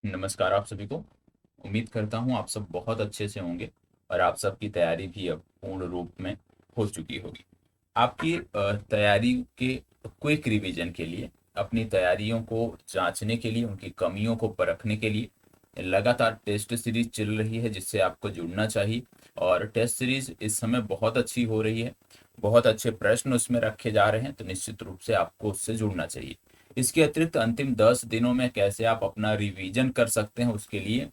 नमस्कार आप सभी को। उम्मीद करता हूँ आप सब बहुत अच्छे से होंगे और आप सबकी तैयारी भी अब पूर्ण रूप में हो चुकी होगी। आपकी तैयारी के क्विक रिवीजन के लिए, अपनी तैयारियों को जांचने के लिए, उनकी कमियों को परखने के लिए लगातार टेस्ट सीरीज चल रही है जिससे आपको जुड़ना चाहिए। और टेस्ट सीरीज इस समय बहुत अच्छी हो रही है, बहुत अच्छे प्रश्न उसमें रखे जा रहे हैं, तो निश्चित रूप से आपको उससे जुड़ना चाहिए। इसके अतिरिक्त अंतिम 10 दिनों में कैसे आप अपना रिवीजन कर सकते हैं उसके लिए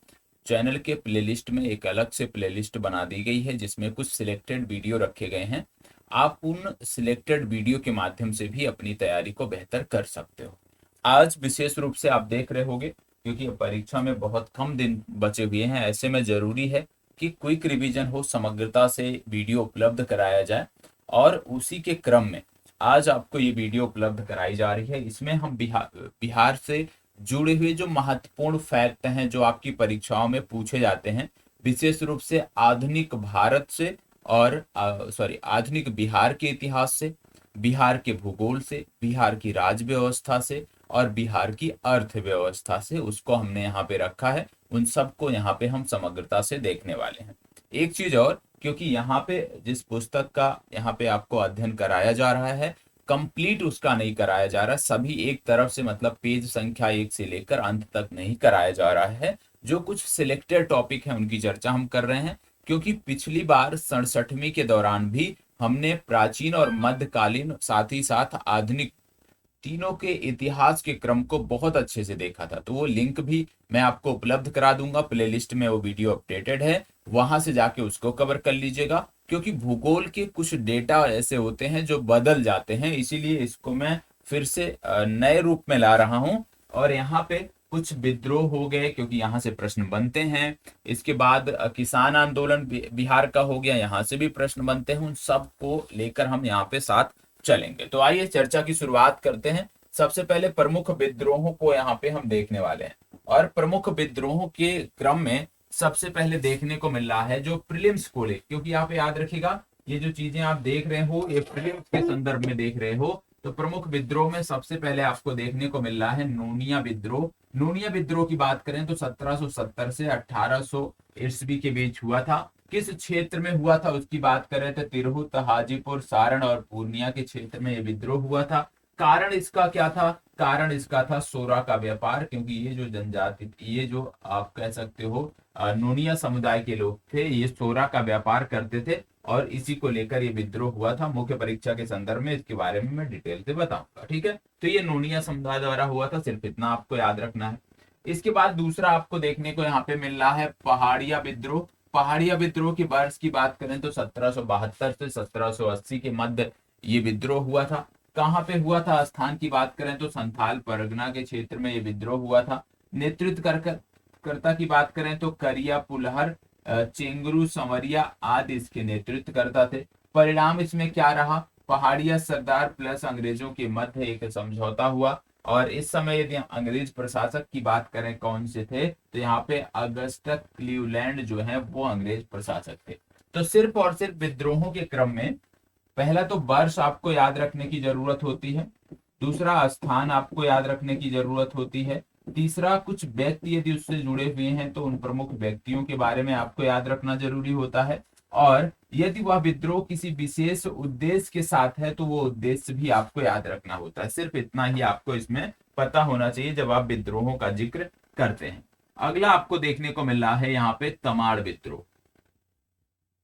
चैनल के प्लेलिस्ट में एक अलग से प्लेलिस्ट बना दी गई है जिसमें कुछ सिलेक्टेड वीडियो रखे गए हैं। आप उन सिलेक्टेड वीडियो के माध्यम से भी अपनी तैयारी को बेहतर कर सकते हो। आज विशेष रूप से आप देख रहे होंगे क्योंकि परीक्षा में बहुत कम दिन बचे हुए हैं, ऐसे में जरूरी है कि क्विक रिवीजन हो, समग्रता से वीडियो उपलब्ध कराया जाए। और उसी के क्रम में आज आपको ये वीडियो उपलब्ध कराई जा रही है। इसमें हम बिहार बिहार से जुड़े हुए जो महत्वपूर्ण फैक्ट हैं जो आपकी परीक्षाओं में पूछे जाते हैं, विशेष रूप से आधुनिक भारत से और आधुनिक बिहार के इतिहास से, बिहार के भूगोल से, बिहार की राज्य व्यवस्था से और बिहार की अर्थव्यवस्था से, उसको हमने यहाँ पे रखा है। उन सबको यहाँ पे हम समग्रता से देखने वाले हैं। एक चीज और, क्योंकि यहाँ पे जिस पुस्तक का यहाँ पे आपको अध्ययन कराया जा रहा है, कंप्लीट उसका नहीं कराया जा रहा, सभी एक तरफ से, मतलब पेज संख्या 1 से लेकर अंत तक नहीं कराया जा रहा है। जो कुछ सिलेक्टेड टॉपिक हैं उनकी चर्चा हम कर रहे हैं, क्योंकि पिछली बार 67वीं के दौरान भी हमने प्राचीन और मध्यकालीन साथ ही साथ आधुनिक तीनों के इतिहास के क्रम को बहुत अच्छे से देखा था। तो वो लिंक भी मैं आपको उपलब्ध करा दूंगा, प्लेलिस्ट में वो वीडियो अपडेटेड है, वहां से जाके उसको कवर कर लीजिएगा। क्योंकि भूगोल के कुछ डेटा ऐसे होते हैं जो बदल जाते हैं, इसीलिए इसको मैं फिर से नए रूप में ला रहा हूं। और यहाँ पे कुछ विद्रोह हो गए क्योंकि यहाँ से प्रश्न बनते हैं। इसके बाद किसान आंदोलन बिहार का हो गया, यहाँ से भी प्रश्न बनते हैं। उन सब को लेकर हम यहाँ पे साथ चलेंगे। तो आइए चर्चा की शुरुआत करते हैं। सबसे पहले प्रमुख विद्रोहों को यहाँ पे हम देखने वाले हैं। और प्रमुख विद्रोहों के क्रम में सबसे पहले देखने को मिल रहा है जो प्रीलिम्स को ले, क्योंकि यहाँ पे याद रखिएगा ये जो चीजें आप देख रहे हो ये प्रीलिम्स के संदर्भ में देख रहे हो। तो प्रमुख विद्रोह में सबसे पहले आपको देखने को मिल रहा है नूनिया विद्रोह। नूनिया विद्रोह की बात करें तो 1770 से 1800 ईस्वी के बीच हुआ था। किस क्षेत्र में हुआ था उसकी बात करें तो तिरहुत, हाजीपुर, सारण और पूर्णिया के क्षेत्र में यह विद्रोह हुआ था। कारण इसका क्या था? कारण इसका था सोरा का व्यापार, क्योंकि ये जो जनजाति, ये जो आप कह सकते हो नूनिया समुदाय के लोग थे, ये सोरा का व्यापार करते थे और इसी को लेकर ये विद्रोह हुआ था। मुख्य परीक्षा के संदर्भ में इसके बारे में मैं डिटेल से बताऊंगा, ठीक है। तो ये नूनिया समुदाय द्वारा हुआ था, सिर्फ इतना आपको याद रखना है। इसके बाद दूसरा आपको देखने को यहाँ पे मिल रहा है पहाड़िया विद्रोह। पहाड़िया विद्रोह की वर्ष की बात करें तो 1772 से 1780 के मध्य ये विद्रोह हुआ था। कहाँ पे हुआ था? स्थान की बात करें तो संथाल परगना के क्षेत्र में ये विद्रोह हुआ था। नेतृत्व कर्ता की बात करें तो करिया पुलहर, चेंगरू, संवरिया आदि इसके नेतृत्व करता थे। परिणाम इसमें क्या रहा? पहाड़िया सरदार प्लस अंग्रेजों के मध्य एक समझौता हुआ। और इस समय यदि अंग्रेज प्रशासक की बात करें कौन से थे, तो यहाँ पे अगस्टस क्लीवलैंड जो है वो अंग्रेज प्रशासक थे। तो सिर्फ और सिर्फ विद्रोहों के क्रम में पहला तो वर्ष आपको याद रखने की जरूरत होती है, दूसरा स्थान आपको याद रखने की जरूरत होती है, तीसरा कुछ व्यक्ति यदि उससे जुड़े हुए हैं तो उन प्रमुख व्यक्तियों के बारे में आपको याद रखना जरूरी होता है। और यदि वह विद्रोह किसी विशेष उद्देश्य के साथ है तो वो उद्देश्य भी आपको याद रखना होता है। सिर्फ इतना ही आपको इसमें पता होना चाहिए जब आप विद्रोहों का जिक्र करते हैं। अगला आपको देखने को मिल रहा है यहाँ पे तमाड़ विद्रोह।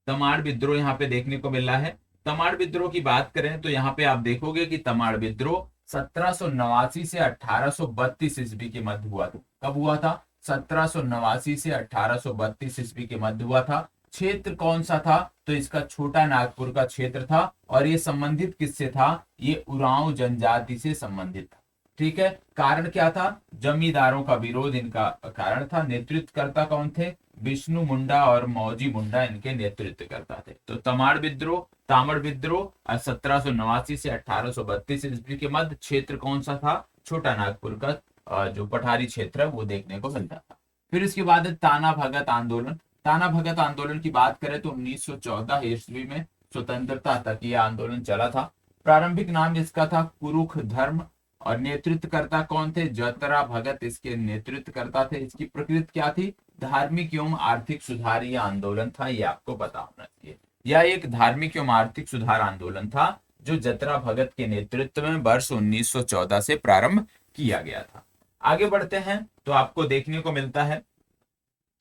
तमाड़ विद्रोह यहाँ पे देखने को मिल रहा है। तमाड़ विद्रोह की बात करें तो यहाँ पे आप देखोगे कि तमाड़ विद्रोह 1789 से 1832 ईस्वी के मध्य हुआ था। कब हुआ था? 1789 से 1832 ईस्वी के मध्य हुआ था। क्षेत्र कौन सा था? तो इसका छोटा नागपुर का क्षेत्र था। और ये संबंधित किससे था? ये उरांव जनजाति से संबंधित था, ठीक है। कारण क्या था? जमींदारों का विरोध इनका कारण था। नेतृत्वकर्ता कौन थे? विष्णु मुंडा और मौजी मुंडा इनके नेतृत्व करता थे। तो तमाड़ विद्रोह, तामड़ विद्रोह 1789 से 1832 ईस्वी के मध्य, क्षेत्र कौन सा था? छोटा नागपुर का जो पठारी क्षेत्र है वो देखने को मिलता था। फिर इसके बाद ताना भगत आंदोलन। ताना भगत आंदोलन की बात करें तो 1914 ईस्वी में स्वतंत्रता तक यह आंदोलन चला था। प्रारंभिक नाम इसका था कुरुख धर्म और नेतृत्वकर्ता कौन थे? ज्योतिराव भगत इसके नेतृत्वकर्ता थे। इसकी प्रकृति क्या थी? धार्मिक एवं आर्थिक सुधार आंदोलन था, ये आपको पता होना चाहिए। यह एक धार्मिक एवं आर्थिक सुधार आंदोलन था जो ज्योतिराव भगत के नेतृत्व में वर्ष 1914 से प्रारंभ किया गया था। आगे बढ़ते हैं तो आपको देखने को मिलता है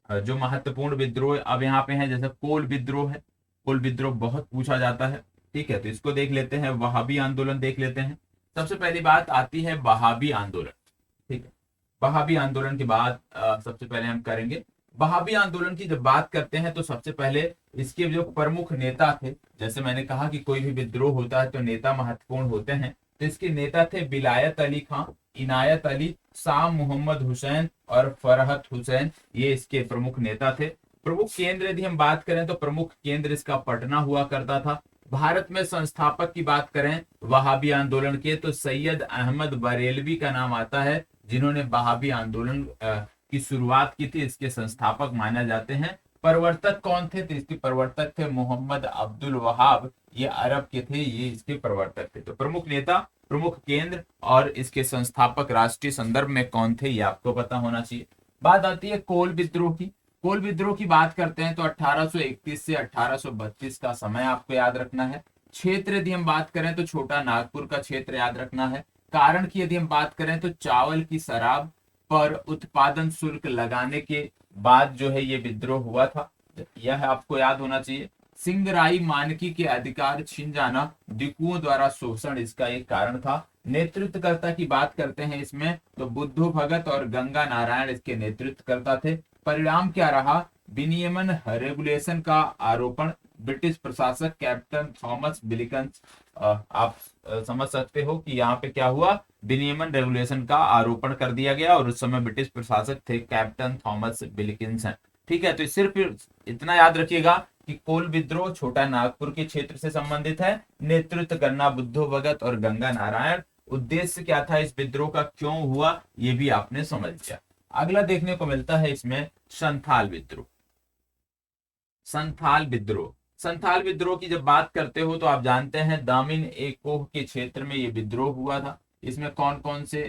जो महत्वपूर्ण विद्रोह अब यहाँ पे है, जैसे कोल विद्रोह है। कोल विद्रोह बहुत पूछा जाता है, ठीक है, तो इसको देख लेते हैं। वहाबी आंदोलन देख लेते हैं। सबसे पहली बात आती है वहाबी आंदोलन, ठीक है। वहाबी आंदोलन की बात सबसे पहले हम करेंगे। वहाबी आंदोलन की जब बात करते हैं तो सबसे पहले इसके जो प्रमुख नेता थे, जैसे मैंने कहा कि कोई भी विद्रोह होता है तो नेता महत्वपूर्ण होते हैं, तो इसके नेता थे विलायत अली खां, इनायत अली, शाह मोहम्मद हुसैन और फरहत हुसैन, ये इसके प्रमुख नेता थे। प्रमुख केंद्र यदि हम बात करें तो प्रमुख केंद्र इसका पटना हुआ करता था। भारत में संस्थापक की बात करें वहाबी आंदोलन के तो सैयद अहमद बरेलवी का नाम आता है, जिन्होंने वहाबी आंदोलन की शुरुआत की थी। इसके संस्थापक माने जाते हैं। प्रवर्तक कौन थे? तो इसके प्रवर्तक थे मोहम्मद अब्दुल वहाब, ये अरब के थे, ये इसके प्रवर्तक थे। तो प्रमुख नेता, प्रमुख केंद्र और इसके संस्थापक राष्ट्रीय संदर्भ में कौन थे, ये आपको पता होना चाहिए। बात आती है कोल विद्रोह की। कोल विद्रोह की बात करते हैं तो 1831 से 1832 का समय आपको याद रखना है। क्षेत्र यदि हम बात करें तो छोटा नागपुर का क्षेत्र याद रखना है। कारण की यदि हम बात करें तो चावल की शराब पर उत्पादन शुल्क लगाने के बाद जो है ये विद्रोह हुआ था, यह आपको याद होना चाहिए। सिंगराई मानकी के अधिकार छिन जाना, दिकुओं द्वारा शोषण इसका एक कारण था। नेतृत्वकर्ता की बात करते हैं इसमें तो बुद्धू भगत और गंगा नारायण इसके नेतृत्वकर्ता थे। परिणाम क्या रहा? विनियमन रेगुलेशन का आरोपण, ब्रिटिश प्रशासक कैप्टन थॉमस विल्किंस, आप समझ सकते हो कि यहाँ पे क्या हुआ, विनियमन रेगुलेशन का आरोपण कर दिया गया और उस समय ब्रिटिश प्रशासक थे कैप्टन थॉमस विल्किंसन, ठीक है। तो सिर्फ इतना याद रखिएगा कि कोल विद्रोह छोटा नागपुर के क्षेत्र से संबंधित है, नेतृत्व करना बुद्धू भगत और गंगा नारायण। उद्देश्य क्या था इस विद्रोह का, क्यों हुआ, ये भी आपने समझ लिया। अगला देखने को मिलता है इसमें संथाल विद्रोह। संथाल विद्रोह, संथाल विद्रोह की जब बात करते हो तो आप जानते हैं दामिन एकोह के क्षेत्र में ये विद्रोह हुआ था। इसमें कौन कौन से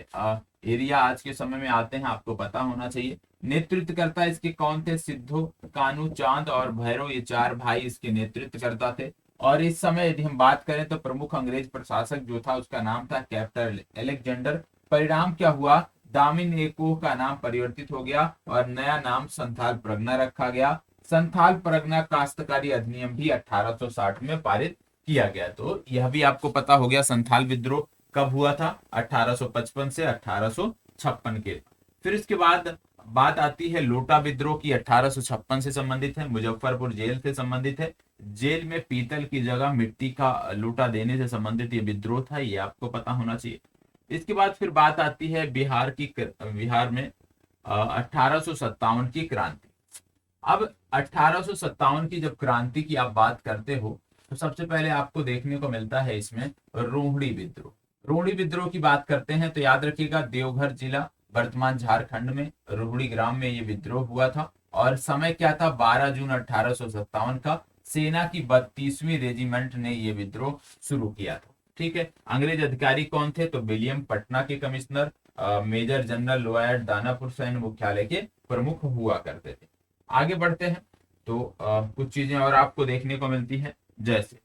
एरिया आज के समय में आते हैं आपको पता होना चाहिए। नेतृत्वकर्ता इसके कौन थे? सिद्धू, कानू, चांद और भैरव, ये चार भाई इसके नेतृत्वकर्ता थे। और इस समय यदि हम बात करें तो प्रमुख अंग्रेज प्रशासक जो था उसका नाम था कैप्टन अलेक्जेंडर। परिणाम क्या हुआ? दामिन एकोह का नाम परिवर्तित हो गया और नया नाम संथाल परगना रखा गया। संथाल परगना काश्तकारी अधिनियम भी 1860 में पारित किया गया। तो यह भी आपको पता हो गया संथाल विद्रोह कब हुआ था, 1855 से 1856 के। फिर इसके बाद बात आती है लोटा विद्रोह की, 1856 से संबंधित है, मुजफ्फरपुर जेल से संबंधित है। जेल में पीतल की जगह मिट्टी का लोटा देने से संबंधित ये विद्रोह था, ये आपको पता होना चाहिए। इसके बाद फिर बात आती है बिहार में 1857 की क्रांति। अब 1857 की जब क्रांति की आप बात करते हो तो सबसे पहले आपको देखने को मिलता है इसमें रोहिणी विद्रोह। रोहिणी विद्रोह की बात करते हैं तो याद रखिएगा देवघर जिला वर्तमान झारखंड में रोहिणी ग्राम में ये विद्रोह हुआ था। और समय क्या था? 12 जून 1857 का। सेना की 32वीं रेजिमेंट ने ये विद्रोह शुरू किया था, ठीक है। अंग्रेज अधिकारी कौन थे? तो विलियम पटना के commissioner, major general Lloyd Danapur सैन्य मुख्यालय के प्रमुख हुआ करते थे। आगे बढ़ते हैं तो कुछ चीजें और आपको देखने को मिलती है। जैसे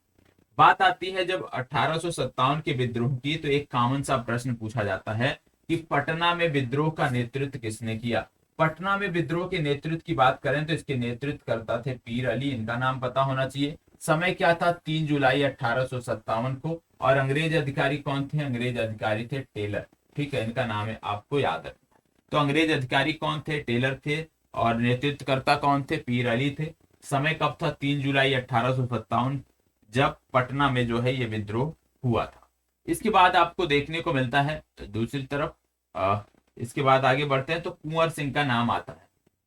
बात आती है जब 1857 के विद्रोह की तो एक कॉमन सा प्रश्न पूछा जाता है कि पटना में विद्रोह का नेतृत्व किसने किया। पटना में विद्रोह के नेतृत्व की बात करें तो इसके नेतृत्व करता थे पीर अली, इनका नाम पता होना चाहिए। समय क्या था? 3 जुलाई 1857 को। और अंग्रेज अधिकारी कौन थे? अंग्रेज अधिकारी थे टेलर, ठीक है, इनका नाम है आपको याद रखना। तो अंग्रेज अधिकारी कौन थे? टेलर थे। और नेतृत्वकर्ता कौन थे? पीर अली थे। समय कब था? 3 जुलाई 1857, जब पटना में जो है ये विद्रोह हुआ था। इसके बाद आपको देखने को मिलता है दूसरी तरफ इसके बाद आगे बढ़ते हैं तो कुंवर सिंह का नाम आता है।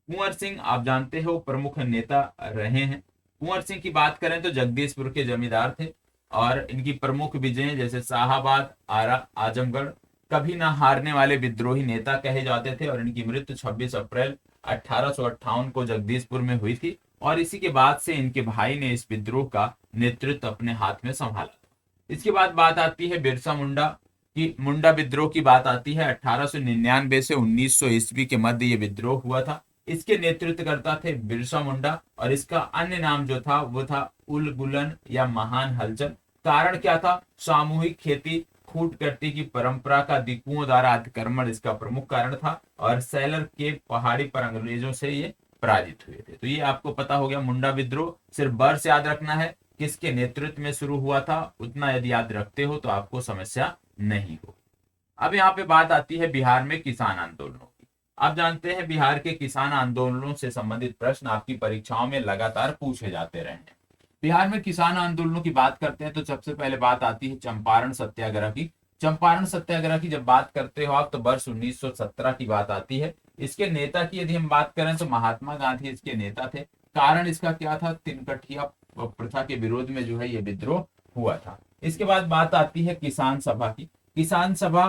कुंवर सिंह आप जानते हो प्रमुख नेता रहे हैं। कुंवर सिंह की बात करें तो जगदीशपुर के जमींदार थे और इनकी प्रमुख विजय जैसे शाहाबाद, आरा, आजमगढ़, कभी ना हारने वाले विद्रोही नेता कहे जाते थे। और इनकी मृत्यु 26 अप्रैल 1858 को जगदीशपुर में हुई थी। और इसी के बाद से इनके भाई ने इस विद्रोह का नेतृत्व अपने हाथ में संभाला। इसके बाद बात आती है बिरसा मुंडा। कि मुंडा विद्रोह की बात आती है 1899 से 1900 ईस्वी के मध्य ये विद्रोह हुआ था। इसके नेतृत्वकर्ता थे बिरसा मुंडा और इसका अन्य नाम जो था वो था उलगुलन या महान हलचल। कारण क्या था? सामूहिक खेती खूट कट्टी की परंपरा का दिकुओं द्वारा अतिक्रमण इसका प्रमुख कारण था और सैलर के पहाड़ी पर अंग्रेजों से ये पराजित हुए थे। तो ये आपको पता हो गया मुंडा विद्रोह। सिर्फ वर्ष याद रखना है किसके नेतृत्व में शुरू हुआ था, उतना यदि याद रखते हो तो आपको समस्या नहीं हो। अब यहाँ पे बात आती है बिहार में किसान आंदोलनों की। आप जानते हैं बिहार के किसान आंदोलनों से संबंधित प्रश्न आपकी परीक्षाओं में लगातार पूछे जाते रहे हैं। बिहार में किसान आंदोलनों की बात करते हैं तो सबसे पहले बात आती है चंपारण सत्याग्रह की। चंपारण सत्याग्रह की जब बात करते हो आप तो वर्ष 1917 की बात आती है। इसके नेता की यदि हम बात करें तो महात्मा गांधी इसके नेता थे। कारण इसका क्या था? तिनकठिया प्रथा के विरोध में जो है ये विद्रोह हुआ था। इसके बाद बात आती है किसान सभा की। किसान सभा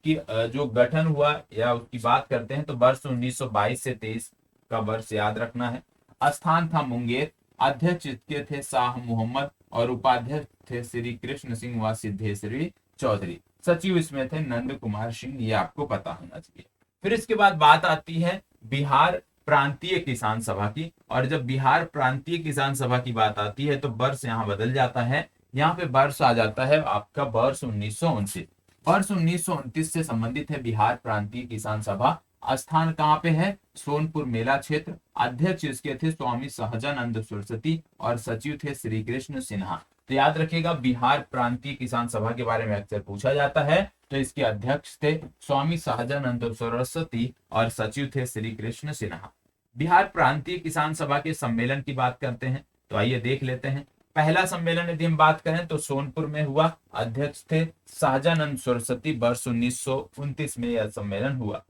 की जो गठन हुआ या उसकी बात करते हैं तो वर्ष 1922 से 23 का वर्ष याद रखना है। स्थान था मुंगेर। अध्यक्ष इसके थे शाह मोहम्मद और उपाध्यक्ष थे श्री कृष्ण सिंह व सिद्धेश्वरी चौधरी। सचिव इसमें थे नंद कुमार सिंह, ये आपको पता होना चाहिए। फिर इसके बाद बात आती है बिहार प्रांतीय किसान सभा की। और जब बिहार प्रांतीय किसान सभा की बात आती है तो वर्ष यहाँ बदल जाता है। यहाँ पे वर्ष आ जाता है आपका वर्ष 1929। वर्ष 1929 से संबंधित है बिहार प्रांतीय किसान सभा। स्थान कहाँ पे है? सोनपुर मेला क्षेत्र। अध्यक्ष इसके थे स्वामी सहजानंद सरस्वती और सचिव थे श्री कृष्ण सिन्हा। तो याद रखिएगा बिहार प्रांतीय किसान सभा के बारे में अक्सर पूछा जाता है। तो इसके अध्यक्ष थे स्वामी सहजानंद सरस्वती और सचिव थे श्री कृष्ण सिन्हा। बिहार प्रांतीय किसान सभा के सम्मेलन की बात करते हैं तो आइए देख लेते हैं। पहला सम्मेलन यदि हम बात करें तो सोनपुर में हुआ। अध्यक्ष थे सहजानंद सरस्वती। वर्ष 1929 में यह सम्मेलन हुआ।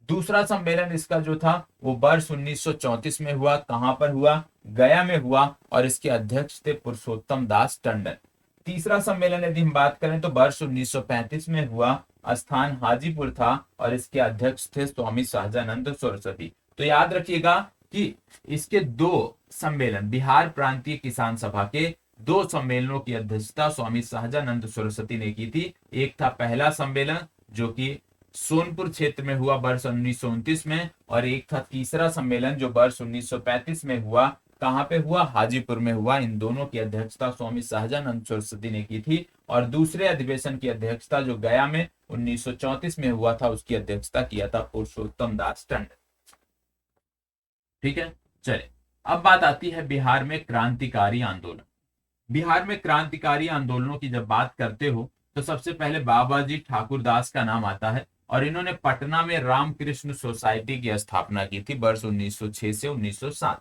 दूसरा सम्मेलन इसका जो था वो वर्ष 1934 में हुआ। कहां पर हुआ? गया में हुआ और इसके अध्यक्ष थे पुरुषोत्तम दास टंडन। तीसरा सम्मेलन यदि हम बात करें तो वर्ष 1935 में हुआ। स्थान हाजीपुर था और इसके अध्यक्ष थे स्वामी सहजानंद सरस्वती। तो याद रखिएगा कि इसके दो सम्मेलन, बिहार प्रांतीय किसान सभा के दो सम्मेलनों की अध्यक्षता स्वामी सहजानंद सरस्वती ने की थी। एक था पहला सम्मेलन जो कि सोनपुर क्षेत्र में हुआ वर्ष 1929 में, और एक था तीसरा सम्मेलन जो वर्ष 1935 में हुआ। कहां पे हुआ? हाजीपुर में हुआ। इन दोनों की अध्यक्षता स्वामी सहजानंद सरस्वती ने की थी। और दूसरे अधिवेशन की अध्यक्षता जो गया में 1934 में हुआ था उसकी अध्यक्षता किया था पुरुषोत्तम दास टंडन। ठीक है, चले अब बात आती है बिहार में क्रांतिकारी आंदोलन। बिहार में क्रांतिकारी आंदोलनों की जब बात करते हो तो सबसे पहले बाबाजी ठाकुर दास का नाम आता है और इन्होंने पटना में रामकृष्ण सोसाइटी की स्थापना की थी वर्ष 1906 से 1907।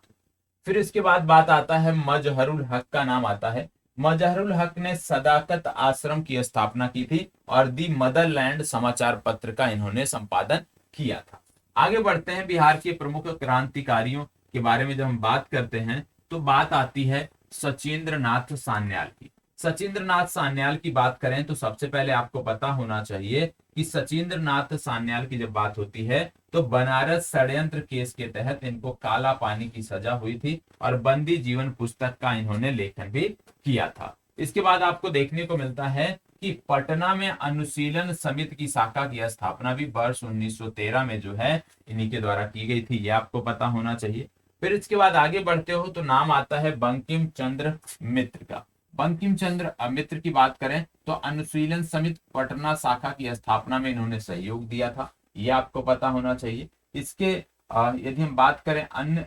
फिर इसके बाद बात आता है मजहरुल हक का नाम आता है। मजहरुल हक ने सदाकत आश्रम की स्थापना की थी और दी मदरलैंड समाचार पत्र का इन्होंने संपादन किया था। आगे बढ़ते हैं। बिहार के प्रमुख क्रांतिकारियों के बारे में जब हम बात करते हैं तो बात आती है सचिंद्र नाथ सान्याल की। सचिंद्र नाथ सान्याल की बात करें तो सबसे पहले आपको पता होना चाहिए कि सचिंद्र नाथ सान्याल की जब बात होती है तो बनारस षड्यंत्र केस के तहत इनको काला पानी की सजा हुई थी और बंदी जीवन पुस्तक का इन्होंने लेखन भी किया था। इसके बाद आपको देखने को मिलता है कि पटना में अनुशीलन समिति की शाखा की स्थापना भी वर्ष 1913 में जो है इन्हीं के द्वारा की गई थी। ये आपको पता होना चाहिए। फिर इसके बाद आगे बढ़ते हो तो नाम आता है बंकिम चंद्र मित्र का। बंकिम चंद्र मित्र की बात करें तो अनुशीलन समिति पटना शाखा की स्थापना में इन्होंने सहयोग दिया था। ये आपको पता होना चाहिए। इसके यदि हम बात करें अन्य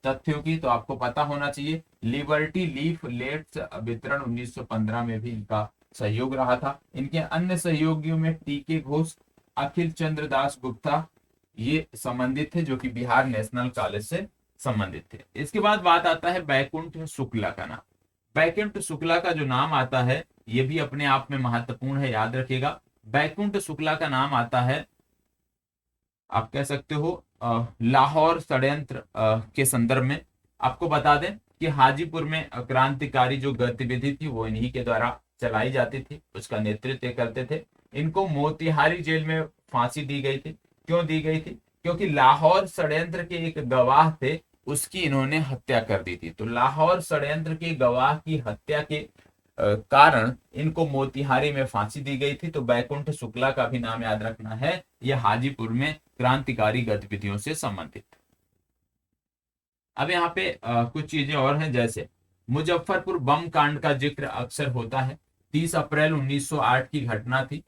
तथ्यों की तो आपको पता होना चाहिए लिबर्टी लीफ लेट्स वितरण 1915 में भी इनका सहयोग रहा था। इनके अन्य सहयोगियों में टीके घोष, अखिल चंद्र दास गुप्ता ये संबंधित थे जो कि बिहार नेशनल कॉलेज से संबंधित थे। इसके बाद बात आता है बैकुंठ शुक्ला का नाम। बैकुंठ शुक्ला का जो नाम आता है ये भी अपने आप में महत्वपूर्ण है, याद रखिएगा। बैकुंठ शुक्ला का नाम आता है, आप कह सकते हो लाहौर षड्यंत्र के संदर्भ में। आपको बता दें कि हाजीपुर में क्रांतिकारी जो गतिविधि थी वो इन्हीं के द्वारा चलाई जाती थी, उसका नेतृत्व करते थे। इनको मोतिहारी जेल में फांसी दी गई थी। क्यों दी गई थी? क्योंकि लाहौर षड्यंत्र के एक गवाह थे, उसकी इन्होंने हत्या कर दी थी। तो लाहौर षड्यंत्र के गवाह की हत्या के कारण इनको मोतिहारी में फांसी दी गई थी। तो बैकुंठ शुक्ला का भी नाम याद रखना है, यह हाजीपुर में क्रांतिकारी गतिविधियों से संबंधित। अब यहाँ पे कुछ चीजें और हैं, जैसे मुजफ्फरपुर बम कांड का जिक्र अक्सर होता है। 30 अप्रैल 1908 की घटना थी,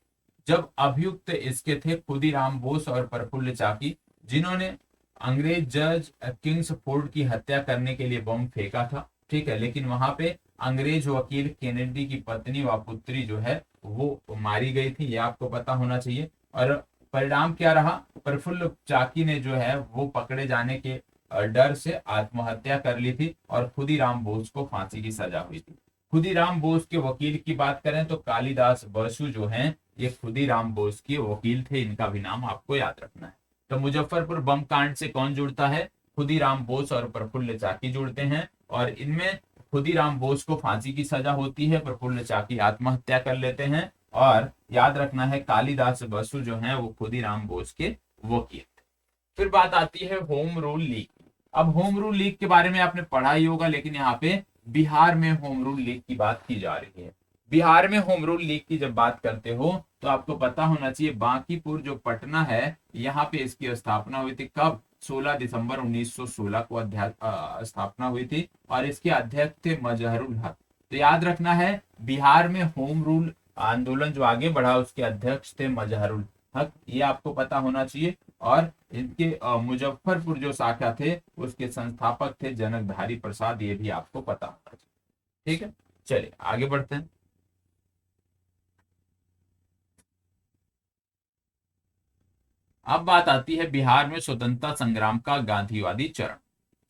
जब अभियुक्त इसके थे खुदीराम बोस और प्रफुल्ल चाकी, जिन्होंने अंग्रेज जज किंग्सफोर्ड की हत्या करने के लिए बम फेंका था। ठीक है, लेकिन वहां पे अंग्रेज वकील केनेडी की पत्नी व पुत्री जो है वो मारी गई थी, ये आपको पता होना चाहिए। और परिणाम क्या रहा, प्रफुल्ल चाकी ने जो है वो पकड़े जाने के डर से आत्महत्या कर ली थी और खुदीराम बोस को फांसी की सजा हुई थी। खुदीराम बोस के वकील की बात करें तो कालिदास बसु जो हैं, ये खुदीराम बोस के वकील थे, इनका भी नाम आपको याद रखना है। तो मुजफ्फरपुर बम कांड से कौन जुड़ता है, खुदीराम बोस और प्रफुल्ल चाकी जुड़ते हैं, और इनमें खुदीराम बोस को फांसी की सजा होती है, प्रफुल्ल चाकी आत्महत्या कर लेते हैं। और याद रखना है कालिदास बसु जो हैं वो खुदीराम बोस के वकील थे। फिर बात आती है होम रूल लीग। अब होम रूल लीग के बारे में आपने पढ़ा ही होगा, लेकिन यहाँ पे बिहार में होम रूल लीग की बात की जा रही है। बिहार में होम रूल लीग की जब बात करते हो तो आपको पता होना चाहिए बांकीपुर जो पटना है, यहाँ पे इसकी स्थापना हुई थी। कब, 16 दिसंबर 1916 को स्थापना हुई थी, और इसके अध्यक्ष थे मजहरुल हक। तो याद रखना है, बिहार में होम रूल आंदोलन जो आगे बढ़ा उसके अध्यक्ष थे मजहरुल हक, ये आपको पता होना चाहिए। और इनके मुजफ्फरपुर जो शाखा थे उसके संस्थापक थे जनकधारी प्रसाद, ये भी आपको पता होना चाहिए। ठीक है, चलिए आगे बढ़ते हैं। अब बात आती है बिहार में स्वतंत्रता संग्राम का गांधीवादी चरण।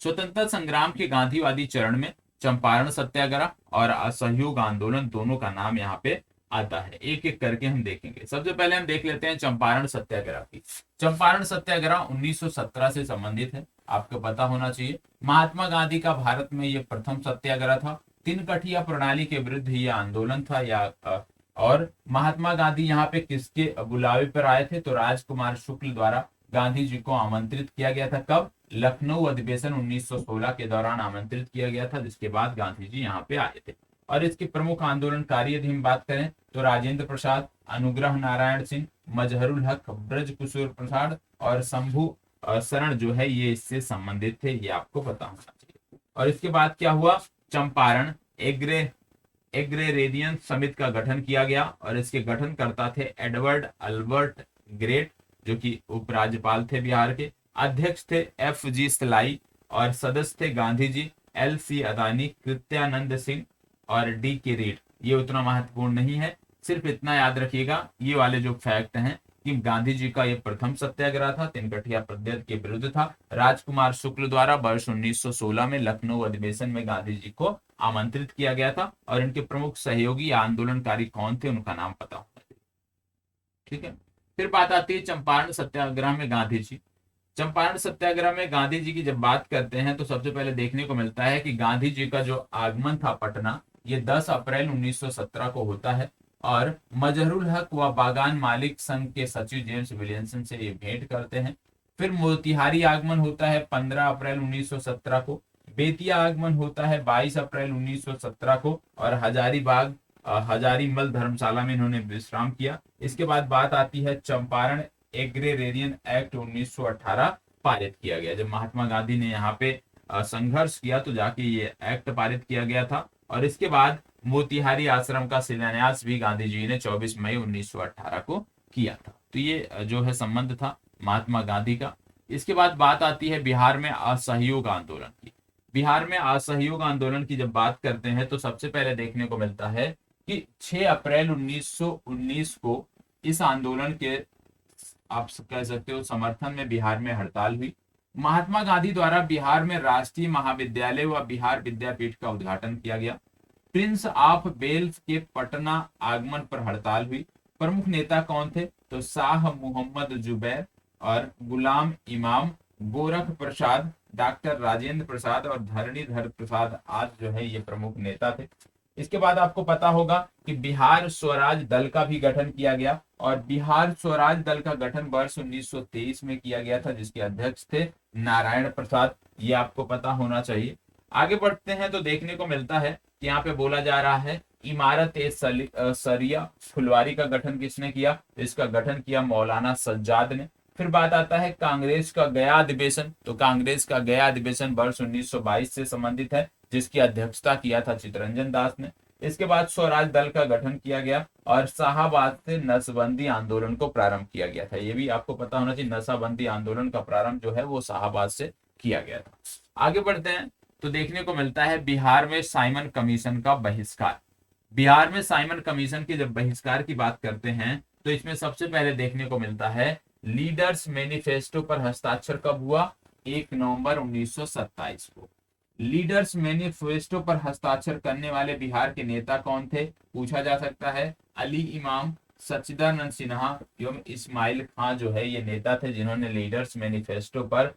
स्वतंत्रता संग्राम के गांधीवादी चरण में चंपारण सत्याग्रह और असहयोग आंदोलन दोनों का नाम यहाँ पे आता है। एक एक करके हम देखेंगे। सबसे पहले हम देख लेते हैं चंपारण सत्याग्रह की। चंपारण सत्याग्रह 1917 से संबंधित है, आपको पता होना चाहिए। महात्मा गांधी का भारत में यह प्रथम सत्याग्रह था। तीन कठिया प्रणाली के विरुद्ध यह आंदोलन था। और महात्मा गांधी यहाँ पे किसके बुलावे पर आए थे, तो राजकुमार शुक्ल द्वारा गांधी जी को आमंत्रित किया गया था। कब, लखनऊ अधिवेशन 1916 के दौरान आमंत्रित किया गया था, जिसके बाद गांधी जी यहाँ पे आए थे। और इसके प्रमुख आंदोलनकारी यदि हम बात करें तो राजेंद्र प्रसाद, अनुग्रह नारायण सिंह, मजहरुल हक, ब्रज किशोर प्रसाद और शंभू शरण जो है ये इससे संबंधित थे, ये आपको पता होना चाहिए। और इसके बाद क्या हुआ, चंपारण एग्रेरियन समिति का गठन किया गया, और इसके गठनकर्ता थे एडवर्ड अल्बर्ट ग्रेट, जो कि उपराज्यपाल थे बिहार के। अध्यक्ष थे FG सलाई, और सदस्य थे गांधी जी, LC अदानी, कृत्यानंद सिंह और DK रीड। ये उतना महत्वपूर्ण नहीं है, सिर्फ इतना याद रखिएगा ये वाले जो फैक्ट हैं कि गांधी जी का ये प्रथम सत्याग्रह था, तिनकठिया पद्धति के विरुद्ध था। राजकुमार शुक्ल द्वारा वर्ष 1916 में लखनऊ अधिवेशन में गांधी जी को आमंत्रित किया गया था, और इनके प्रमुख सहयोगी आंदोलनकारी कौन थे उनका नाम पता होना चाहिए। ठीक है, फिर बात आती है चंपारण सत्याग्रह में गांधी जी। चंपारण सत्याग्रह में गांधी जी की जब बात करते हैं तो सबसे पहले देखने को मिलता है कि गांधी जी का जो आगमन था पटना, ये 10 अप्रैल 1917 को होता है, और मजहरुल हक व बागान मालिक संघ के सचिव जेम्स विलियमसन से ये भेंट करते हैं। फिर मोतिहारी आगमन होता है 15 अप्रैल 1917 को। बेतिया आगमन होता है 22 अप्रैल 1917 को, और हजारीबाग हजारीमल धर्मशाला में इन्होंने विश्राम किया। इसके बाद बात आती है चंपारण एग्रेरियन एक्ट 1918 पारित किया गया। जब महात्मा गांधी ने यहाँ पे संघर्ष किया तो जाके ये एक्ट पारित किया गया था। और इसके बाद मोतिहारी आश्रम का शिलान्यास भी गांधी जी ने 24 मई 1918 को किया था। तो ये जो है संबंध था महात्मा गांधी का। इसके बाद बात आती है बिहार में असहयोग आंदोलन की। बिहार में असहयोग आंदोलन की जब बात करते हैं तो सबसे पहले देखने को मिलता है कि 6 अप्रैल 1919 को इस आंदोलन के, आप कह सकते हो, समर्थन में बिहार में हड़ताल हुई। महात्मा गांधी द्वारा बिहार में राष्ट्रीय महाविद्यालय व बिहार विद्यापीठ का उद्घाटन किया गया। प्रिंस ऑफ वेल्स के पटना आगमन पर हड़ताल हुई। प्रमुख नेता कौन थे, तो शाह मोहम्मद जुबैर और गुलाम इमाम, गोरख प्रसाद, डॉक्टर राजेंद्र प्रसाद और धरणीधर प्रसाद आदि जो है ये प्रमुख नेता थे। इसके बाद आपको पता होगा कि बिहार स्वराज दल का भी गठन किया गया, और बिहार स्वराज दल का गठन वर्ष 1923 में किया गया था, जिसके अध्यक्ष थे नारायण प्रसाद। ये आपको पता होना चाहिए। आगे बढ़ते हैं तो देखने को मिलता है कि यहाँ पे बोला जा रहा है इमारत ए सरिया फुलवारी का गठन किसने किया? तो इसका गठन किया मौलाना सज्जाद ने। फिर बात आता है कांग्रेस का गया अधिवेशन। तो कांग्रेस का गया अधिवेशन वर्ष 1922 से संबंधित है, जिसकी अध्यक्षता किया था चित्तरंजन दास ने। इसके बाद स्वराज दल का गठन किया गया और शाहबाद से नसबंदी आंदोलन को प्रारंभ किया गया था। ये भी आपको पता होना चाहिए, नशाबंदी आंदोलन का प्रारंभ जो है वो शाहबाद से किया गया था। आगे बढ़ते हैं तो देखने को मिलता है बिहार में साइमन कमीशन का बहिष्कार। बिहार में साइमन कमीशन के जब बहिष्कार की बात करते हैं तो इसमें सबसे पहले देखने को मिलता है लीडर्स मैनिफेस्टो पर हस्ताक्षर कब हुआ? 1 नवंबर 1927 को। लीडर्स मैनिफेस्टो पर हस्ताक्षर करने वाले बिहार के नेता कौन थे? पूछा जा सकता है। अली इमाम, सच्चिदानंद सिन्हा एवं इस्माइल खां जो है ये नेता थे जिन्होंने लीडर्स मैनिफेस्टो पर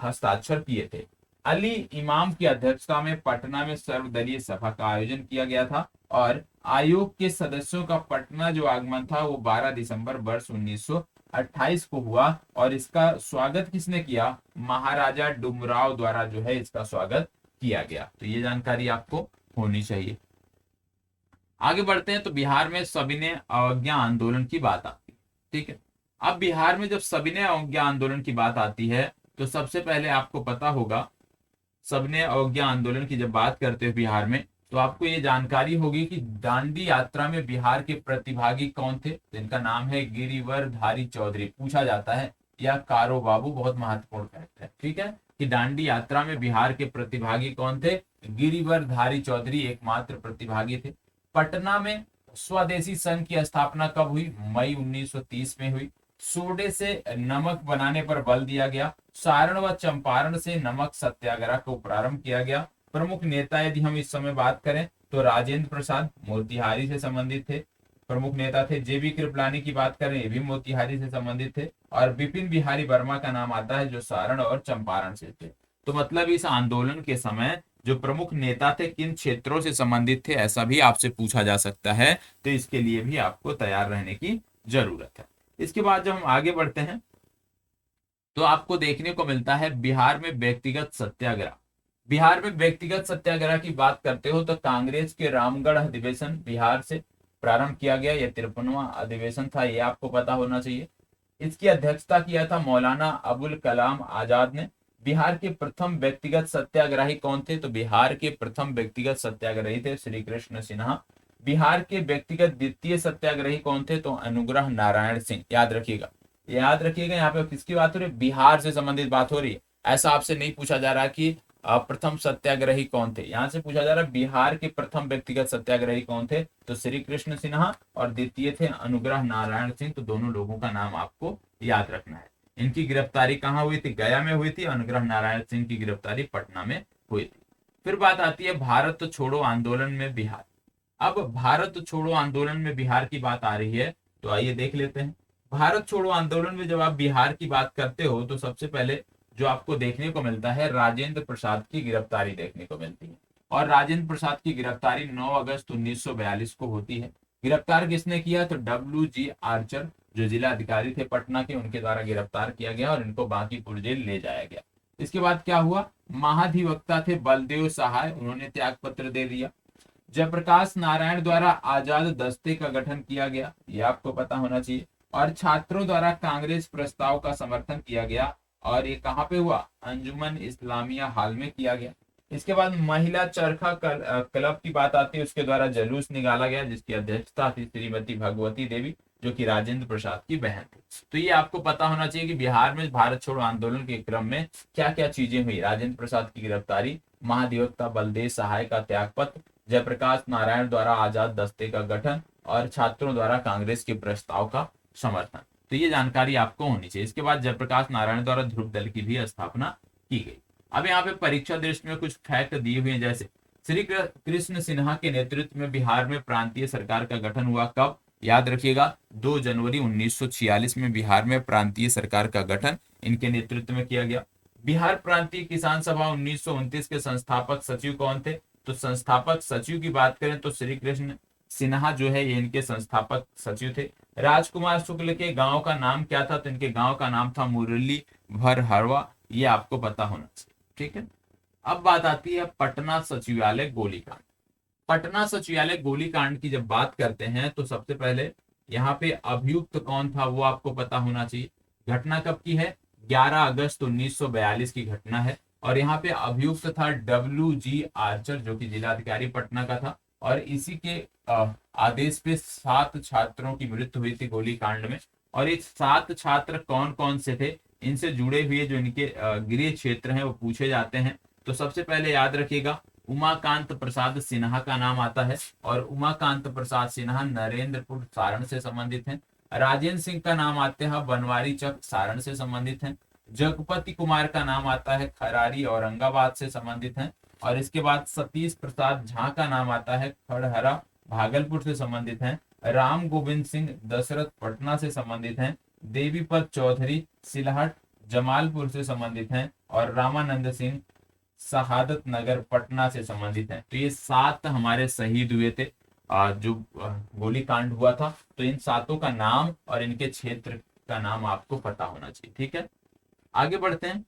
हस्ताक्षर किए थे। अली इमाम की अध्यक्षता में पटना में सर्वदलीय सभा का आयोजन किया गया था और आयोग के सदस्यों का पटना जो आगमन था वो 12 दिसंबर वर्ष 1928 को हुआ और इसका स्वागत किसने किया? महाराजा डुमराव द्वारा जो है इसका स्वागत किया गया। तो ये जानकारी आपको होनी चाहिए। आगे बढ़ते हैं तो बिहार में सविनय अवज्ञा आंदोलन की बात आती है। ठीक है, अब बिहार में जब सविनय अवज्ञा आंदोलन की बात आती है तो सबसे पहले आपको पता होगा सविनय अवज्ञा आंदोलन की जब बात करते हैं बिहार में तो आपको ये जानकारी होगी कि दांडी यात्रा में बिहार के प्रतिभागी कौन थे? जिनका नाम है गिरिवरधारी चौधरी। पूछा जाता है या कारो बाबू, बहुत महत्वपूर्ण फैक्ट है। ठीक है, कि दांडी यात्रा में बिहार के प्रतिभागी कौन थे? गिरिवरधारी चौधरी एकमात्र प्रतिभागी थे। पटना में स्वदेशी संघ की स्थापना कब हुई? मई 1930 में हुई। सोडे से नमक बनाने पर बल दिया गया। सारण व चंपारण से नमक सत्याग्रह को प्रारंभ किया गया। प्रमुख नेता यदि हम इस समय बात करें तो राजेंद्र प्रसाद मोतिहारी से संबंधित थे, प्रमुख नेता थे। जेबी कृपलानी की बात करें, ये भी मोतिहारी से संबंधित थे। और विपिन बिहारी वर्मा का नाम आता है जो सारण और चंपारण से थे। तो मतलब इस आंदोलन के समय जो प्रमुख नेता थे किन क्षेत्रों से संबंधित थे, ऐसा भी आपसे पूछा जा सकता है। तो इसके लिए भी आपको तैयार रहने की जरूरत है। इसके बाद जब हम आगे बढ़ते हैं तो आपको देखने को मिलता है बिहार में व्यक्तिगत सत्याग्रह। बिहार में व्यक्तिगत सत्याग्रह की बात करते हो तो कांग्रेस के रामगढ़ अधिवेशन बिहार से प्रारंभ किया गया। यह 53वां अधिवेशन था, यह आपको पता होना चाहिए। इसकी अध्यक्षता किया था मौलाना अबुल कलाम आजाद ने। बिहार के प्रथम व्यक्तिगत सत्याग्रही कौन थे? तो बिहार के प्रथम व्यक्तिगत सत्याग्रही थे श्री कृष्ण सिन्हा। बिहार के व्यक्तिगत द्वितीय सत्याग्रही कौन थे? तो अनुग्रह नारायण सिंह। याद रखिएगा, याद रखिएगा, यहाँ पे किसकी बात हो रही है? बिहार से संबंधित बात हो रही है। ऐसा आपसे नहीं पूछा जा रहा कि प्रथम सत्याग्रही कौन थे, यहाँ से पूछा जा रहा है बिहार के प्रथम व्यक्तिगत सत्याग्रही कौन थे? तो श्री कृष्ण सिन्हा और द्वितीय थे अनुग्रह नारायण सिंह। तो दोनों लोगों का नाम आपको याद रखना है। इनकी गिरफ्तारी कहाँ हुई थी? गया में हुई थी। अनुग्रह नारायण सिंह की गिरफ्तारी पटना में हुई थी। फिर बात आती है भारत छोड़ो आंदोलन में बिहार। अब भारत छोड़ो आंदोलन में बिहार की बात आ रही है तो आइए देख लेते हैं। भारत छोड़ो आंदोलन में जब आप बिहार की बात करते हो तो सबसे पहले जो आपको देखने को मिलता है राजेंद्र प्रसाद की गिरफ्तारी देखने को मिलती है। और राजेंद्र प्रसाद की गिरफ्तारी 9 अगस्त 1942 को होती है। गिरफ्तार किसने किया? तो WG आर्चर जो जिला अधिकारी थे पटना के, उनके द्वारा गिरफ्तार किया गया और इनको बांकीपुर जेल ले जाया गया। इसके बाद क्या हुआ? महाधिवक्ता थे बलदेव सहाय, उन्होंने त्याग पत्र दे दिया। जयप्रकाश नारायण द्वारा आजाद दस्ते का गठन किया गया, यह आपको पता होना चाहिए। और छात्रों द्वारा कांग्रेस प्रस्ताव का समर्थन किया गया और ये कहाँ पे हुआ? अंजुमन इस्लामिया हाल में किया गया। इसके बाद महिला चरखा क्लब की बात आती है, उसके द्वारा जुलूस निकाला गया जिसकी अध्यक्षता थी श्रीमती भगवती देवी जो कि राजेंद्र प्रसाद की बहन थी। तो ये आपको पता होना चाहिए कि बिहार में भारत छोड़ो आंदोलन के क्रम में क्या क्या चीजें हुई। राजेंद्र प्रसाद की गिरफ्तारी, महाधिवक्ता बलदेव सहाय का त्यागपत्र, जयप्रकाश नारायण द्वारा आजाद दस्ते का गठन और छात्रों द्वारा कांग्रेस के प्रस्ताव का समर्थन। तो ये जानकारी आपको होनी चाहिए। इसके बाद जयप्रकाश नारायण द्वारा ध्रुव दल की भी स्थापना की गई। अब यहाँ पे परीक्षा दृष्टि में कुछ फैक्ट दिए हुए हैं, जैसे श्री कृष्ण सिन्हा के नेतृत्व में बिहार में प्रांतीय सरकार का गठन हुआ कब? याद रखिएगा 2 जनवरी 1946 में बिहार में प्रांतीय सरकार का गठन इनके नेतृत्व में किया गया। बिहार प्रांतीय किसान सभा 1929 के संस्थापक सचिव कौन थे? तो संस्थापक सचिव की बात करें तो श्री कृष्ण सिन्हा जो है ये इनके संस्थापक सचिव थे। राजकुमार शुक्ल के गांव का नाम क्या था? तो इनके गांव का नाम था मुरली भरहरवा, ये आपको पता होना चाहिए। ठीक है, अब बात आती है पटना सचिवालय गोलीकांड। पटना सचिवालय गोलीकांड की जब बात करते हैं तो सबसे पहले यहाँ पे अभियुक्त कौन था वो आपको पता होना चाहिए। घटना कब की है? 11 अगस्त 1942 की घटना है। और यहाँ पे अभियुक्त था WG आर्चर, जो कि जिलाधिकारी पटना का था। और इसी के आदेश पे 7 छात्रों की मृत्यु हुई थी गोलीकांड में। और ये 7 छात्र कौन कौन से थे, इनसे जुड़े हुए जो इनके गृह क्षेत्र हैं वो पूछे जाते हैं। तो सबसे पहले याद रखिएगा, उमाकांत प्रसाद सिन्हा का नाम आता है। और उमाकांत प्रसाद सिन्हा नरेंद्रपुर सारण से संबंधित हैं। राजेंद्र सिंह का नाम आते हैं बनवारी चक सारण से संबंधित हैं। जगपति कुमार का नाम आता है खरारी औरंगाबाद से संबंधित हैं। और इसके बाद सतीश प्रसाद झा का नाम आता है खड़हरा भागलपुर से संबंधित हैं। राम गोविंद सिंह दशरथ पटना से संबंधित हैं। देवीपत चौधरी सिलहट जमालपुर से संबंधित हैं। और रामानंद सिंह शहादत नगर पटना से संबंधित हैं। तो ये 7 हमारे शहीद हुए थे जो गोलीकांड हुआ था। तो इन 7 का नाम और इनके क्षेत्र का नाम आपको पता होना चाहिए। ठीक है, आगे बढ़ते हैं।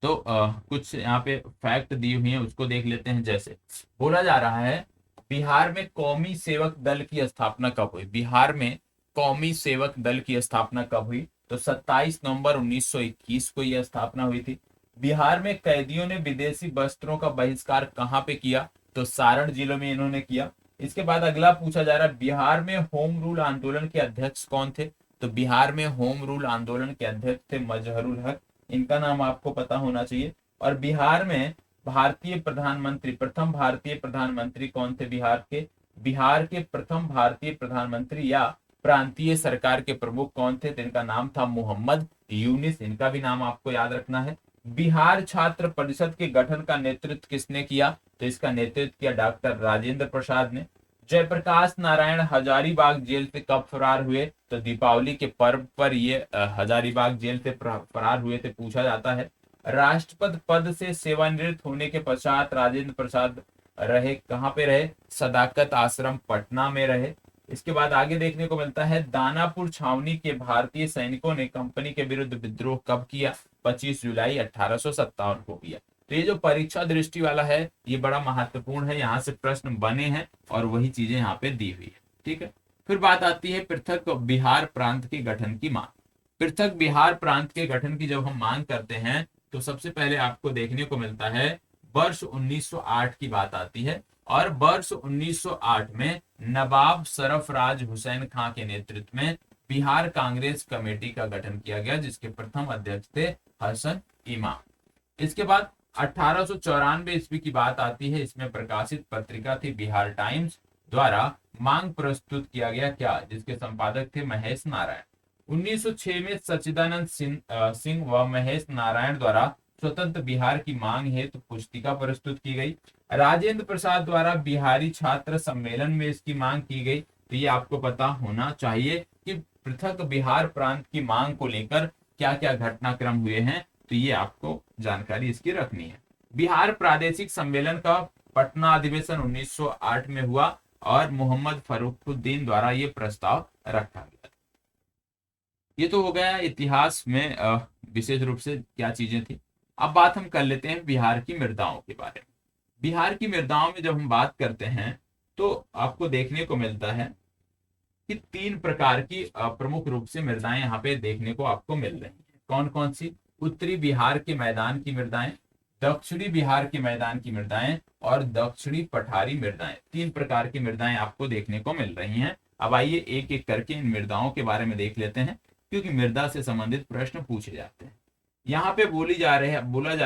तो कुछ यहाँ पे फैक्ट दी हुई है, उसको देख लेते हैं। जैसे बोला जा रहा है, बिहार में कौमी सेवक दल की स्थापना कब हुई? बिहार में कौमी सेवक दल की स्थापना कब हुई? तो 27 नवंबर 1921 को यह स्थापना हुई थी। बिहार में कैदियों ने विदेशी वस्त्रों का बहिष्कार कहाँ पे किया? तो सारण जिलों में इन्होंने किया। इसके बाद अगला पूछा जा रहा है, बिहार में होम रूल आंदोलन के अध्यक्ष कौन थे? तो बिहार में होम रूल आंदोलन के अध्यक्ष थे मजहरुल हक। इनका नाम आपको पता होना चाहिए। और बिहार में भारतीय प्रधानमंत्री, प्रथम भारतीय प्रधानमंत्री कौन थे बिहार के? बिहार के प्रथम भारतीय प्रधानमंत्री या प्रांतीय सरकार के प्रमुख कौन थे? तो इनका नाम था मोहम्मद यूनिस। इनका भी नाम आपको याद रखना है। बिहार छात्र परिषद के गठन का नेतृत्व किसने किया? तो इसका नेतृत्व किया डॉक्टर राजेंद्र प्रसाद ने। जयप्रकाश नारायण हजारीबाग जेल से कब फरार हुए? तो दीपावली के पर्व पर ये हजारीबाग जेल से फरार हुए थे, पूछा जाता है। राष्ट्रपति पद से सेवानिवृत्त होने के पश्चात राजेंद्र प्रसाद रहे कहाँ पे रहे? सदाकत आश्रम पटना में रहे। इसके बाद आगे देखने को मिलता है, दानापुर छावनी के भारतीय सैनिकों ने कंपनी के विरुद्ध विद्रोह कब किया? 25 जुलाई 1857 को किया। तो ये जो परीक्षा दृष्टि वाला है ये बड़ा महत्वपूर्ण है, यहाँ से प्रश्न बने हैं और वही चीजें यहाँ पे दी हुई है। ठीक है, फिर बात आती है पृथक बिहार प्रांत के गठन की मांग। पृथक बिहार प्रांत के गठन की जब हम मांग करते हैं तो सबसे पहले आपको देखने को मिलता है वर्ष 1908 की बात आती है। और वर्ष 1908 में नवाब सरफराज हुसैन खां के नेतृत्व में बिहार कांग्रेस कमेटी का गठन किया गया, जिसके प्रथम अध्यक्ष थे हसन इमाम। इसके बाद 1894 ईस्वी की बात आती है। इसमें प्रकाशित पत्रिका थी बिहार टाइम्स द्वारा मांग प्रस्तुत किया गया क्या, जिसके संपादक थे महेश नारायण। 1906 में सच्चिदानंद सिंह व महेश नारायण द्वारा स्वतंत्र बिहार की मांग हेतु पुस्तिका प्रस्तुत की गई। राजेंद्र प्रसाद द्वारा बिहारी छात्र सम्मेलन में इसकी मांग की गई। तो ये आपको पता होना चाहिए कि पृथक बिहार प्रांत की मांग को लेकर क्या क्या घटनाक्रम हुए हैं, तो ये आपको जानकारी इसकी रखनी है। बिहार प्रादेशिक सम्मेलन का पटना अधिवेशन 1908 में हुआ और मोहम्मद फरुखुद्दीन द्वारा ये प्रस्ताव रखा गया। ये तो हो गया इतिहास में विशेष रूप से क्या चीजें थी। अब बात हम कर लेते हैं बिहार की मृदाओं के बारे में। बिहार की मृदाओं में जब हम बात करते हैं तो आपको देखने को मिलता है कि 3 प्रकार की प्रमुख रूप से मृदाएं यहाँ पे देखने को आपको मिल रही हैं। कौन कौन सी? उत्तरी बिहार के मैदान की मृदाएं, दक्षिणी बिहार के मैदान की मृदाएं और दक्षिणी पठारी मृदाएं। 3 प्रकार की मृदाएं आपको देखने को मिल रही हैं। अब आइए एक एक करके इन मृदाओं के बारे में देख लेते हैं, क्योंकि मृदा से संबंधित प्रश्न पूछे जाते हैं। यहाँ पे बोला जा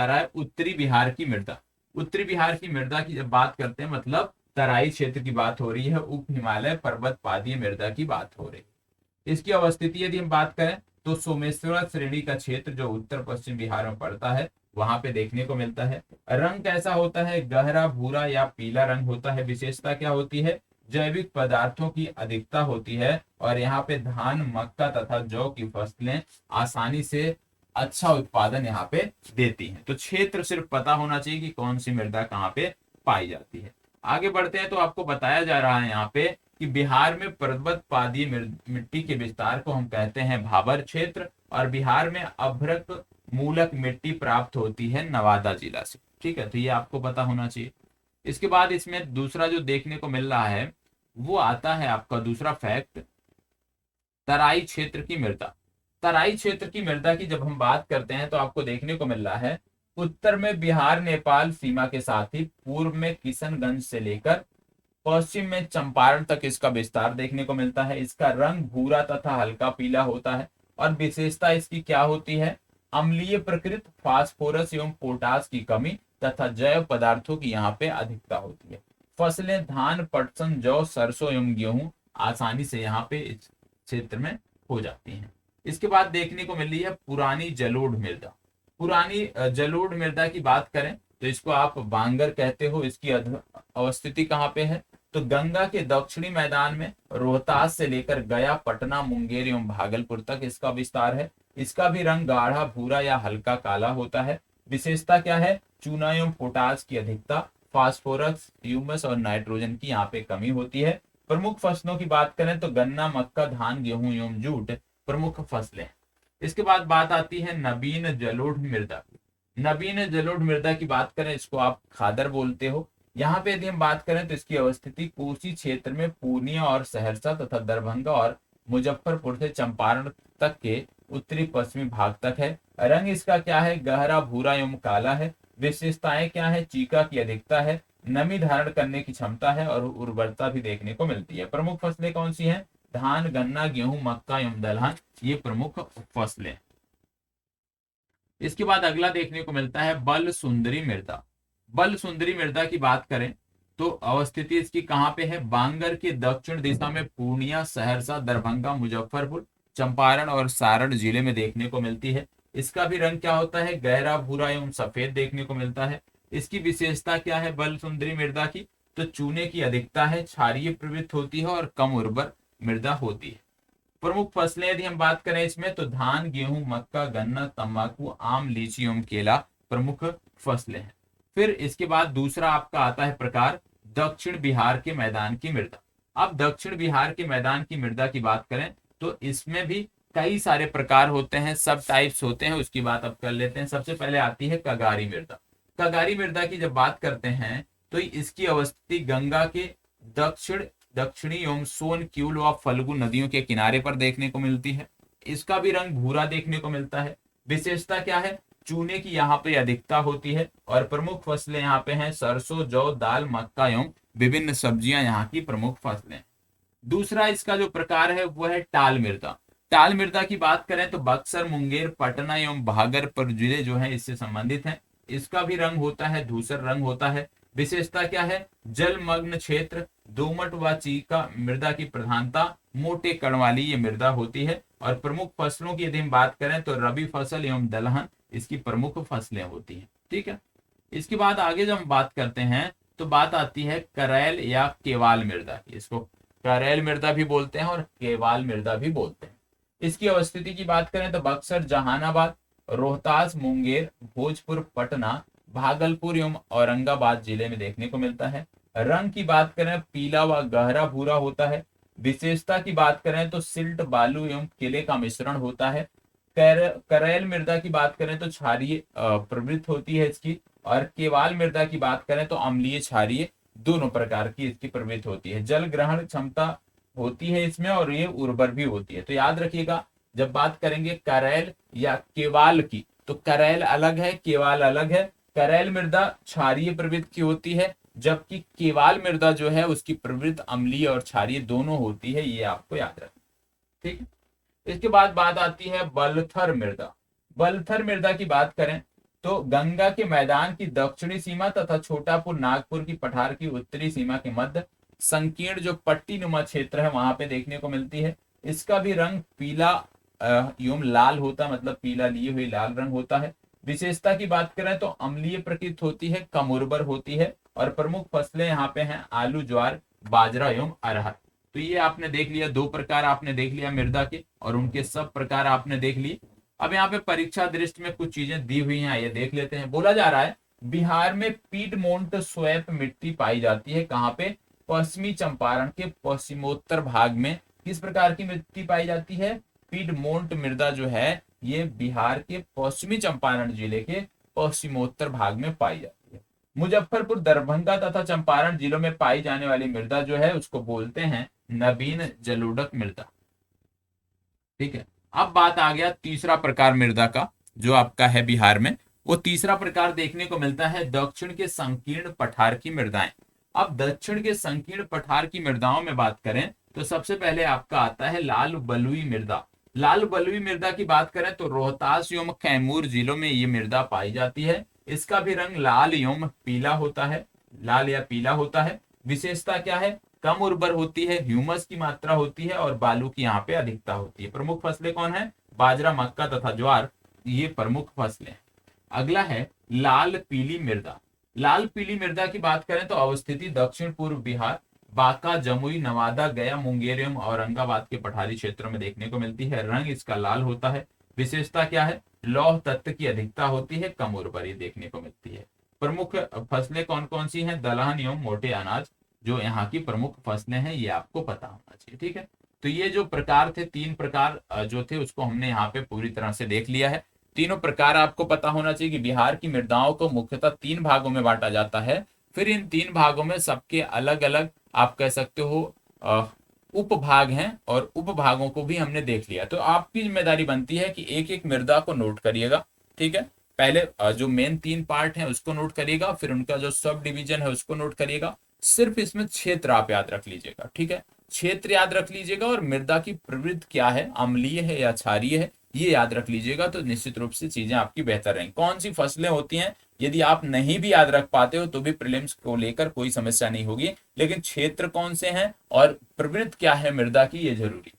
रहा है उत्तरी बिहार की मृदा। उत्तरी बिहार की मृदा की जब बात करते हैं मतलब तराई क्षेत्र की बात हो रही है, उप हिमालय पर्वत पादीय मृदा की बात हो रही है। इसकी अवस्थिति यदि हम बात करें तो सोमेश्वर श्रेणी का क्षेत्र जो उत्तर पश्चिम बिहार में पड़ता है वहां पे देखने को मिलता है। रंग कैसा होता है? गहरा भूरा या पीला रंग होता है। विशेषता क्या होती है? जैविक पदार्थों की अधिकता होती है और यहाँ पे धान, मक्का तथा जौ की फसलें आसानी से अच्छा उत्पादन यहाँ पे देती हैं। तो क्षेत्र सिर्फ पता होना चाहिए कि कौन सी मृदा कहाँ पे पाई जाती है। आगे बढ़ते हैं तो आपको बताया जा रहा है यहाँ पे कि बिहार में पर्वत पादीय मिट्टी के विस्तार को हम कहते हैं भाबर क्षेत्र, और बिहार में अभ्रक मूलक मिट्टी प्राप्त होती है नवादा जिला से। ठीक है, तो ये आपको पता होना चाहिए। इसके बाद इसमें दूसरा जो देखने को मिल रहा है वो आता है आपका दूसरा फैक्ट, तराई क्षेत्र की मृदा। तराई क्षेत्र की मृदा की जब हम बात करते हैं तो आपको देखने को मिल रहा है उत्तर में बिहार नेपाल सीमा के साथ ही पूर्व में किशनगंज से लेकर पश्चिम में चंपारण तक इसका विस्तार देखने को मिलता है। इसका रंग भूरा तथा हल्का पीला होता है और विशेषता इसकी क्या होती है, अम्लीय प्रकृति, फास्फोरस एवं पोटास की कमी तथा जैव पदार्थों की यहाँ पे अधिकता होती है। फसलें धान, पटसन, जौ, सरसों एवं गेहूं आसानी से यहाँ पे इस क्षेत्र में हो जाती हैं। इसके बाद देखने को मिल रही है पुरानी जलोढ़ मृदा। पुरानी जलोढ़ मृदा की बात करें तो इसको आप बांगर कहते हो। इसकी अवस्थिति कहाँ पे है, तो गंगा के दक्षिणी मैदान में रोहतास से लेकर गया, पटना, मुंगेर एवं भागलपुर तक इसका विस्तार है। इसका भी रंग गाढ़ा भूरा या हल्का काला होता है। विशेषता क्या है, चूना एवं पोटास की अधिकता, फास्फोरस, ह्यूमस और नाइट्रोजन की यहाँ पे कमी होती है। प्रमुख फसलों की बात करें तो गन्ना, मक्का, धान, गेहूं एवं जूट प्रमुख फसलें। इसके बाद बात आती है नवीन जलोढ़ मृदा। नवीन जलोढ़ मृदा की बात करें, इसको आप खादर बोलते हो। यहाँ पे यदि हम बात करें तो इसकी अवस्थिति कोसी क्षेत्र में पूर्णिया और सहरसा तथा दरभंगा और मुजफ्फरपुर से चंपारण तक के उत्तरी पश्चिमी भाग तक है। रंग इसका क्या है, गहरा भूरा एवं काला है। विशेषताएं क्या है, चीका की अधिकता है, नमी धारण करने की क्षमता है और उर्वरता भी देखने को मिलती है। प्रमुख फसलें कौन सी हैं, धान, गन्ना, गेहूं, मक्का एवं दलहन, ये प्रमुख फसलें। इसके बाद अगला देखने को मिलता है बल सुंदरी मृदा। बल सुंदरी मृदा की बात करें तो अवस्थिति इसकी कहाँ पे है, बांगर के दक्षिण दिशा में पूर्णिया, सहरसा, दरभंगा, मुजफ्फरपुर, चंपारण और सारण जिले में देखने को मिलती है। इसका भी रंग क्या होता है, गहरा भूरा एवं सफेद देखने को मिलता है। इसकी विशेषता क्या है बल सुंदरी मृदा की, तो चूने की अधिकता है, क्षारीय प्रवृत्ति होती है और कम उर्वर मृदा होती है। प्रमुख फसलें यदि हम बात करें इसमें तो धान, गेहूं, मक्का, गन्ना, तंबाकू, आम, लीची एवं केला प्रमुख फसलें हैं। फिर इसके बाद दूसरा आपका आता है प्रकार दक्षिण बिहार के मैदान की मृदा। अब दक्षिण बिहार के मैदान की मृदा की बात करें तो इसमें भी कई सारे प्रकार होते हैं, सब टाइप्स होते हैं, उसकी बात अब कर लेते हैं। सबसे पहले आती है कगारी मृदा। कगारी मृदा की जब बात करते हैं तो इसकी अवस्थिति गंगा के दक्षिणी एवं सोन, क्यूल व फल्गु नदियों के किनारे पर देखने को मिलती है। इसका भी रंग भूरा देखने को मिलता है। विशेषता क्या है, चूने की यहाँ पे अधिकता होती है और प्रमुख फसलें यहाँ पे हैं सरसों, जौ, दाल, मक्का एवं विभिन्न सब्जियां यहाँ की प्रमुख फसलें। दूसरा इसका जो प्रकार है वो है टाल मृदा। टाल मृदा की बात करें तो बक्सर, मुंगेर, पटना एवं भागलपुर जिले जो है इससे संबंधित हैं। इसका भी रंग होता है धूसर रंग होता है। विशेषता क्या है, जलमग्न क्षेत्र, दोमट व चीका मृदा की प्रधानता, मोटे कण वाली ये मृदा होती है। और प्रमुख फसलों की यदि हम बात करें तो रबी फसल एवं दलहन इसकी प्रमुख फसलें होती हैं। ठीक है, इसके बाद आगे जब हम बात करते हैं तो बात आती है करैल या केवाल मृदा की। इसको करैल मृदा भी बोलते हैं और केवाल मृदा भी बोलते हैं। इसकी अवस्थिति की बात करें तो बक्सर, जहानाबाद, रोहतास, मुंगेर, भोजपुर, पटना, भागलपुर एवं औरंगाबाद जिले में देखने को मिलता है। रंग की बात करें पीला व गहरा भूरा होता है। विशेषता की बात करें तो सिल्ट, बालू एवं किले का मिश्रण होता है। करैल मृदा की बात करें तो क्षारीय प्रवृत्ति होती है इसकी। और केवाल मृदा की बात करें तो अम्लीय, क्षारीय दोनों प्रकार की इसकी प्रवृत्ति होती है। जल ग्रहण क्षमता होती है इसमें और ये उर्वर भी होती है। तो याद रखिएगा जब बात करेंगे करैल या केवाल की तो करैल अलग है, केवाल अलग है। करैल मृदा क्षारीय प्रवृत्ति की होती है जबकि केवाल मृदा जो है उसकी प्रवृत्ति अम्लीय और क्षारीय दोनों होती है, ये आपको याद रखना। ठीक है, इसके बाद बात आती है बलथर मृदा। बलथर मृदा की बात करें तो गंगा के मैदान की दक्षिणी सीमा तथा छोटापुर, नागपुर की पठार की उत्तरी सीमा के मध्य संकीर्ण जो पट्टी नुमा क्षेत्र है वहां पे देखने को मिलती है। इसका भी रंग पीला एवं लाल होता, मतलब पीला लिए हुए लाल रंग होता है। विशेषता की बात करें तो अम्लीय प्रकृति होती है, कम उर्वर होती है। और प्रमुख फसलें यहाँ पे हैं आलू, ज्वार, बाजरा एवं अरहर। तो ये आपने देख लिया, दो प्रकार आपने देख लिया मृदा के और उनके सब प्रकार आपने देख लिए। अब यहाँ पे परीक्षा दृष्टि में कुछ चीजें दी हुई हैं, ये देख लेते हैं। बोला जा रहा है बिहार में पीडमोंट स्वैप मिट्टी पाई जाती है, कहाँ पे, पश्चिमी चंपारण के पश्चिमोत्तर भाग में। किस प्रकार की मिट्टी पाई जाती है, पीडमोंट मृदा जो है ये बिहार के पश्चिमी चंपारण जिले के पश्चिमोत्तर भाग में पाई जाती है। मुजफ्फरपुर, दरभंगा तथा चंपारण जिलों में पाई जाने वाली मृदा जो है उसको बोलते हैं नवीन जलोढ़ मृदा। ठीक है। अब बात आ गया तीसरा प्रकार मृदा का जो आपका है बिहार में। वो तीसरा प्रकार देखने को मिलता है दक्षिण के संकीर्ण पठार की मृदाएं। अब दक्षिण के संकीर्ण पठार की मृदाओं में बात करें तो सबसे पहले आपका आता है लाल बलुई मृदा। लाल बलुई मृदा की बात करें तो रोहतास एवं कैमूर जिलों में ये मृदा पाई जाती है। इसका भी रंग लाल एवं पीला होता है, लाल या पीला होता है। विशेषता क्या है? कम उर्वर होती है, ह्यूमस की मात्रा होती है और बालू की यहाँ पे अधिकता होती है। प्रमुख फसलें कौन है? बाजरा, मक्का तथा ज्वार, ये प्रमुख फसलें। अगला है लाल पीली मृदा। लाल पीली मृदा की बात करें तो अवस्थिति दक्षिण पूर्व बिहार, बांका, जमुई, नवादा, गया, मुंगेर एवं औरंगाबाद के पठारी क्षेत्रों में देखने को मिलती है। रंग इसका लाल होता है। विशेषता क्या है? लौह तत्व की अधिकता होती है, कम उर्वरी देखने को मिलती है। प्रमुख फसलें कौन कौन सी हैं? दलहन एवं मोटे अनाज जो यहाँ की प्रमुख फसलें हैं, ये आपको पता होना चाहिए। ठीक है। तो ये जो प्रकार थे, तीन प्रकार जो थे उसको हमने यहाँ पे पूरी तरह से देख लिया है। तीनों प्रकार आपको पता होना चाहिए कि बिहार की मृदाओं को मुख्यतः तीन भागों में बांटा जाता है। फिर इन तीन भागों में सबके अलग अलग आप कह सकते हो उपभाग हैं और उपभागों को भी हमने देख लिया। तो आपकी जिम्मेदारी बनती है कि एक एक मृदा को नोट करिएगा। ठीक है। पहले जो मेन तीन पार्ट हैं उसको नोट करिएगा, फिर उनका जो सब डिवीजन है उसको नोट करिएगा। सिर्फ इसमें क्षेत्र आप याद रख लीजिएगा। ठीक है। क्षेत्र याद रख लीजिएगा और मृदा की प्रवृत्ति क्या है, अम्लीय है या क्षारीय है, ये याद रख लीजिएगा। तो निश्चित रूप से चीजें आपकी बेहतर रहेंगी। कौन सी फसलें होती हैं यदि आप नहीं भी याद रख पाते हो तो भी प्रीलिम्स को लेकर कोई समस्या नहीं होगी, लेकिन क्षेत्र कौन से हैं और प्रवृत्ति क्या है मृदा की, ये जरूरी।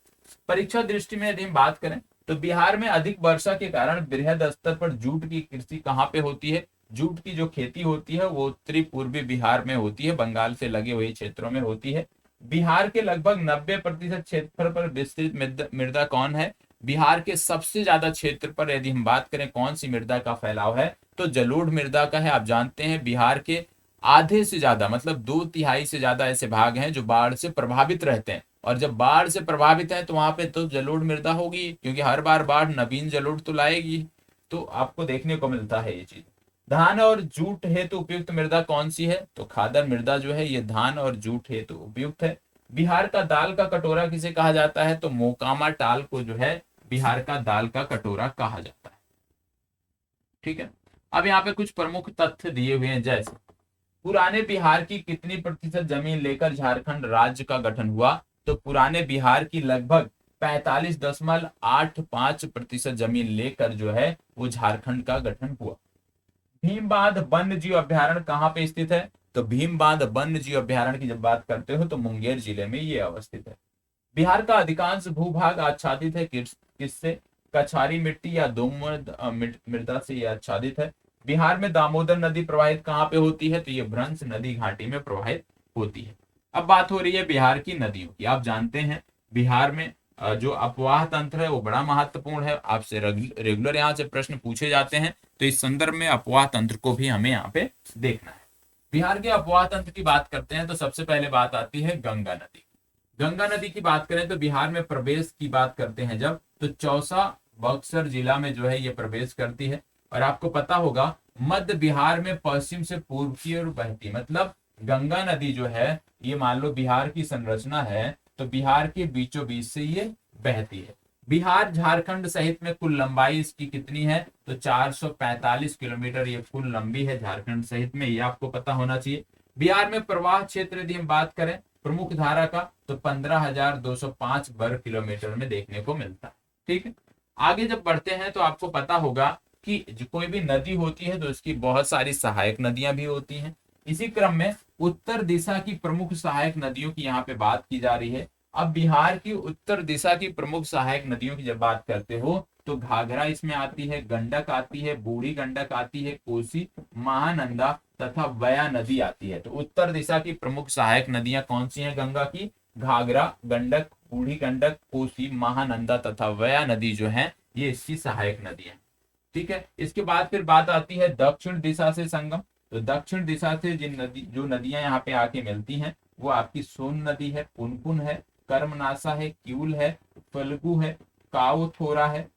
परीक्षा दृष्टि में यदि हम बात करें तो बिहार में अधिक वर्षा के कारण बृहद स्तर पर जूट की कृषि कहाँ पे होती है? जूट की जो खेती होती है वो उत्तरी पूर्वी बिहार में होती है, बंगाल से लगे हुए क्षेत्रों में होती है। बिहार के लगभग 90% क्षेत्रफल पर विस्तृत मृदा कौन है? बिहार के सबसे ज्यादा क्षेत्र पर यदि हम बात करें कौन सी मृदा का फैलाव है तो जलोढ़ मृदा का है। आप जानते हैं बिहार के आधे से ज्यादा मतलब 2/3 से ज्यादा ऐसे भाग हैं जो बाढ़ से प्रभावित रहते हैं, और जब बाढ़ से प्रभावित है तो वहां पे तो जलोढ़ मृदा होगी, क्योंकि हर बार बाढ़ नवीन जलोढ़ तो लाएगी। तो आपको देखने को मिलता है ये चीज। धान और जूट हेतु उपयुक्त मृदा कौन सी है? तो खादर मृदा जो है ये धान और जूट हेतु उपयुक्त है। बिहार का दाल का कटोरा किसे कहा जाता है? तो मोकामा टाल को जो है बिहार का दाल का कटोरा कहा जाता है। ठीक है। अब यहाँ पे कुछ प्रमुख तथ्य दिए हुए हैं, जैसे पुराने बिहार की कितनी प्रतिशत जमीन लेकर झारखंड राज्य का गठन हुआ? तो पुराने बिहार की लगभग 45.85% जमीन लेकर जो है वो झारखंड का गठन हुआ। भीम बांध वन्य जीव अभ्यारण्य कहाँ पे स्थित है? तो भीम बांध वन्य जीव अभ्यारण्य की जब बात करते हो तो मुंगेर जिले में ये अवस्थित है। बिहार का अधिकांश भूभाग आच्छादित है किससे? कछारी मिट्टी या दोमट मृदा से ये आच्छादित है। बिहार में दामोदर नदी प्रवाहित कहाँ पे होती है? तो ये भ्रंश नदी घाटी में प्रवाहित होती है। अब बात हो रही है बिहार की नदियों की। आप जानते हैं बिहार में जो अपवाह तंत्र है वो बड़ा महत्वपूर्ण है। आपसे रेगुलर यहाँ से प्रश्न पूछे जाते हैं, तो इस संदर्भ में अपवाह तंत्र को भी हमें यहाँ पे देखना है। बिहार के अपवाह तंत्र की बात करते हैं तो सबसे पहले बात आती है गंगा नदी। गंगा नदी की बात करें तो बिहार में प्रवेश की बात करते हैं जब, तो चौसा बक्सर जिला में जो है ये प्रवेश करती है। और आपको पता होगा मध्य बिहार में पश्चिम से पूर्व की ओर बहती, मतलब गंगा नदी जो है ये मान लो बिहार की संरचना है तो बिहार के बीचों बीच से ये बहती है। बिहार झारखंड सहित में कुल लंबाई इसकी कितनी है? तो 445 किलोमीटर ये कुल लंबी है झारखंड सहित में, ये आपको पता होना चाहिए। बिहार में प्रवाह क्षेत्र यदि हम बात करें प्रमुख धारा का तो 15,205 वर्ग किलोमीटर में देखने को मिलता है। ठीक है। आगे जब बढ़ते हैं तो आपको पता होगा कि जो कोई भी नदी होती है तो उसकी बहुत सारी सहायक नदियां भी होती हैं। इसी क्रम में उत्तर दिशा की प्रमुख सहायक नदियों की यहाँ पे बात की जा रही है। अब बिहार की उत्तर दिशा की प्रमुख सहायक नदियों की जब बात करते हो तो घाघरा इसमें आती है, गंडक आती है, बूढ़ी गंडक आती है, कोसी, महानंदा तथा वया नदी आती है। तो उत्तर दिशा की प्रमुख सहायक नदियां कौन सी हैं गंगा की? घाघरा, गंडक, बूढ़ी गंडक, कोसी, महानंदा तथा वया नदी जो है ये इसकी सहायक नदी है। ठीक है। इसके बाद फिर बात आती है दक्षिण दिशा से संगम। तो दक्षिण दिशा से जो नदियां यहाँ पे आके मिलती हैं वो आपकी सोन नदी है, पुनपुन है, कर्मनाशा है, क्यूल है, फल्गु है, काउथोरा है,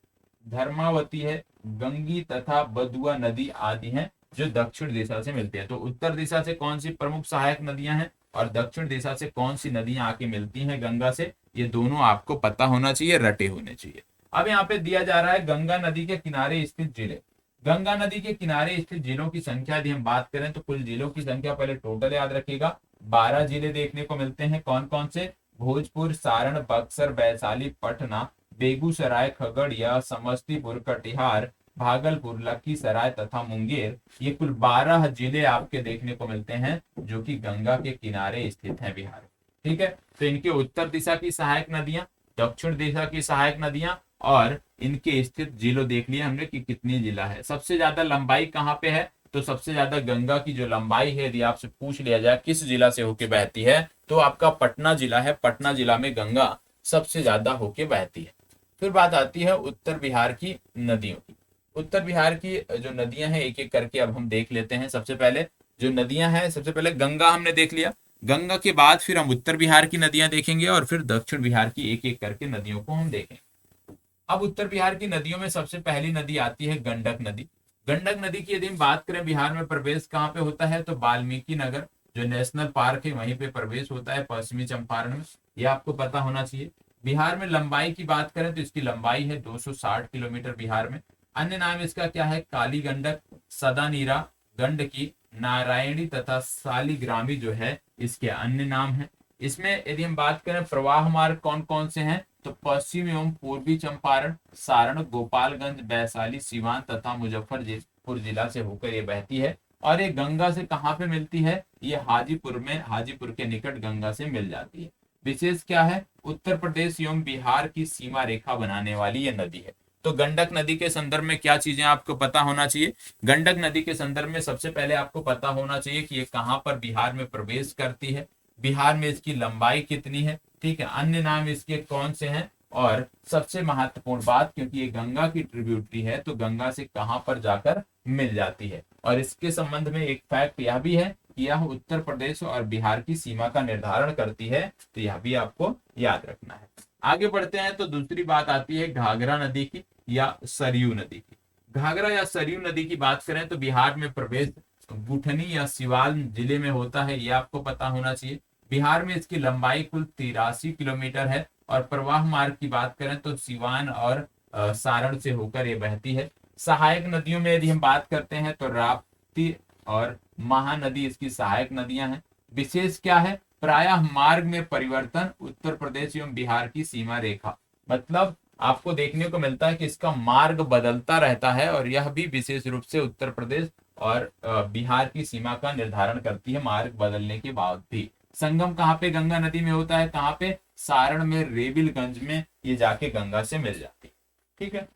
धर्मावती है, गंगी तथा बदुआ नदी आदि हैं जो दक्षिण दिशा से मिलती है। तो उत्तर दिशा से कौन सी प्रमुख सहायक नदियां हैं और दक्षिण दिशा से कौन सी नदियां आके मिलती हैं गंगा से, ये दोनों आपको पता होना चाहिए, रटे होने चाहिए। अब यहाँ पे दिया जा रहा है गंगा नदी के किनारे स्थित जिले। गंगा नदी के किनारे स्थित जिलों की संख्या यदि हम बात करें तो कुल जिलों की संख्या पहले टोटल याद रखिएगा, 12 जिले देखने को मिलते हैं। कौन कौन से? भोजपुर, सारण, बक्सर, वैशाली, पटना, बेगूसराय, खगड़िया, समस्तीपुर, कटिहार, भागलपुर, लखीसराय तथा मुंगेर। ये कुल 12 जिले आपके देखने को मिलते हैं जो कि गंगा के किनारे स्थित हैं बिहार में। ठीक है, तो इनके उत्तर दिशा की सहायक नदियां, दक्षिण दिशा की सहायक नदियां और इनके स्थित जिलों देख लिया हमने कि कितनी जिला है। सबसे ज्यादा लंबाई कहाँ पे है? तो सबसे ज्यादा गंगा की जो लंबाई है यदि आपसे पूछ लिया जाए किस जिला से होके बहती है, तो आपका पटना जिला है। पटना जिला में गंगा सबसे ज्यादा होके बहती है। फिर बात आती है उत्तर बिहार की नदियों की। उत्तर बिहार की जो नदियां हैं एक एक करके अब हम देख लेते हैं। सबसे पहले जो नदियां हैं, सबसे पहले गंगा हमने देख लिया। गंगा के बाद फिर हम उत्तर बिहार की नदियां देखेंगे और फिर दक्षिण बिहार की एक एक करके नदियों को हम देखेंगे। अब उत्तर बिहार की नदियों में सबसे पहली नदी आती है गंडक नदी। गंडक नदी की यदि हम बात करें बिहार में प्रवेश कहाँ पे होता है, तो वाल्मीकि नगर जो नेशनल पार्क है वहीं पे प्रवेश होता है, पश्चिमी चंपारण में। ये आपको पता होना चाहिए। बिहार में लंबाई की बात करें तो इसकी लंबाई है 260 किलोमीटर बिहार में। अन्य नाम इसका क्या है? काली गंडक, सदानीरा, गंडकी, नारायणी तथा सालिग्रामी जो है इसके अन्य नाम है। इसमें यदि हम बात करें प्रवाह मार्ग कौन कौन से हैं, तो पश्चिम एवं पूर्वी चंपारण, सारण, गोपालगंज, वैशाली, सीवान तथा मुजफ्फरपुर जिला से होकर ये बहती है। और ये गंगा से कहाँ पे मिलती है? ये हाजीपुर में, हाजीपुर के निकट गंगा से मिल जाती है। विशेष क्या है? उत्तर प्रदेश एवं बिहार की सीमा रेखा बनाने वाली ये नदी है। तो गंडक नदी के संदर्भ में क्या चीजें आपको पता होना चाहिए? गंडक नदी के संदर्भ में सबसे पहले आपको पता होना चाहिए कि ये कहाँ पर बिहार में प्रवेश करती है, बिहार में इसकी लंबाई कितनी है, ठीक है, अन्य नाम इसके कौन से हैं, और सबसे महत्वपूर्ण बात, क्योंकि ये गंगा की ट्रिब्यूटरी है तो गंगा से कहां पर जाकर मिल जाती है। और इसके संबंध में एक फैक्ट यह भी है कि यह उत्तर प्रदेश और बिहार की सीमा का निर्धारण करती है, तो यह भी आपको याद रखना है। आगे बढ़ते हैं तो दूसरी बात आती है घाघरा नदी की या सरयू नदी की। घाघरा या सरयू नदी की बात करें तो बिहार में प्रवेश गुठनी या सिवान जिले में होता है, यह आपको पता होना चाहिए। बिहार में इसकी लंबाई कुल 83 किलोमीटर है और प्रवाह मार्ग की बात करें तो सिवान और सारण से होकर ये बहती है। सहायक नदियों में यदि हम बात करते हैं तो राप्ती और महानदी इसकी सहायक नदियां हैं। विशेष क्या है? प्रायः मार्ग में परिवर्तन, उत्तर प्रदेश एवं बिहार की सीमा रेखा, मतलब आपको देखने को मिलता है कि इसका मार्ग बदलता रहता है और यह भी विशेष रूप से उत्तर प्रदेश और बिहार की सीमा का निर्धारण करती है मार्ग बदलने के बाद भी। संगम कहाँ पे गंगा नदी में होता है? कहाँ पे? सारण में, रेबिलगंज में ये जाके गंगा से मिल जाती है। ठीक है,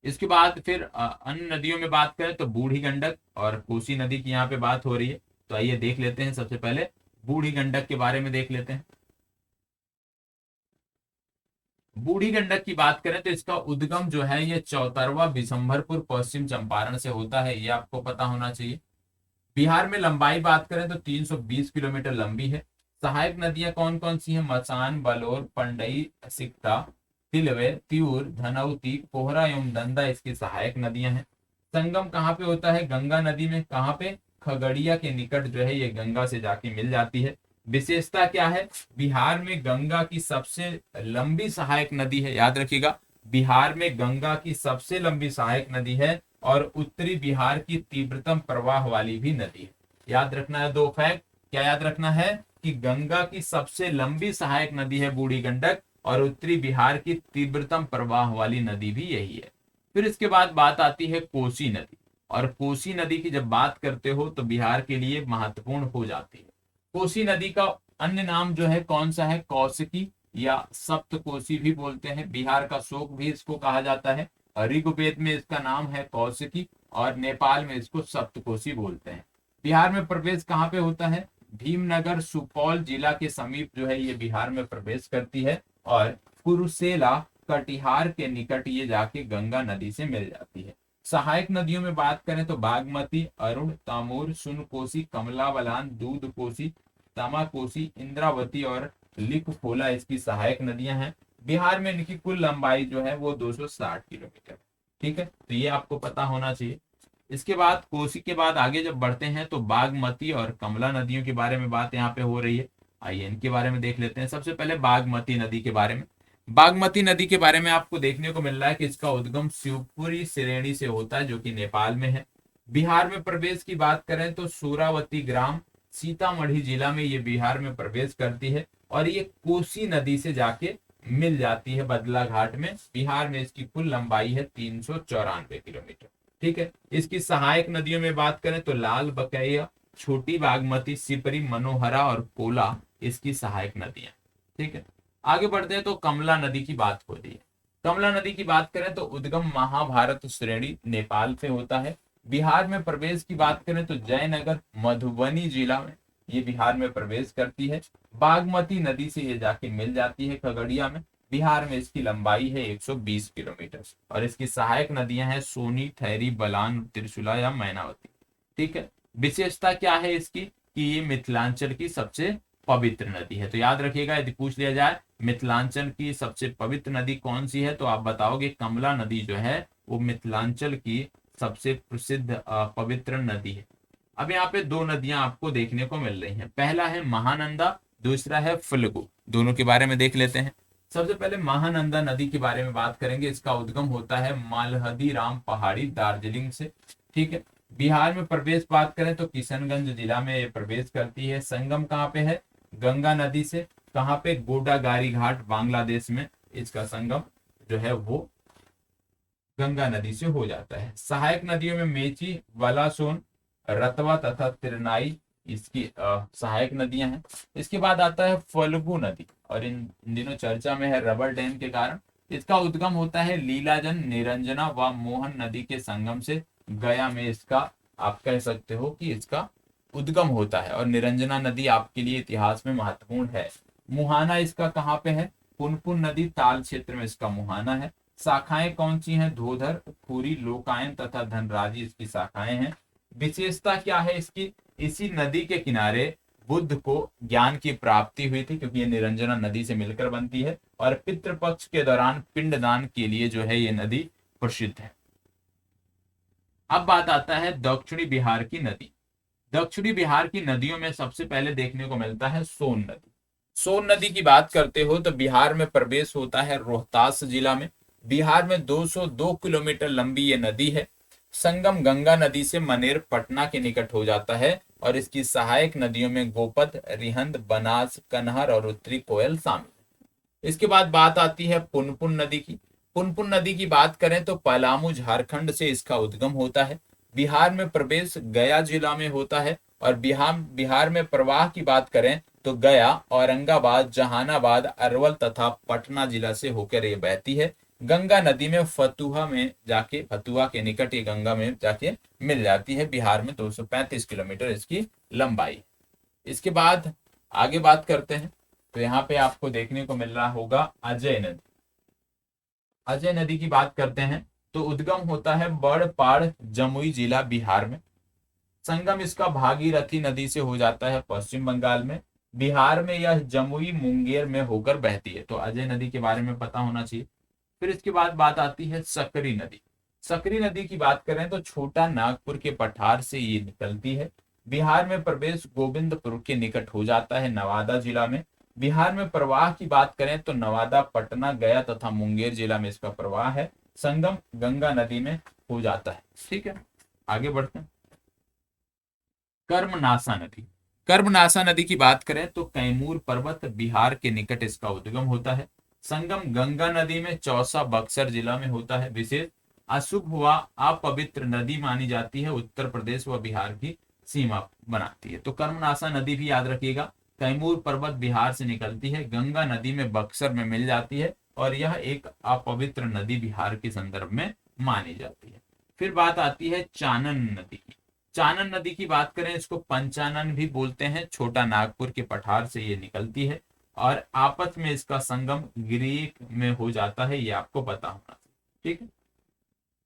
इसके बाद फिर अन्य नदियों में बात करें तो बूढ़ी गंडक और कोसी नदी की यहाँ पे बात हो रही है। तो आइए देख लेते हैं, सबसे पहले बूढ़ी गंडक के बारे में देख लेते हैं। बूढ़ी गंडक की बात करें तो इसका उद्गम जो है ये चौतरवा बिशंभरपुर पश्चिम चंपारण से होता है, ये आपको पता होना चाहिए। बिहार में लंबाई बात करें तो 320 किलोमीटर लंबी है। सहायक नदियां कौन कौन सी हैं? मसान, बलौर, पंडई, सिकटा, तिलवे, तिऊर, धनौती, कोहरा एवं दंदा इसकी सहायक नदियां हैं। संगम कहाँ पे होता है? गंगा नदी में। कहाँ पे? खगड़िया के निकट जो है ये गंगा से जाके मिल जाती है। विशेषता क्या है? बिहार में गंगा की सबसे लंबी सहायक नदी है, याद रखिएगा, बिहार में गंगा की सबसे लंबी सहायक नदी है और उत्तरी बिहार की तीव्रतम प्रवाह वाली भी नदी है। याद रखना है दो फैक्ट। क्या याद रखना है? कि गंगा की सबसे लंबी सहायक नदी है बूढ़ी गंडक और उत्तरी बिहार की तीव्रतम प्रवाह वाली नदी भी यही है। फिर इसके बाद बात आती है कोसी नदी। और कोसी नदी की जब बात करते हो तो बिहार के लिए महत्वपूर्ण हो जाती है। कोसी नदी का अन्य नाम जो है कौन सा है? कौशिकी या सप्तकोशी भी बोलते हैं। बिहार का शोक भी इसको कहा जाता है। ऋग्वेद में इसका नाम है कौशिकी और नेपाल में इसको सप्तकोशी बोलते हैं। बिहार में प्रवेश कहाँ पे होता है? भीमनगर, सुपौल जिला के समीप जो है ये बिहार में प्रवेश करती है और कुरुसेला, कटिहार के निकट ये जाके गंगा नदी से मिल जाती है। सहायक नदियों में बात करें तो बागमती, अरुण, तामूर, सुनकोशी, कमला बलान, दूध कोसी, तमा कोसी, इंद्रावती और लिकखोला इसकी सहायक नदियां हैं। बिहार में इनकी कुल लंबाई जो है वो 260 किलोमीटर। ठीक है, तो ये आपको पता होना चाहिए। इसके बाद कोसी के बाद आगे जब बढ़ते हैं तो बागमती और कमला नदियों के बारे में बात यहाँ पे हो रही है। आइए इनके बारे में देख लेते हैं। सबसे पहले बागमती नदी के बारे में। बागमती नदी के बारे में आपको देखने को मिल रहा है कि इसका उद्गम शिवपुरी श्रेणी से होता है, जो कि नेपाल में है। बिहार में प्रवेश की बात करें तो सूरावती ग्राम सीतामढ़ी जिला में ये बिहार में प्रवेश करती है और ये कोसी नदी से जाके मिल जाती है बदला घाट में। बिहार में इसकी कुल लंबाई है 394 किलोमीटर। ठीक है। इसकी सहायक नदियों में बात करें तो लाल बकैया, छोटी बागमती, सिपरी, मनोहरा और कोला इसकी सहायक नदियां। ठीक है। आगे बढ़ते हैं तो कमला नदी की बात हो रही है। कमला नदी की बात करें तो उद्गम महाभारत श्रेणी नेपाल से होता है। बिहार में प्रवेश की बात करें तो जयनगर मधुबनी जिला में ये बिहार में प्रवेश करती है। बागमती नदी से ये जाके मिल जाती है खगड़िया में। बिहार में इसकी लंबाई है 120 किलोमीटर और इसकी सहायक नदियां हैं सोनी, थैरी, बलान, त्रिशुला या मैनावती। ठीक है। विशेषता क्या है इसकी कि ये मिथिलांचल की सबसे पवित्र नदी है। तो याद रखिएगा, यदि पूछ लिया जाए मिथिलांचल की सबसे पवित्र नदी कौन सी है तो आप बताओगे कमला नदी जो है वो मिथिलांचल की सबसे प्रसिद्ध पवित्र नदी है। अब यहाँ पे दो नदियां आपको देखने को मिल रही हैं। पहला है महानंदा, दूसरा है फल्गु। दोनों के बारे में देख लेते हैं। सबसे पहले महानंदा नदी के बारे में बात करेंगे। इसका उद्गम होता है मालहदी राम पहाड़ी दार्जिलिंग से। ठीक है। बिहार में प्रवेश बात करें तो किशनगंज जिला में ये प्रवेश करती है। संगम कहाँ पे है? गंगा नदी से। कहाँ पे? गोडागारी घाट बांग्लादेश में इसका संगम जो है वो गंगा नदी से हो जाता है। सहायक नदियों में मेची, वलासोन, रतवा तथा तिरनाई इसकी सहायक नदियां हैं। इसके बाद आता है फल्गु नदी और इन दिनों चर्चा में है रबर डैम के कारण। इसका उद्गम होता है लीलाजन, निरंजना व मोहन नदी के संगम से। गया में इसका आप कह सकते हो कि इसका उद्गम होता है और निरंजना नदी आपके लिए इतिहास में महत्वपूर्ण है। मुहाना इसका कहाँ पे है? पुनपुन नदी ताल क्षेत्र में इसका मुहाना है। शाखाएं कौन सी हैं? धोधर, पूरी, लोकायन तथा धनराजी इसकी शाखाएं हैं। विशेषता क्या है इसकी? इसी नदी के किनारे बुद्ध को ज्ञान की प्राप्ति हुई थी, क्योंकि ये निरंजना नदी से मिलकर बनती है और पितृपक्ष के दौरान पिंडदान के लिए जो है ये नदी प्रसिद्ध है। अब बात आता है दक्षिणी बिहार की नदी। दक्षिणी बिहार की नदियों में सबसे पहले देखने को मिलता है सोन नदी। सोन नदी की बात करते हो तो बिहार में प्रवेश होता है रोहतास जिला में। बिहार में 202 किलोमीटर लंबी ये नदी है। संगम गंगा नदी से मनेर पटना के निकट हो जाता है और इसकी सहायक नदियों में गोपद, रिहंद, बनास, कन्हर और उत्तरी कोयल शामिल है। इसके बाद बात आती है पुनपुन नदी की। पुनपुन नदी की बात करें तो पलामू झारखंड से इसका उद्गम होता है। बिहार में प्रवेश गया जिला में होता है और बिहार में प्रवाह की बात करें तो गया, औरंगाबाद, जहानाबाद, अरवल तथा पटना जिला से होकर ये बहती है। गंगा नदी में फतुहा के निकट ये गंगा में जाके मिल जाती है। बिहार में 235 किलोमीटर इसकी लंबाई। इसके बाद आगे बात करते हैं तो यहाँ पे आपको देखने को मिल रहा होगा अजय नदी। अजय नदी की बात करते हैं तो उद्गम होता है बड़पाड़, जमुई जिला बिहार में। संगम इसका भागीरथी नदी से हो जाता है पश्चिम बंगाल में। बिहार में यह जमुई मुंगेर में होकर बहती है। तो अजय नदी के बारे में पता होना चाहिए। फिर इसके बाद बात आती है सकरी नदी। सकरी नदी की बात करें तो छोटा नागपुर के पठार से ये निकलती है। बिहार में प्रवेश गोविंदपुर के निकट हो जाता है नवादा जिला में। बिहार में प्रवाह की बात करें तो नवादा, पटना, गया तथा मुंगेर जिला में इसका प्रवाह है। संगम गंगा नदी में हो जाता है। ठीक है। आगे बढ़ते हैं। कर्मनासा नदी। कर्मनासा नदी की बात करें तो कैमूर पर्वत बिहार के निकट इसका उद्गम होता है। संगम गंगा नदी में चौसा, बक्सर जिला में होता है। विशेष अशुभ व अपवित्र नदी मानी जाती है। उत्तर प्रदेश व बिहार की सीमा बनाती है। तो कर्मनासा नदी भी याद रखिएगा। कैमूर पर्वत बिहार से निकलती है, गंगा नदी में बक्सर में मिल जाती है और यह एक अपवित्र नदी बिहार के संदर्भ में मानी जाती है। फिर बात आती है चानन नदी की। चानन नदी की बात करें, इसको पंचानन भी बोलते हैं। छोटा नागपुर के पठार से ये निकलती है और आपस में इसका संगम ग्रीक में हो जाता है। ये आपको पता होना चाहिए। ठीक है।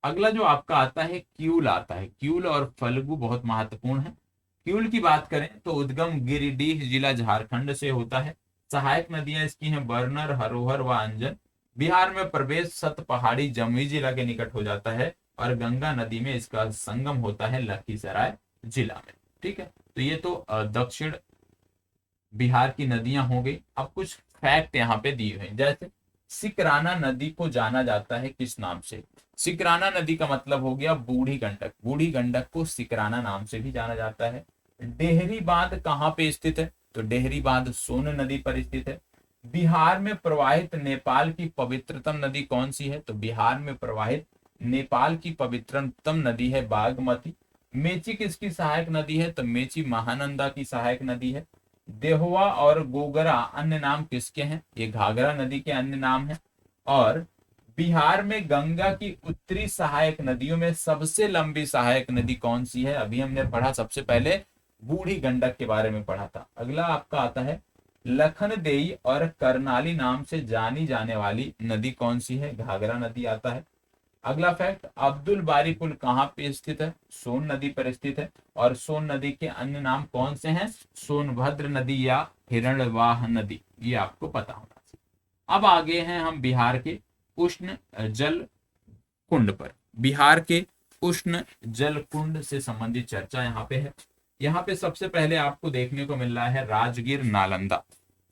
अगला जो आपका आता है क्यूल आता है। क्यूल और फल्गु बहुत महत्वपूर्ण है। क्यूल की बात करें तो उद्गम गिरिडीह जिला झारखंड से होता है। सहायक नदियां इसकी हैं बरनर, हरोहर व अंजन। बिहार में प्रवेश सत पहाड़ी, जमुई जिला के निकट हो जाता है और गंगा नदी में इसका संगम होता है लखीसराय जिला में। ठीक है, तो ये तो दक्षिण बिहार की नदियां हो गई। अब कुछ फैक्ट यहाँ पे दिए हुए हैं, जैसे सिकराना नदी को जाना जाता है किस नाम से? सिकराना नदी का मतलब हो गया बूढ़ी गंडक। बूढ़ी गंडक को सिकराना नाम से भी जाना जाता है। डेहरी बांध कहाँ पे स्थित है? तो डेहरी बांध सोन नदी पर स्थित है। बिहार में प्रवाहित नेपाल की पवित्रतम नदी कौन सी है? तो बिहार में प्रवाहित नेपाल की पवित्रतम नदी है बागमती। मेची किसकी सहायक नदी है? तो मेची महानंदा की सहायक नदी है। देहवा और गोगरा अन्य नाम किसके हैं? ये घाघरा नदी के अन्य नाम हैं। और बिहार में गंगा की उत्तरी सहायक नदियों में सबसे लंबी सहायक नदी कौन सी है? अभी हमने पढ़ा सबसे पहले बूढ़ी गंडक के बारे में पढ़ा था। अगला आपका आता है लखनदेई और करनाली नाम से जानी जाने वाली नदी कौन सी है? घाघरा नदी आता है। अगला फैक्ट, अब्दुल बारी पुल कहाँ पे स्थित है? सोन नदी पर स्थित है। और सोन नदी के अन्य नाम कौन से हैं? सोनभद्र नदी या हिरणवाह नदी, ये आपको पता होना चाहिए। अब आगे हैं हम बिहार के उष्ण जल कुंड पर। बिहार के उष्ण जल कुंड से संबंधित चर्चा यहाँ पे है। यहाँ पे सबसे पहले आपको देखने को मिल रहा है राजगीर नालंदा।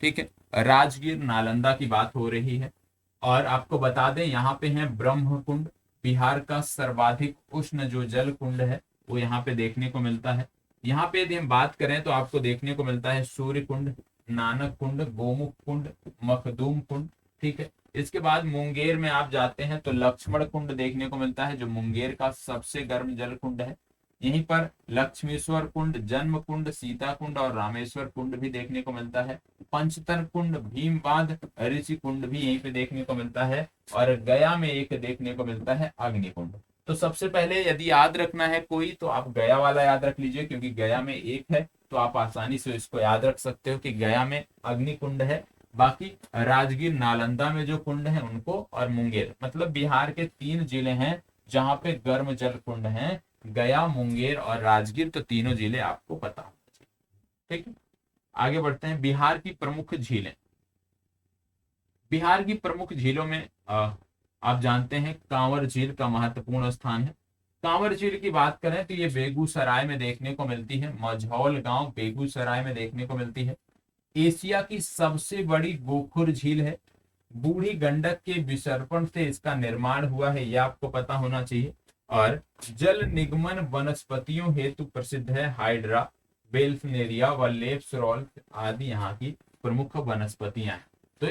ठीक है, राजगीर नालंदा की बात हो रही है। और आपको बता दें यहाँ पे है ब्रह्म कुंड। बिहार का सर्वाधिक उष्ण जो जल कुंड है वो यहाँ पे देखने को मिलता है। यहाँ पे यदि हम बात करें तो आपको देखने को मिलता है सूर्य कुंड, नानक कुंड, गोमुख कुंड, मखदूम कुंड। ठीक है, इसके बाद मुंगेर में आप जाते हैं तो लक्ष्मण कुंड देखने को मिलता है, जो मुंगेर का सबसे गर्म जल कुंड है। यहीं पर लक्ष्मीश्वर कुंड, जन्म कुंड, सीता कुंड और रामेश्वर कुंड भी देखने को मिलता है। पंचतर कुंड, भीम बांध, ऋषि कुंड भी यहीं पे देखने को मिलता है। और गया में एक देखने को मिलता है अग्नि कुंड। तो सबसे पहले यदि याद रखना है कोई, तो आप गया वाला याद रख लीजिए, क्योंकि गया में एक है तो आप आसानी से इसको याद रख सकते हो कि गया में अग्नि कुंड है। बाकी राजगीर नालंदा में जो कुंड है उनको, और मुंगेर, मतलब बिहार के 3 जिले हैं जहां पे गर्म जल कुंड हैं, गया, मुंगेर और राजगीर। तो तीनों जिले आपको पता होना चाहिए। ठीक है, आगे बढ़ते हैं। बिहार की प्रमुख झीलें। बिहार की प्रमुख झीलों में आप जानते हैं कांवर झील का महत्वपूर्ण स्थान है। कांवर झील की बात करें तो ये बेगूसराय में देखने को मिलती है। मझौल गांव बेगूसराय में देखने को मिलती है। एशिया की सबसे बड़ी गोखुर झील है। बूढ़ी गंडक के विसर्पण से इसका निर्माण हुआ है, यह आपको पता होना चाहिए। और जल निगमन वनस्पतियों हेतु प्रसिद्ध है। हाइड्रा, बेल्फनेरिया व लेप्सरोल आदि यहाँ की प्रमुख वनस्पतियां हैं। तो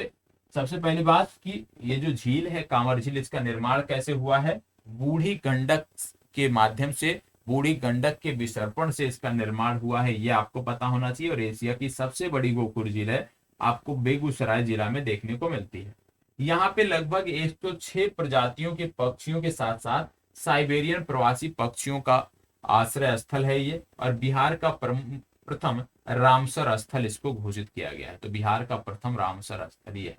सबसे पहली बात कि ये जो झील है कांवर झील, इसका निर्माण कैसे हुआ है? बूढ़ी गंडक के माध्यम से, बूढ़ी गंडक के विसर्पण से इसका निर्माण हुआ है, ये आपको पता होना चाहिए। और एशिया की सबसे बड़ी गोखुर झील है, आपको बेगूसराय जिला में देखने को मिलती है। यहाँ पे लगभग 106 प्रजातियों के पक्षियों के साथ साथ साइबेरियन प्रवासी पक्षियों का आश्रय स्थल है ये। और बिहार का प्रथम रामसर स्थल इसको घोषित किया गया है। तो बिहार का प्रथम रामसर स्थल ये है।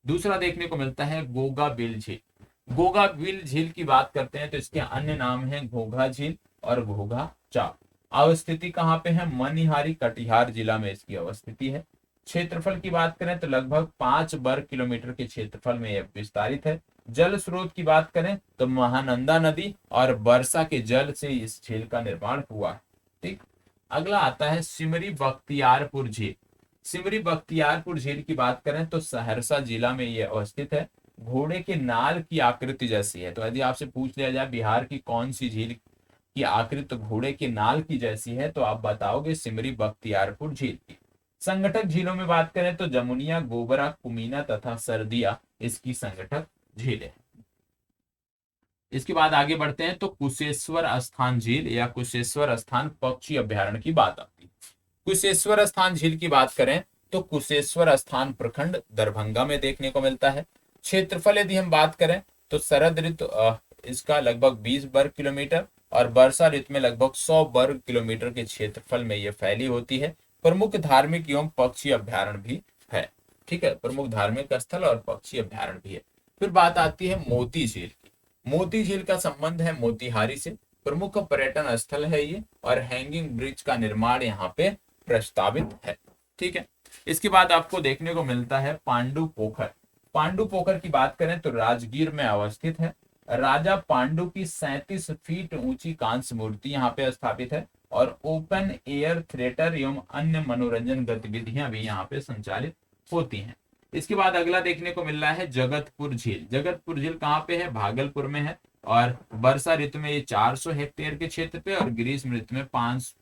दूसरा देखने को मिलता है गोगा बिल झील। गोगा बिल झील की बात करते हैं तो इसके अन्य नाम हैं घोघा झील और घोघा चाप। अवस्थिति कहाँ पे है? मनिहारी, कटिहार जिला में इसकी अवस्थिति है। क्षेत्रफल की बात करें तो लगभग 5 वर्ग किलोमीटर के क्षेत्रफल में यह विस्तारित है। जल स्रोत की बात करें तो महानंदा नदी और वर्षा के जल से इस झील का निर्माण हुआ है। ठीक, अगला आता है सिमरी बख्तियारपुर झील। सिमरी बख्तियारपुर झील की बात करें तो सहरसा जिला में यह अवस्थित है। घोड़े के नाल की आकृति जैसी है। तो यदि आपसे पूछ लिया जाए बिहार की कौन सी झील की आकृति घोड़े के नाल की जैसी है, तो आप बताओगे सिमरी बख्तियारपुर झील की। संगठक झीलों में बात करें तो जमुनिया, गोबरा, कुमीना तथा सरदिया इसकी संगठक झीलें। इसके बाद आगे बढ़ते हैं तो कुशेश्वर स्थान झील या कुशेश्वर स्थान पक्षी अभ्यारण्य की बात आती है। कुशेश्वर स्थान झील की बात करें तो कुशेश्वर स्थान प्रखंड दरभंगा में देखने को मिलता है। क्षेत्रफल यदि हम बात करें तो शरद ऋतु इसका लगभग 20 वर्ग किलोमीटर और वर्षा ऋतु में लगभग 100 वर्ग किलोमीटर के क्षेत्रफल में यह फैली होती है। प्रमुख धार्मिक एवं पक्षी अभ्यारण्य भी है। ठीक है, प्रमुख धार्मिक स्थल और पक्षी अभ्यारण्य भी है। फिर बात आती है मोती झील की। मोती झील का संबंध है मोतिहारी से। प्रमुख पर्यटन स्थल है ये और हैंगिंग ब्रिज का निर्माण यहाँ पे प्रस्तावित है। ठीक है, इसके बाद आपको देखने को मिलता है पांडु पोखर। पांडु पोखर की बात करें तो राजगीर में अवस्थित है। राजा पांडु की 37 फीट ऊंची कांस्य मूर्ति यहाँ पे स्थापित है और ओपन एयर थिएटर एवं अन्य मनोरंजन गतिविधियां भी यहाँ पे संचालित होती हैं। इसके बाद अगला देखने को मिल रहा है जगतपुर झील। जगतपुर झील कहाँ पे है? भागलपुर में है और वर्षा ऋतु में ये 400 हेक्टेयर के क्षेत्र पे और ग्रीष्म ऋतु में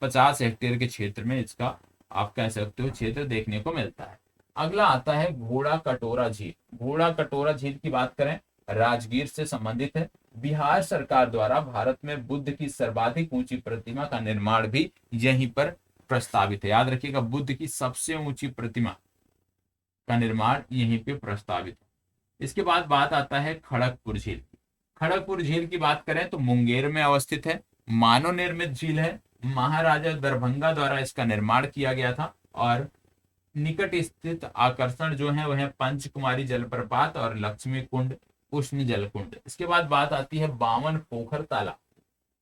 50 हेक्टेयर के क्षेत्र में इसका आप कह सकते हो क्षेत्र देखने को मिलता है। अगला आता है घोड़ा कटोरा झील। घोड़ा कटोरा झील की बात करें, राजगीर से संबंधित है। बिहार सरकार द्वारा भारत में बुद्ध की सर्वाधिक ऊंची प्रतिमा का निर्माण भी यहीं पर प्रस्तावित है। याद रखिएगा, बुद्ध की सबसे ऊंची प्रतिमा का निर्माण यहीं पे प्रस्तावित है। इसके बाद बात आता है खड़गपुर झील। खड़गपुर झील की बात करें तो मुंगेर में अवस्थित है, मानव निर्मित झील है। महाराजा दरभंगा द्वारा इसका निर्माण किया गया था और निकट स्थित आकर्षण जो है वह पंचकुमारी जलप्रपात और लक्ष्मी कुंड उष्ण जल कुंड। इसके बाद बात आती है बावन पोखर तालाब।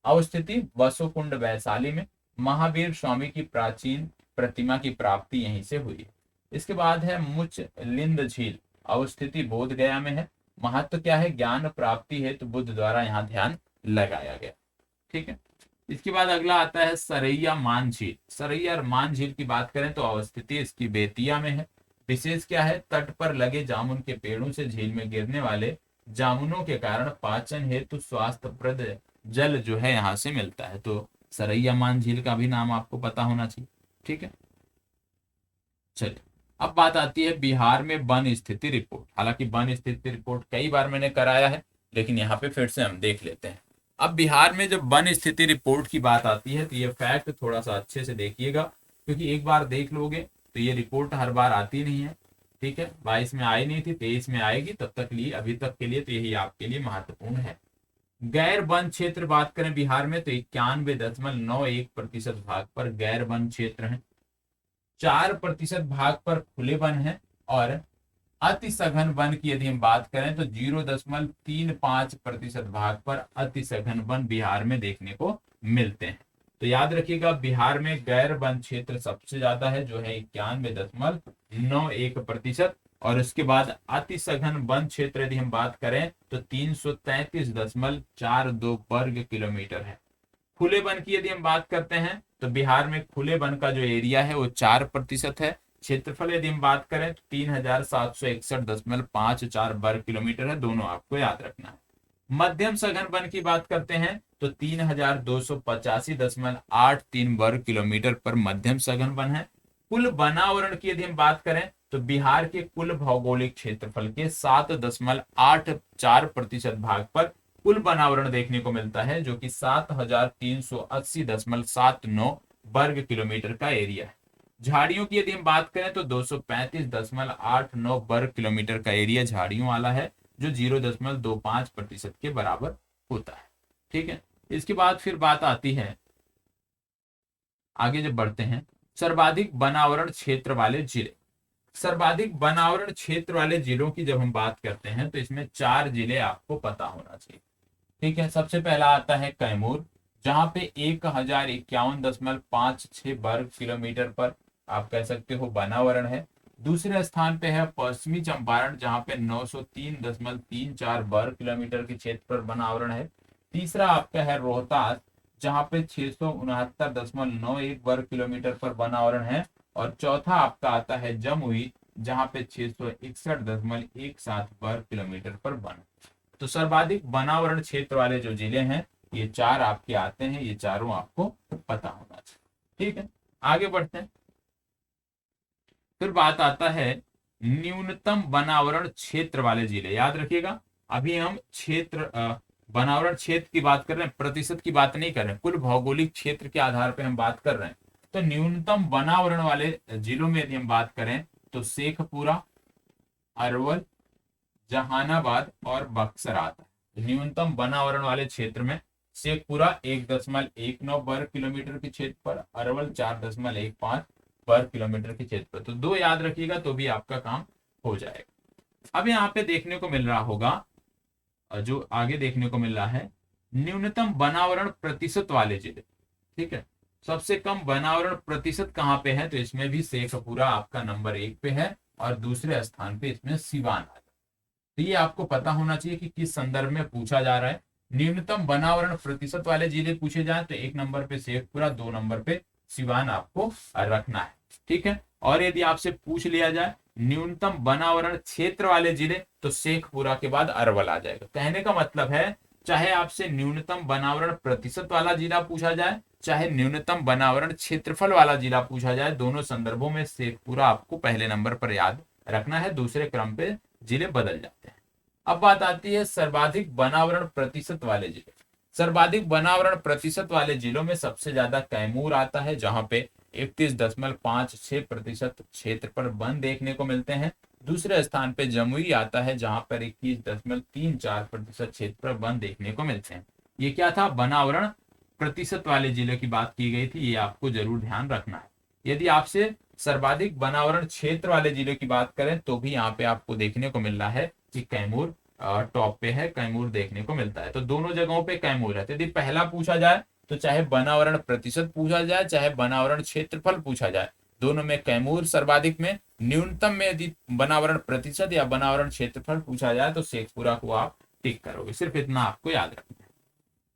अवस्थिति वसुकुंड वैशाली में। महावीर स्वामी की प्राचीन प्रतिमा की प्राप्ति यहीं से हुई है। इसके बाद है मुच लिंद झील। अवस्थिति बोध गया में है। महत्व क्या है? ज्ञान प्राप्ति है तो बुद्ध द्वारा यहाँ ध्यान लगाया गया। ठीक है। इसके बाद अगला आता है सरैया मान झील। सरैया मान झील की बात करें तो अवस्थिति इसकी बेतिया में है। विशेष क्या है? तट पर लगे जामुन के पेड़ों से झील में गिरने वाले जामुनों के कारण पाचन हेतु स्वास्थ्यप्रद जल जो है यहाँ से मिलता है। तो सरैया मान झील का भी नाम आपको पता होना चाहिए। ठीक है, चलिए अब बात आती है बिहार में वन स्थिति रिपोर्ट। हालांकि वन स्थिति रिपोर्ट कई बार मैंने कराया है, लेकिन यहाँ पे फिर से हम देख लेते हैं। अब बिहार में जब वन स्थिति रिपोर्ट की बात आती है तो ये फैक्ट थोड़ा सा अच्छे से देखिएगा, क्योंकि एक बार देख लोगे तो ये रिपोर्ट हर बार आती नहीं है। ठीक है, 22 में आई नहीं थी, 23 में आएगी। तब तक लिए अभी तक के लिए तो यही आपके लिए महत्वपूर्ण है। गैर वन क्षेत्र बात करें बिहार में तो 91.91% भाग पर गैर वन क्षेत्र है। 4% भाग पर खुले वन है और अति सघन वन की यदि हम बात करें तो 0.35% भाग पर अति सघन वन बिहार में देखने को मिलते हैं। तो याद रखिएगा, बिहार में गैर वन क्षेत्र सबसे ज्यादा है जो है 91.91%। और उसके बाद अति सघन वन क्षेत्र यदि हम बात करें तो 333.42 वर्ग किलोमीटर है। खुले वन की यदि हम बात करते हैं तो बिहार में खुले वन का जो एरिया है वो 4% है। क्षेत्रफल यदि हम बात करें तो 3761.54 वर्ग किलोमीटर है। दोनों आपको याद रखना है। मध्यम सघन वन की बात करते हैं तो 3285.83 वर्ग किलोमीटर पर मध्यम सघन वन है। कुल वनावरण की यदि हम बात करें तो बिहार के कुल भौगोलिक क्षेत्रफल के 7.84% भाग पर कुल वनावरण देखने को मिलता है, जो कि 7380.79 वर्ग किलोमीटर का एरिया है। झाड़ियों की यदि हम बात करें तो 235.89 वर्ग किलोमीटर का एरिया झाड़ियों वाला है, जो 0.25% के बराबर होता है। ठीक है, इसके बाद फिर बात आती है, आगे जब बढ़ते हैं, सर्वाधिक वनावरण क्षेत्र वाले जिले। सर्वाधिक वनावरण क्षेत्र वाले जिलों की जब हम बात करते हैं तो इसमें 4 जिले आपको पता होना चाहिए। ठीक है, सबसे पहला आता है कैमूर, जहां पे 1051.56 वर्ग किलोमीटर पर आप कह सकते हो वनावरण है। दूसरे स्थान पे है पश्चिमी चंपारण, जहां पे 903.34 वर्ग किलोमीटर के क्षेत्र पर वनावरण है। तीसरा आपका है रोहतास, जहां पे 669.91 वर्ग किलोमीटर पर वनावरण है। और चौथा आपका आता है जमुई, जहां पे 661.17 वर्ग किलोमीटर पर वन। तो सर्वाधिक वनावरण क्षेत्र वाले जो जिले हैं ये 4 आपके आते हैं, ये चारों आपको पता होना चाहिए। ठीक है, आगे बढ़ते हैं। फिर बात आता है न्यूनतम वनावरण क्षेत्र वाले जिले। याद रखिएगा, अभी हम क्षेत्र वनावरण क्षेत्र की बात कर रहे हैं, प्रतिशत की बात नहीं कर रहे हैं, कुल भौगोलिक क्षेत्र के आधार पर हम बात कर रहे हैं। तो न्यूनतम वनावरण वाले जिलों में यदि हम बात करें तो शेखपुरा, अरवल, जहानाबाद और बक्सर आता है। न्यूनतम वनावरण वाले क्षेत्र में शेखपुरा 1.19 वर्ग किलोमीटर के क्षेत्र पर, अरवल 4.15 वर्ग किलोमीटर के क्षेत्र पर। तो 2 याद रखिएगा तो भी आपका काम हो जाएगा। अब यहाँ पे देखने को मिल रहा होगा, जो आगे देखने को मिल रहा है, न्यूनतम वनावरण प्रतिशत वाले जिले। ठीक है, सबसे कम वनावरण प्रतिशत कहाँ पे है? तो इसमें भी शेखपुरा आपका नंबर 1 पे है और दूसरे स्थान पे इसमें सिवान आता है। तो ये आपको पता होना चाहिए कि किस संदर्भ में पूछा जा रहा है। न्यूनतम बनावरण प्रतिशत वाले जिले पूछे जाए तो 1 नंबर पे शेखपुरा, 2 नंबर पे सिवान आपको रखना है। ठीक है। और यदि आपसे पूछ लिया जाए न्यूनतम बनावरण क्षेत्र वाले जिले तो शेखपुरा के बाद अरवल आ जाएगा। कहने का मतलब है चाहे आपसे न्यूनतम बनावरण प्रतिशत वाला जिला पूछा जाए, चाहे न्यूनतम बनावरण क्षेत्रफल वाला जिला पूछा जाए, दोनों संदर्भों में शेखपुरा आपको पहले नंबर पर याद रखना है, दूसरे क्रम पे जिले बदल जाते हैं। अब बात आती है सर्वाधिक बनावरण प्रतिशत वाले जिले। सर्वाधिक बनावरण प्रतिशत वाले जिलों में सबसे ज्यादा कैमूर आता है, जहां पे 31.56% क्षेत्र पर वन देखने को मिलते हैं। दूसरे स्थान पे जमुई आता है, जहां पर 21.34% क्षेत्र पर वन देखने को मिलते हैं। ये क्या था, बनावरण प्रतिशत वाले जिले की बात की गई थी, ये आपको जरूर ध्यान रखना है। यदि आपसे सर्वाधिक बनावरण क्षेत्र वाले जिले की बात करें तो भी यहाँ पे आपको देखने को मिल रहा है कि कैमूर टॉप पे है, कैमूर देखने को मिलता है। तो दोनों जगहों पे कैमूर है। तो यदि पहला पूछा जाए तो चाहे बनावरण प्रतिशत पूछा जाए, चाहे बनावरण क्षेत्रफल पूछा जाए, दोनों में कैमूर सर्वाधिक में। न्यूनतम में यदि बनावरण प्रतिशत या बनावरण क्षेत्रफल पूछा जाए तो शेखपुरा को आप टिक करोगे। सिर्फ इतना आपको याद रखना है।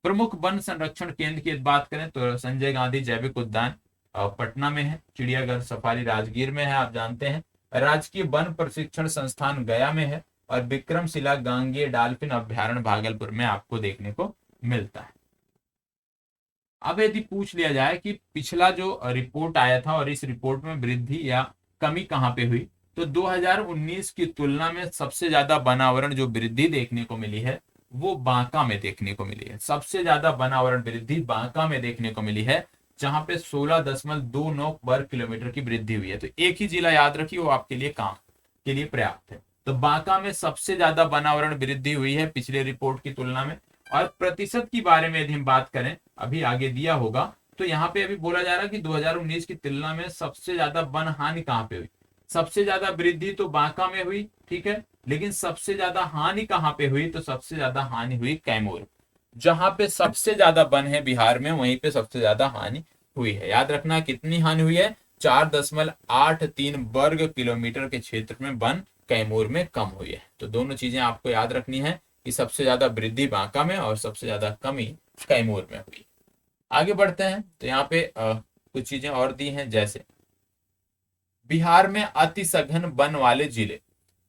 प्रमुख वन संरक्षण केंद्र की बात करें तो संजय गांधी जैविक उद्यान पटना में है, चिड़ियाघर सफारी राजगीर में है, आप जानते हैं। राजकीय वन प्रशिक्षण संस्थान गया में है, और विक्रमशिला गांगे डाल्फिन अभ्यारण्य भागलपुर में आपको देखने को मिलता है। अब यदि पूछ लिया जाए कि पिछला जो रिपोर्ट आया था और इस रिपोर्ट में वृद्धि या कमी कहां पे हुई, तो 2019 की तुलना में सबसे ज्यादा बनावरण जो वृद्धि देखने को मिली है वो बांका में देखने को मिली है। सबसे ज्यादा बनावरण वृद्धि बांका में देखने को मिली है, जहां पे 16.29 वर्ग किलोमीटर की वृद्धि हुई है। तो एक ही जिला याद रखिए, वो आपके लिए काम के लिए पर्याप्त है। तो बांका में सबसे ज्यादा बनावरण वृद्धि हुई है पिछले रिपोर्ट की तुलना में। और प्रतिशत की बारे में यदि हम बात करें, अभी आगे दिया होगा, तो यहाँ पे अभी बोला जा रहा है कि 2019 की तुलना में सबसे ज्यादा वन हानि कहाँ पे हुई। सबसे ज्यादा वृद्धि तो बांका में हुई, ठीक है, लेकिन सबसे ज्यादा हानि कहाँ पे हुई, तो सबसे ज्यादा हानि हुई कैमूर। जहां पे सबसे ज्यादा वन है बिहार में, वहीं पे सबसे ज्यादा हानि हुई है। याद रखना कितनी हानि हुई है, 4.83 वर्ग किलोमीटर के क्षेत्र में वन कैमूर में कम हुई है। तो दोनों चीजें आपको याद रखनी है कि सबसे ज्यादा वृद्धि बांका में और सबसे ज्यादा कमी कैमूर में हुई। आगे बढ़ते हैं तो यहाँ पे कुछ चीजें और दी हैं, जैसे बिहार में अति सघन वन वाले जिले।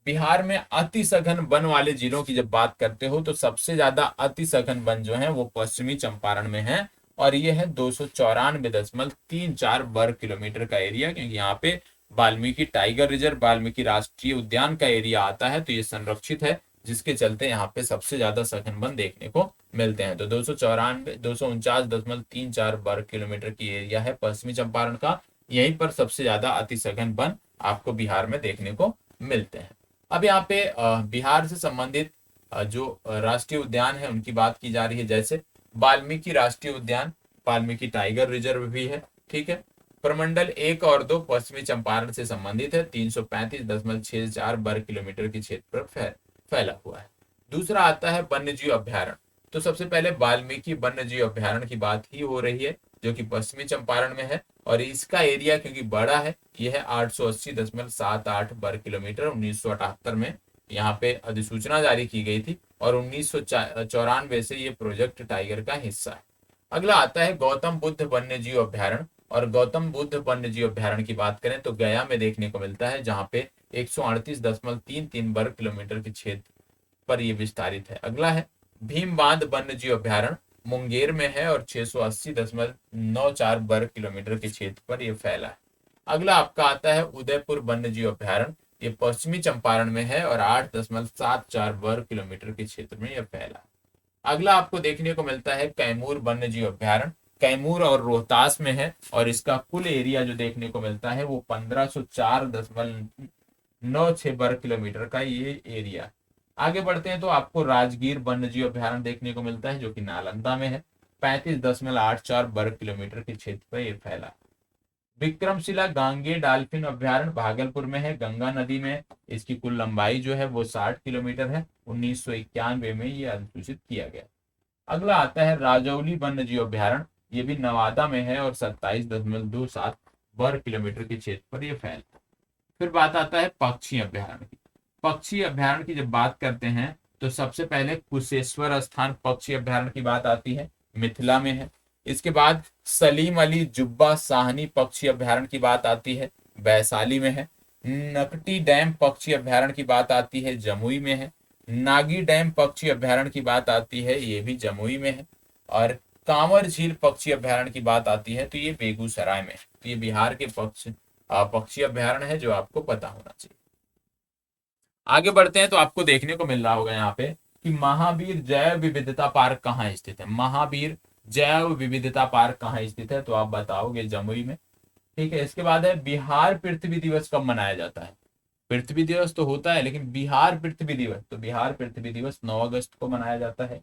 बिहार में अति सघन वन वाले जिलों की जब बात करते हो तो सबसे ज्यादा अति सघन वन जो है वो पश्चिमी चंपारण में है, और ये है 294.34 वर्ग किलोमीटर का एरिया, क्योंकि यहाँ पे वाल्मीकि टाइगर रिजर्व, वाल्मीकि राष्ट्रीय उद्यान का एरिया आता है, तो ये संरक्षित है, जिसके चलते यहाँ पे सबसे ज्यादा सघन वन देखने को मिलते हैं। तो 249 वर्ग किलोमीटर की एरिया है पश्चिमी चंपारण का, यहीं पर सबसे ज्यादा अति सघन वन आपको बिहार में देखने को मिलते हैं। अब यहाँ पे बिहार से संबंधित जो राष्ट्रीय उद्यान है उनकी बात की जा रही है, जैसे वाल्मीकि राष्ट्रीय उद्यान, वाल्मीकि टाइगर रिजर्व भी है, ठीक है। प्रमंडल 1 और 2 पश्चिमी चंपारण से संबंधित है, 335.64 वर्ग किलोमीटर के क्षेत्र पर फैला हुआ है। दूसरा आता है वन्य जीव अभ्यारण्य। तो सबसे पहले वाल्मीकि वन्य जीव अभ्यारण्य की बात ही हो रही है, जो कि पश्चिमी चंपारण में है, और इसका एरिया क्योंकि बड़ा है, यह है 880.78 वर्ग किलोमीटर। 1978 में यहाँ पे अधिसूचना जारी की गई थी, और 1994 से ये प्रोजेक्ट टाइगर का हिस्सा है। अगला आता है गौतम बुद्ध वन्य जीव अभ्यारण्य। और गौतम बुद्ध वन्य जीव अभ्यारण्य की बात करें तो गया में देखने को मिलता है, जहाँ पे 138.33 वर्ग किलोमीटर के क्षेत्र पर यह विस्तारित है। अगला है भीम बांध वन्य जीव अभ्यारण्य, मुंगेर में है, और 680.94 वर्ग किलोमीटर के क्षेत्र पर यह फैला है। अगला आपका आता है उदयपुर वन्य जीव अभ्यारण्य, ये पश्चिमी चंपारण में है, और 8.74 वर्ग किलोमीटर के क्षेत्र में यह फैला है। अगला आपको देखने को मिलता है कैमूर वन्य जीव अभ्यारण्य, कैमूर और रोहतास में है, और इसका कुल एरिया जो देखने को मिलता है वो 1504.96 वर्ग किलोमीटर का ये एरिया। आगे बढ़ते हैं तो आपको राजगीर वन्य जीव अभ्यारण्य देखने को मिलता है, जो कि नालंदा में है, 35.84 वर्ग किलोमीटर के क्षेत्र पर यह फैला। विक्रमशिला गांगे डाल्फिन अभ्यारण्य भागलपुर में है, गंगा नदी में। इसकी कुल लंबाई जो है वो 60 किलोमीटर है। 1991 में ये अधिसूचित किया गया। अगला आता है राजौली वन्य जीव अभ्यारण्य, ये भी नवादा में है, और 27.27 वर्ग किलोमीटर के क्षेत्र पर यह फैलता है। फिर बात आता है पक्षी अभ्यारण्य की। पक्षी अभयारण्य की जब बात करते हैं तो सबसे पहले कुशेश्वर स्थान पक्षी अभयारण्य की बात आती है, मिथिला में है। इसके बाद सलीम अली जुब्बा साहनी पक्षी अभयारण्य की बात आती है, वैशाली में है। नकटी डैम पक्षी अभयारण्य की बात आती है, जमुई में है। नागी डैम पक्षी अभयारण्य की बात आती है, ये भी जमुई में है। और कांवर झील पक्षी अभयारण्य की बात आती है तो ये बेगूसराय में है। तो ये बिहार के पक्षी अभयारण्य है जो आपको पता होना चाहिए। आगे बढ़ते हैं तो आपको देखने को मिल रहा होगा यहाँ पे कि महावीर जैव विविधता पार्क कहाँ स्थित है। महावीर जैव विविधता पार्क कहाँ स्थित है तो आप बताओगे जमुई में। ठीक है, इसके बाद है बिहार पृथ्वी दिवस कब मनाया जाता है। पृथ्वी दिवस तो होता है लेकिन बिहार पृथ्वी दिवस, तो बिहार पृथ्वी दिवस 9 अगस्त को मनाया जाता है।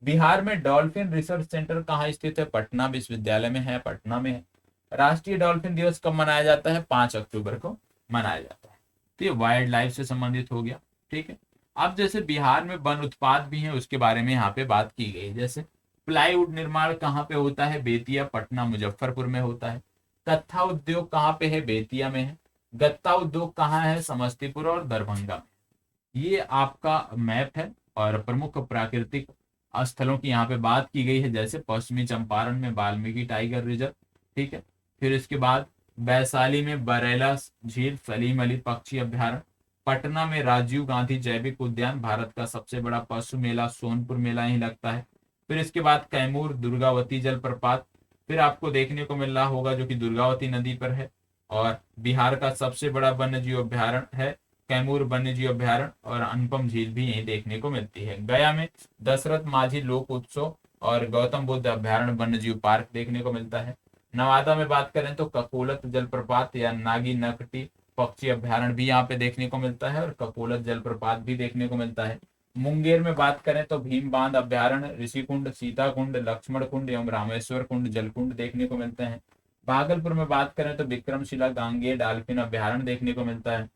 बिहार में डॉल्फिन रिसर्च सेंटर कहाँ स्थित है, पटना विश्वविद्यालय में है, पटना में है। राष्ट्रीय डॉल्फिन दिवस कब मनाया जाता है, 5 अक्टूबर को मनाया जाता है। तो ये वाइल्ड लाइफ से संबंधित हो गया। ठीक है, अब जैसे बिहार में वन उत्पाद भी है उसके बारे में यहाँ पे बात की गई। जैसे प्लाईवुड निर्माण कहाँ पे होता है, बेतिया, पटना, मुजफ्फरपुर में होता है। कत्था उद्योग कहाँ पे है, बेतिया में है। गत्ता उद्योग कहाँ है, समस्तीपुर और दरभंगा में। ये आपका मैप है और प्रमुख प्राकृतिक स्थलों की यहाँ पे बात की गई है। जैसे पश्चिमी चंपारण में वाल्मीकि टाइगर रिजर्व, ठीक है। फिर इसके बाद वैशाली में बरेला झील, सलीम अली पक्षी अभ्यारण्य। पटना में राजीव गांधी जैविक उद्यान, भारत का सबसे बड़ा पशु मेला सोनपुर मेला ही लगता है। फिर इसके बाद कैमूर दुर्गावती जलप्रपात फिर आपको देखने को मिल रहा होगा जो कि दुर्गावती नदी पर है। और बिहार का सबसे बड़ा वन्य जीव अभ्यारण्य है कैमूर वन्य जीव अभ्यारण्य, और अनुपम झील भी यहीं देखने को मिलती है। गया में दशरथ माझी लोक उत्सव और गौतम बुद्ध अभ्यारण्य वन्य जीव पार्क देखने को मिलता है। नवादा में बात करें तो ककोलत जलप्रपात या नागी नकटी पक्षी अभ्यारण्य भी यहाँ पे देखने को मिलता है और ककोलत जलप्रपात भी देखने को मिलता है। मुंगेर में बात करें तो भीम बांध अभ्यारण्य, ऋषि कुंड, सीता कुंड, लक्ष्मण कुंड एवं रामेश्वर कुंड जलकुंड देखने को मिलते हैं। भागलपुर में बात करें तो विक्रमशिला गांगे डाल्फिन अभ्यारण्य देखने को मिलता है।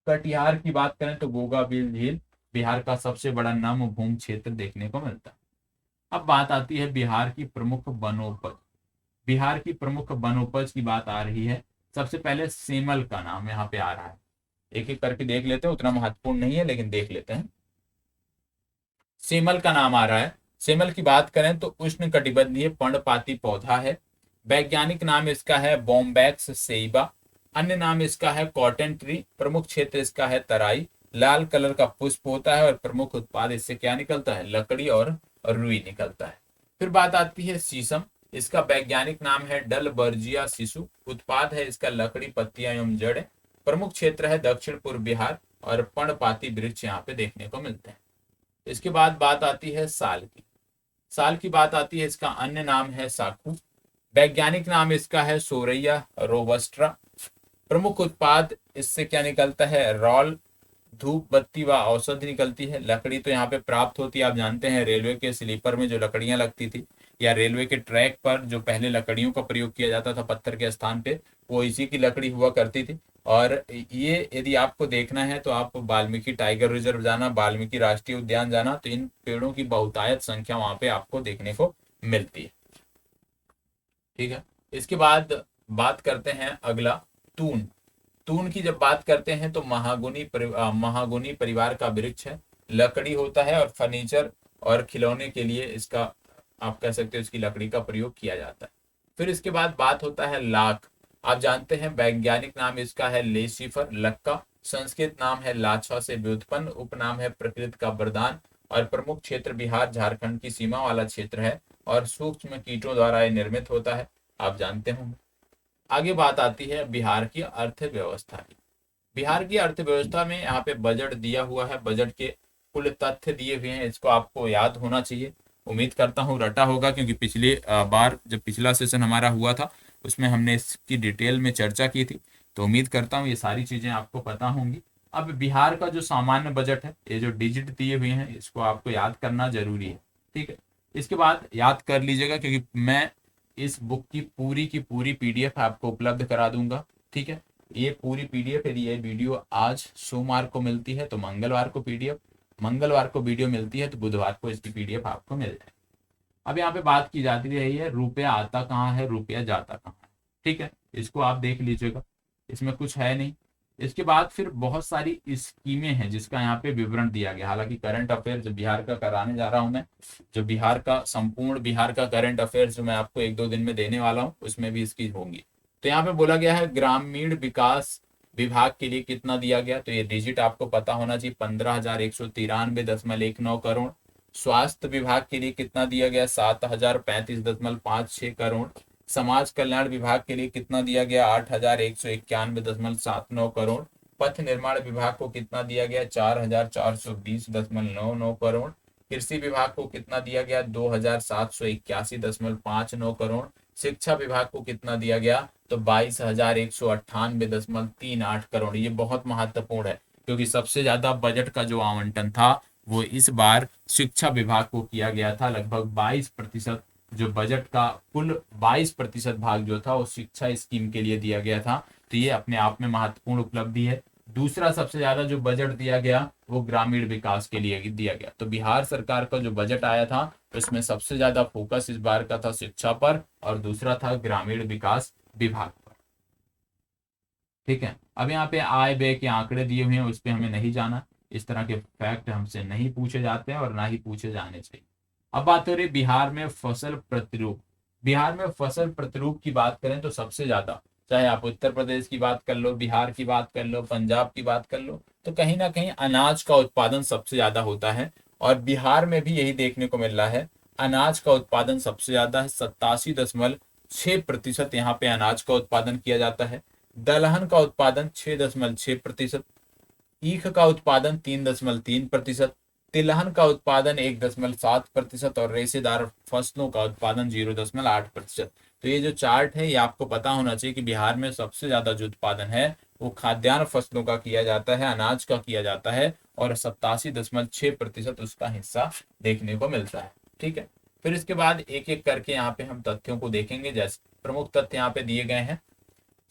कटिहार की बात करें तो गोगा बिल झील बिहार का सबसे बड़ा नम भूमि क्षेत्र देखने को मिलता है। अब बात आती है बिहार की प्रमुख वनोपज। बिहार की प्रमुख वनोपज की बात आ रही है। सबसे पहले सेमल का नाम यहाँ पे आ रहा है, एक एक करके देख लेते हैं, उतना महत्वपूर्ण नहीं है लेकिन देख लेते हैं। सेमल का नाम आ रहा है। सेमल की बात करें तो उष्ण कटिबंधीय पर्णपाती पौधा है। वैज्ञानिक नाम इसका है बॉम्बैक्स सेइबा। अन्य नाम इसका है कॉटन ट्री। प्रमुख क्षेत्र इसका है तराई। लाल कलर का पुष्प होता है और प्रमुख उत्पाद इससे क्या निकलता है, लकड़ी और रुई निकलता है। फिर बात आती है शीशम। इसका वैज्ञानिक नाम है डलबर्जिया शिशु। उत्पाद है इसका लकड़ी, पत्तियां एवं जड़। प्रमुख क्षेत्र है दक्षिण पूर्व बिहार और पर्णपाती वृक्ष यहाँ पे देखने को मिलते हैं। इसके बाद बात आती है साल की। साल की बात आती है, इसका अन्य नाम है साखू। वैज्ञानिक नाम इसका है सोरैया रोबस्ट्रा। प्रमुख उत्पाद इससे क्या निकलता है, रॉल, धूप बत्ती व औषधि निकलती है। लकड़ी तो यहाँ पे प्राप्त होती है, आप जानते हैं रेलवे के स्लीपर में जो लकड़ियां लगती थी या रेलवे के ट्रैक पर जो पहले लकड़ियों का प्रयोग किया जाता था पत्थर के स्थान पे, वो इसी की लकड़ी हुआ करती थी। और ये यदि आपको देखना है तो आप वाल्मीकि टाइगर रिजर्व जाना, वाल्मीकि राष्ट्रीय उद्यान जाना, तो इन पेड़ों की बहुतायत संख्या वहां पे आपको देखने को मिलती है। ठीक है, इसके बाद बात करते हैं अगला, तून। तून की जब बात करते हैं तो महागुनी परिवार का वृक्ष है। लकड़ी होता है और फर्नीचर और खिलौने के लिए इसका, आप कह सकते हो, इसकी लकड़ी का प्रयोग किया जाता है। फिर इसके बाद बात होता है लाख। आप जानते हैं वैज्ञानिक नाम इसका है लेसिफर लक्का। संस्कृत नाम है लाछा से व्युत्पन्न। उपनाम है प्रकृति का वरदान और प्रमुख क्षेत्र बिहार झारखंड की सीमा वाला क्षेत्र है और सूक्ष्म कीटों द्वारा यह निर्मित होता है, आप जानते होंगे। आगे बात आती है बिहार की अर्थव्यवस्था की। बिहार की अर्थव्यवस्था में यहाँ पे बजट दिया हुआ है, बजट के कुल तथ्य दिए हुए हैं, इसको आपको याद होना चाहिए। उम्मीद करता हूँ रटा होगा क्योंकि पिछले बार जब पिछला सेशन हमारा हुआ था उसमें हमने इसकी डिटेल में चर्चा की थी, तो उम्मीद करता हूँ ये सारी चीजें आपको पता होंगी। अब बिहार का जो सामान्य बजट है, ये जो डिजिट दिए हुए हैं इसको आपको याद करना जरूरी है। ठीक है, इसके बाद याद कर लीजिएगा क्योंकि मैं इस बुक की पूरी पीडीएफ आपको उपलब्ध करा दूंगा। ठीक है, ये पूरी पीडीएफ, यदि ये वीडियो आज सोमवार को मिलती है तो मंगलवार को पीडीएफ, मंगलवार को वीडियो मिलती है तो बुधवार को इसकी पीडीएफ आपको मिल जाए। अब यहाँ पे बात की जाती रही है रुपया आता कहाँ है, रुपया जाता कहाँ है। ठीक है, इसको आप देख लीजिएगा, इसमें कुछ है नहीं। इसके बाद फिर बहुत सारी स्कीमें हैं जिसका यहाँ पे विवरण दिया गया। हालांकि करंट अफेयर जो बिहार का कराने जा रहा हूँ मैं, जो बिहार का संपूर्ण बिहार का करंट अफेयर जो मैं आपको 1-2 दिन में देने वाला हूँ, उसमें भी इसकी होंगी। तो यहाँ पे बोला गया है ग्रामीण विकास विभाग के लिए कितना दिया गया, तो ये डिजिट आपको पता होना चाहिए, 15,193.19 करोड़। स्वास्थ्य विभाग के लिए कितना दिया गया, 7,035.56 करोड़। समाज कल्याण विभाग के लिए कितना दिया गया, 8,191.79 करोड़। पथ निर्माण विभाग को कितना दिया गया, 4,420.99 करोड़। कृषि विभाग को कितना दिया गया, 2,781.59 करोड़। शिक्षा विभाग को कितना दिया गया, तो 22,198.38 करोड़। ये बहुत महत्वपूर्ण है क्योंकि सबसे ज्यादा बजट का जो आवंटन था वो इस बार शिक्षा विभाग को किया गया था। लगभग 22%, जो बजट का कुल 22% भाग जो था वो शिक्षा स्कीम के लिए दिया गया था। तो ये अपने आप में महत्वपूर्ण उपलब्धि है। दूसरा सबसे ज्यादा जो बजट दिया गया वो ग्रामीण विकास के लिए दिया गया। तो बिहार सरकार का जो बजट आया था उसमें सबसे ज्यादा फोकस इस बार का था शिक्षा पर, और दूसरा था ग्रामीण विकास विभाग पर। ठीक है, अब यहाँ पे आय व्यय के आंकड़े दिए हुए हैं, उस पर हमें नहीं जाना। इस तरह के फैक्ट हमसे नहीं पूछे जाते हैं और ना ही पूछे जाने चाहिए। अब बात हो रही बिहार में फसल प्रतिरूप। बिहार में फसल प्रतिरूप की बात करें तो सबसे ज्यादा, चाहे आप उत्तर प्रदेश की बात कर लो, बिहार की बात कर लो, पंजाब की बात कर लो, तो कहीं ना कहीं अनाज का उत्पादन सबसे ज्यादा होता है। और बिहार में भी यही देखने को मिल रहा है, अनाज का उत्पादन सबसे ज्यादा है। 87.6% यहाँ पे अनाज का उत्पादन किया जाता है। दलहन का उत्पादन 6.6%, ईख का उत्पादन 3.3%, तिलहन का उत्पादन 1.7% और रेशेदार फसलों का उत्पादन 0.8%। तो ये जो चार्ट है ये आपको पता होना चाहिए कि बिहार में सबसे ज्यादा जो उत्पादन है वो खाद्यान्न फसलों का किया जाता है, अनाज का किया जाता है, और 87.6% उसका हिस्सा देखने को मिलता है। ठीक है, फिर इसके बाद एक एक करके यहाँ पे हम तथ्यों को देखेंगे। जैसे प्रमुख तथ्य यहाँ पे दिए गए हैं।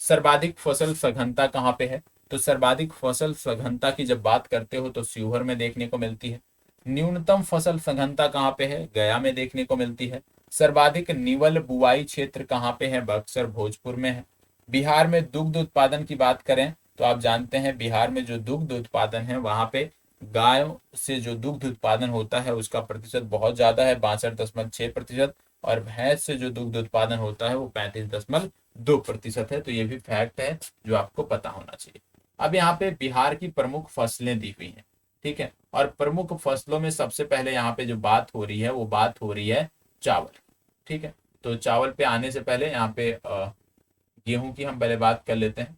सर्वाधिक फसल सघनता कहाँ पे है, तो सर्वाधिक फसल सघनता की जब बात करते हो तो शिवहर में देखने को मिलती है। न्यूनतम फसल सघनता कहाँ पे है, गया में देखने को मिलती है। सर्वाधिक निवल बुआई क्षेत्र कहाँ पे है, बक्सर भोजपुर में है। बिहार में दुग्ध उत्पादन की बात करें तो आप जानते हैं बिहार में जो दुग्ध उत्पादन है वहां पे गायों से जो दुग्ध उत्पादन होता है उसका प्रतिशत बहुत ज्यादा है, 62.6%, और भैंस से जो दुग्ध उत्पादन होता है वो 35.2% है। तो ये भी फैक्ट है जो आपको पता होना चाहिए। अब यहाँ पे बिहार की प्रमुख फसलें दी हुई हैं। ठीक है, और प्रमुख फसलों में सबसे पहले यहाँ पे जो बात हो रही है वो बात हो रही है चावल। ठीक है, तो चावल पे आने से पहले यहाँ पे गेहूं की हम पहले बात कर लेते हैं।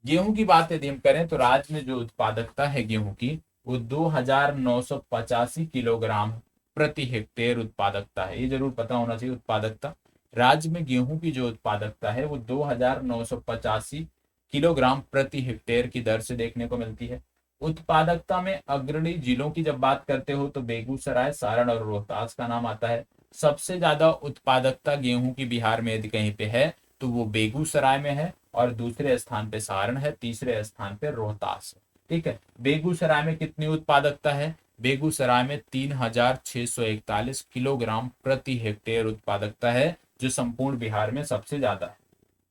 गेहूं की बात यदि हम करें तो राज्य में जो उत्पादकता है गेहूं की वो 2,985 किलोग्राम प्रति हेक्टेयर उत्पादकता है। ये जरूर पता होना चाहिए उत्पादकता। राज्य में गेहूं की जो उत्पादकता है वो 2,985 किलोग्राम प्रति हेक्टेयर की दर से देखने को मिलती है। उत्पादकता में अग्रणी जिलों की जब बात करते हो तो बेगूसराय, सारण और रोहतास का नाम आता है। सबसे ज्यादा उत्पादकता गेहूं की बिहार में यदि कहीं पे है तो वो बेगूसराय में है, और दूसरे स्थान पे सारण है, तीसरे स्थान पे रोहतास है। ठीक है, बेगूसराय में कितनी उत्पादकता है, बेगूसराय में 3,641 किलोग्राम प्रति हेक्टेयर उत्पादकता है, जो संपूर्ण बिहार में सबसे ज्यादा है।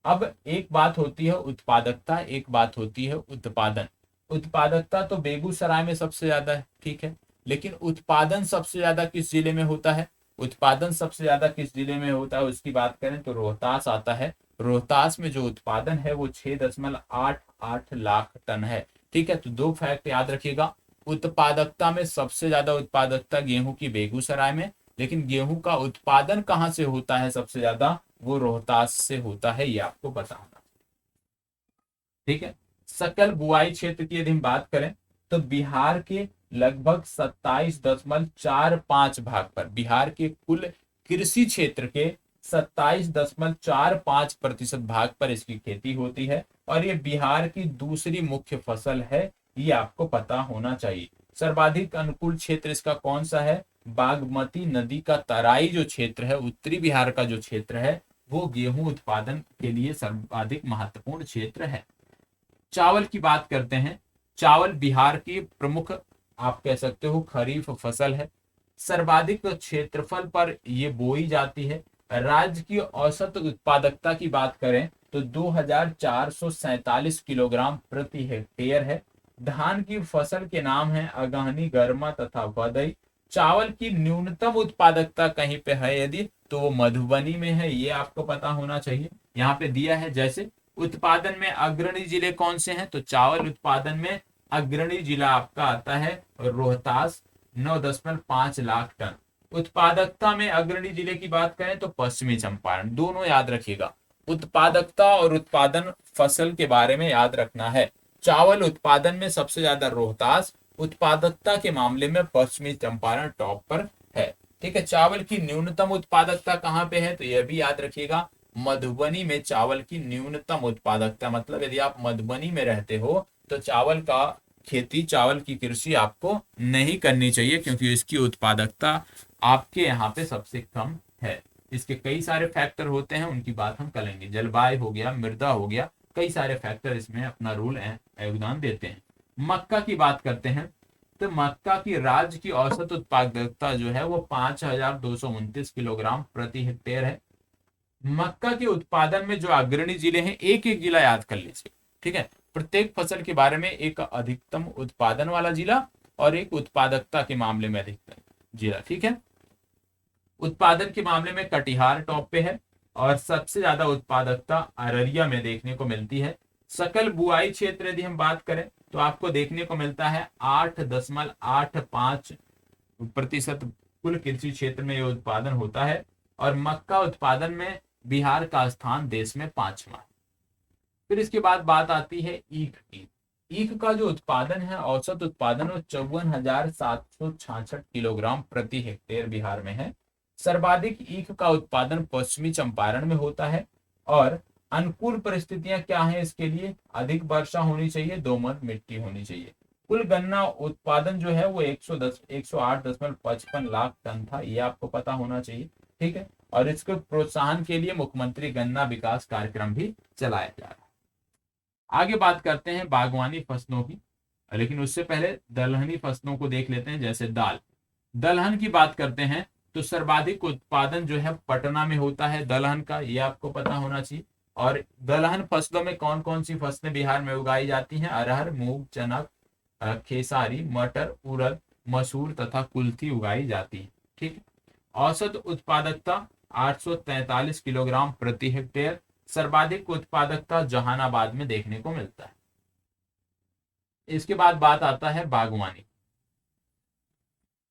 अब एक बात होती है उत्पादकता, एक बात होती है उत्पादन। उत्पादकता तो बेगूसराय में सबसे ज्यादा है, ठीक है, लेकिन उत्पादन सबसे ज्यादा किस जिले में होता है, उत्पादन सबसे ज्यादा किस जिले में होता है उसकी बात करें तो रोहतास आता है। रोहतास में जो उत्पादन है वो 6.88 लाख टन है। ठीक है, तो दो फैक्ट याद रखिएगा। उत्पादकता में सबसे ज्यादा उत्पादकता गेहूं की बेगूसराय में, लेकिन गेहूं का उत्पादन कहां से होता है सबसे ज्यादा, वो रोहतास से होता है, ये आपको पता होना। ठीक है, सकल बुआई क्षेत्र की यदि हम बात करें तो बिहार के लगभग 27.45 भाग पर, बिहार के कुल कृषि क्षेत्र के 27.45% भाग पर इसकी खेती होती है, और ये बिहार की दूसरी मुख्य फसल है, ये आपको पता होना चाहिए। सर्वाधिक अनुकूल क्षेत्र इसका कौन सा है, बागमती नदी का तराई जो क्षेत्र है, उत्तरी बिहार का जो क्षेत्र है, वो गेहूं उत्पादन के लिए सर्वाधिक महत्वपूर्ण क्षेत्र है। चावल की बात करते हैं। चावल बिहार की प्रमुख, आप कह सकते हो, खरीफ फसल है। सर्वाधिक क्षेत्रफल पर ये बोई जाती है। राज्य की औसत उत्पादकता की बात करें तो 2447 किलोग्राम प्रति हेक्टेयर है। धान की फसल के नाम है अगहनी, गर्मा तथा भदई। चावल की न्यूनतम उत्पादकता कहीं पे है यदि, तो वो मधुबनी में है, ये आपको पता होना चाहिए। यहाँ पे दिया है जैसे उत्पादन में अग्रणी जिले कौन से हैं, तो चावल उत्पादन में अग्रणी जिला आपका आता है रोहतास, 9.5 लाख टन। उत्पादकता में अग्रणी जिले की बात करें तो पश्चिमी चंपारण। दोनों याद रखिएगा, उत्पादकता और उत्पादन फसल के बारे में याद रखना है। चावल उत्पादन में सबसे ज्यादा रोहतास, उत्पादकता के मामले में पश्चिमी चंपारण टॉप पर है। ठीक है, चावल की न्यूनतम उत्पादकता कहाँ पे है, तो यह भी याद रखिएगा, मधुबनी में चावल की न्यूनतम उत्पादकता। मतलब यदि आप मधुबनी में रहते हो तो चावल का खेती, चावल की कृषि आपको नहीं करनी चाहिए, क्योंकि इसकी उत्पादकता आपके यहाँ पे सबसे कम है। इसके कई सारे फैक्टर होते हैं, उनकी बात हम करेंगे। जलवायु हो गया, मृदा हो गया, कई सारे फैक्टर इसमें अपना रोल योगदान देते हैं। मक्का की बात करते हैं तो मक्का की राज्य की औसत उत्पादकता जो है वो 5229 किलोग्राम प्रति हेक्टेयर है। मक्का के उत्पादन में जो अग्रणी जिले हैं, एक एक जिला याद कर लीजिए। ठीक है, प्रत्येक फसल के बारे में एक अधिकतम उत्पादन वाला जिला और एक उत्पादकता के मामले में अधिकतम जिला। ठीक है, उत्पादन के मामले में कटिहार टॉप पे है और सबसे ज्यादा उत्पादकता अररिया में देखने को मिलती है। सकल बुआई क्षेत्र यदि हम बात करें तो आपको देखने को मिलता है 8.85% कुल कृषि क्षेत्र में यह उत्पादन होता है। और मक्का उत्पादन में बिहार का स्थान देश में 5वां। फिर इसके बाद बात आती है ईख की। ईख का जो उत्पादन है, औसत उत्पादन वो 54,766 किलोग्राम प्रति हेक्टेयर बिहार में है। सर्वाधिक ईख का उत्पादन पश्चिमी चंपारण में होता है। और अनुकूल परिस्थितियां क्या हैं इसके लिए, अधिक वर्षा होनी चाहिए, दोमट मिट्टी होनी चाहिए। कुल गन्ना उत्पादन जो है वो 108.55 लाख टन था, ये आपको पता होना चाहिए। ठीक है, और इसके प्रोत्साहन के लिए मुख्यमंत्री गन्ना विकास कार्यक्रम भी चलाया जा रहा है। आगे बात करते हैं बागवानी फसलों की, लेकिन उससे पहले दलहनी फसलों को देख लेते हैं। जैसे दाल, दलहन की बात करते हैं तो सर्वाधिक उत्पादन जो है पटना में होता है दलहन का, ये आपको पता होना चाहिए। और दलहन फसलों में कौन कौन सी फसलें बिहार में उगाई जाती हैं, अरहर, मूंग, चना, खेसारी, मटर, उड़द, मसूर तथा कुल्थी उगाई जाती है। ठीक है, औसत उत्पादकता 843 किलोग्राम प्रति हेक्टेयर। सर्वाधिक उत्पादकता जहानाबाद में देखने को मिलता है। इसके बाद बात आता है बागवानी।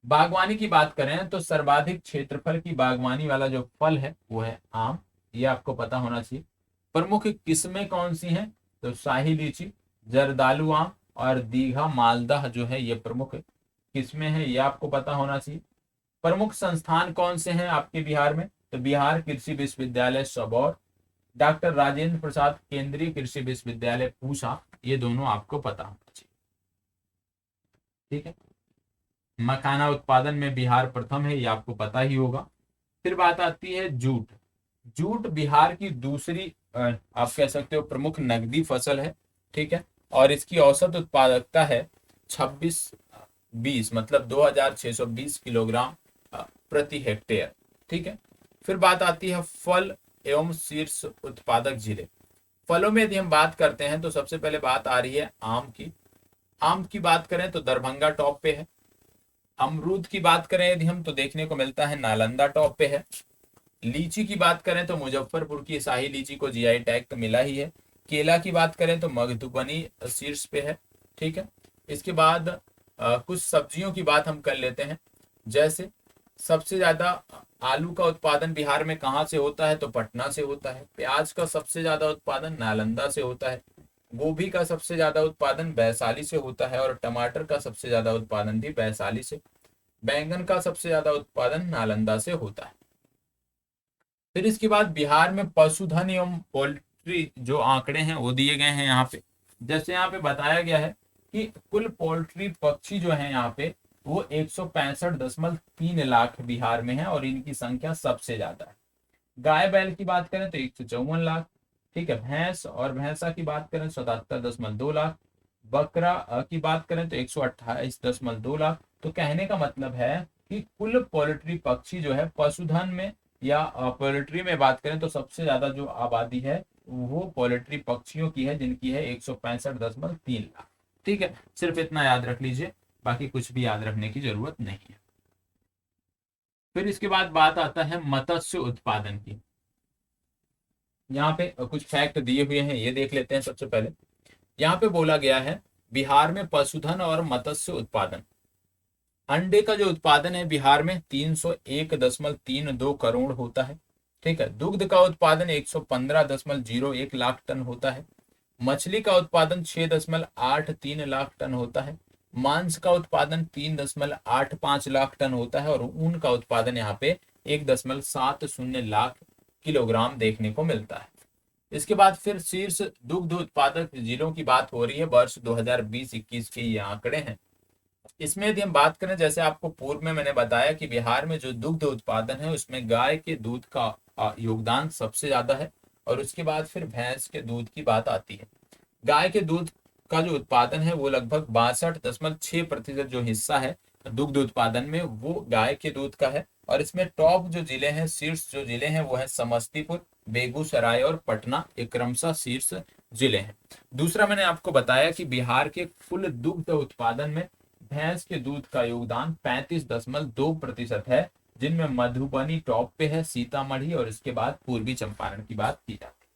बागवानी की बात करें तो सर्वाधिक क्षेत्रफल की बागवानी वाला जो फल है वो है आम, ये आपको पता होना चाहिए। प्रमुख किस्में कौन सी हैं, तो शाही लीची, जर्दालू आम और दीघा मालदह जो है ये प्रमुख किस्में हैं, ये आपको पता होना चाहिए। प्रमुख संस्थान कौन से हैं आपके बिहार में, तो बिहार कृषि विश्वविद्यालय सबौर, डॉक्टर राजेंद्र प्रसाद केंद्रीय कृषि विश्वविद्यालय पूसा, ये दोनों आपको पता होना चाहिए। ठीक है, मखाना उत्पादन में बिहार प्रथम है, ये आपको पता ही होगा। फिर बात आती है जूट। जूट बिहार की दूसरी आप कह सकते हो प्रमुख नकदी फसल है। ठीक है, और इसकी औसत उत्पादकता है 2620, मतलब 2620 किलोग्राम प्रति हेक्टेयर। ठीक है, फिर बात आती है फल एवं शीर्ष उत्पादक जिले। फलों में यदि हम बात करते हैं तो सबसे पहले बात आ रही है आम की। आम की बात करें तो दरभंगा टॉप पे है। अमरूद की बात करें यदि हम तो देखने को मिलता है नालंदा टॉप पे है। लीची की बात करें तो मुजफ्फरपुर की शाही लीची को जीआई टैग तो मिला ही है। केला की बात करें तो मधुबनी शीर्ष पे है। ठीक है, इसके बाद कुछ सब्जियों की बात हम कर लेते हैं। जैसे सबसे ज्यादा आलू का उत्पादन बिहार में कहाँ से होता है, तो पटना से होता है। प्याज का सबसे ज्यादा उत्पादन नालंदा से होता है। गोभी का सबसे ज्यादा उत्पादन वैशाली से होता है और टमाटर का सबसे ज्यादा उत्पादन भी वैशाली से। बैंगन का सबसे ज्यादा उत्पादन नालंदा से होता है। फिर इसके बाद बिहार में पशुधन एवं पोल्ट्री जो आंकड़े हैं वो दिए गए हैं यहाँ पे। जैसे यहाँ पे बताया गया है कि कुल पोल्ट्री पक्षी जो है यहाँ पे वो 165.3 लाख बिहार में है और इनकी संख्या सबसे ज्यादा है। गाय बैल की बात करें तो 154 लाख। ठीक है, भैंस और भैंसा की बात करें 77.2 लाख। बकरा की बात करें तो 128.2 लाख। तो कहने का मतलब है कि कुल पोल्ट्री पक्षी जो है पशुधन में या पोल्ट्री में बात करें तो सबसे ज्यादा जो आबादी है वो पोल्ट्री पक्षियों की है जिनकी है 165.3 लाख। ठीक है, सिर्फ इतना याद रख लीजिए, बाकी कुछ भी याद रखने की जरूरत नहीं है। फिर इसके बाद बात आता है मत्स्य उत्पादन की। यहाँ पे कुछ फैक्ट दिए हुए हैं, ये देख लेते हैं सबसे पहले। यहाँ पे बोला गया है बिहार में पशुधन और मत्स्य उत्पादन, अंडे का जो उत्पादन है बिहार में 301.32 करोड़ होता है। ठीक है, दुग्ध का उत्पादन 115.01 लाख टन होता है। मछली का उत्पादन 6.83 लाख टन होता है। मांस का उत्पादन 3.85 लाख टन होता है और ऊन का उत्पादन यहाँ पे 1.70 लाख किलोग्राम देखने को मिलता है। इसके बाद फिर शीर्ष दुग्ध उत्पादक जिलों की बात हो रही है, वर्ष 2020-21 के ये आंकड़े हैं। इसमें यदि हम बात करें, जैसे आपको पूर्व में मैंने बताया कि बिहार में जो दुग्ध उत्पादन है उसमें गाय के दूध का योगदान सबसे ज्यादा है, और उसके बाद फिर भैंस के दूध की बात आती है। गाय के दूध का जो उत्पादन है वो लगभग 62.6% जो हिस्सा है दुग्ध उत्पादन में वो गाय के दूध का है। और इसमें टॉप जो जिले हैं, शीर्ष जो जिले हैं वो है समस्तीपुर, बेगूसराय और पटना, एक क्रमशः शीर्ष जिले हैं। दूसरा मैंने आपको बताया कि बिहार के कुल दुग्ध उत्पादन में भैंस के दूध का योगदान 35.2% है, जिनमें मधुबनी टॉप पे है, सीतामढ़ी और इसके बाद पूर्वी चंपारण की बात की जाती है।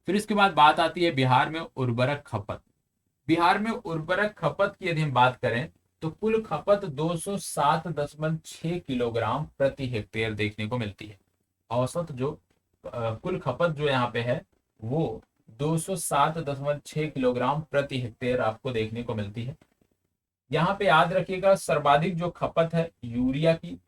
फिर इसके बाद बात आती है बिहार में उर्वरक खपत। बिहार में उर्वरक खपत की यदि हम बात करें तो कुल खपत 207.6 किलोग्राम प्रति हेक्टेयर देखने को मिलती है। औसत जो कुल खपत जो यहाँ पे है वो 207.6 किलोग्राम प्रति हेक्टेयर आपको देखने को मिलती है। यहाँ पे याद रखिएगा सर्वाधिक जो खपत है यूरिया की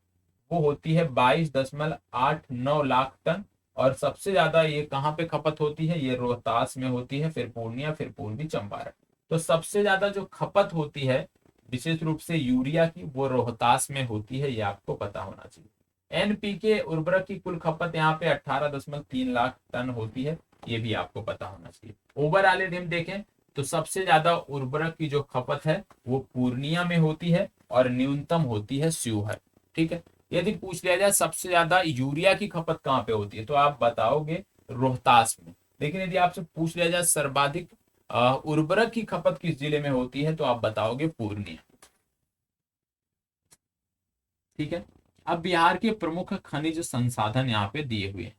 वो होती है 22.89 लाख टन, और सबसे ज्यादा ये कहाँ पे खपत होती है, ये रोहतास में होती है, फिर पूर्णिया, फिर पूर्वी चंपारण। तो सबसे ज्यादा जो खपत होती है विशेष रूप से यूरिया की वो रोहतास में होती है, ये आपको पता होना चाहिए। एनपीके उर्वरक की कुल खपत यहाँ पे 18.3 लाख टन होती है, ये भी आपको पता होना चाहिए। ओवरऑल यदि हम देखें तो सबसे ज्यादा उर्वरक की जो खपत है वो पूर्णिया में होती है और न्यूनतम होती है शिवहर। ठीक है, यदि पूछ लिया जाए सबसे ज्यादा यूरिया की खपत कहाँ पे होती है तो आप बताओगे रोहतास में। लेकिन यदि आपसे पूछ लिया जाए सर्वाधिक उर्वरक की खपत किस जिले में होती है तो आप बताओगे पूर्णिया। ठीक है, अब बिहार के प्रमुख खनिज संसाधन यहाँ पे दिए हुए हैं।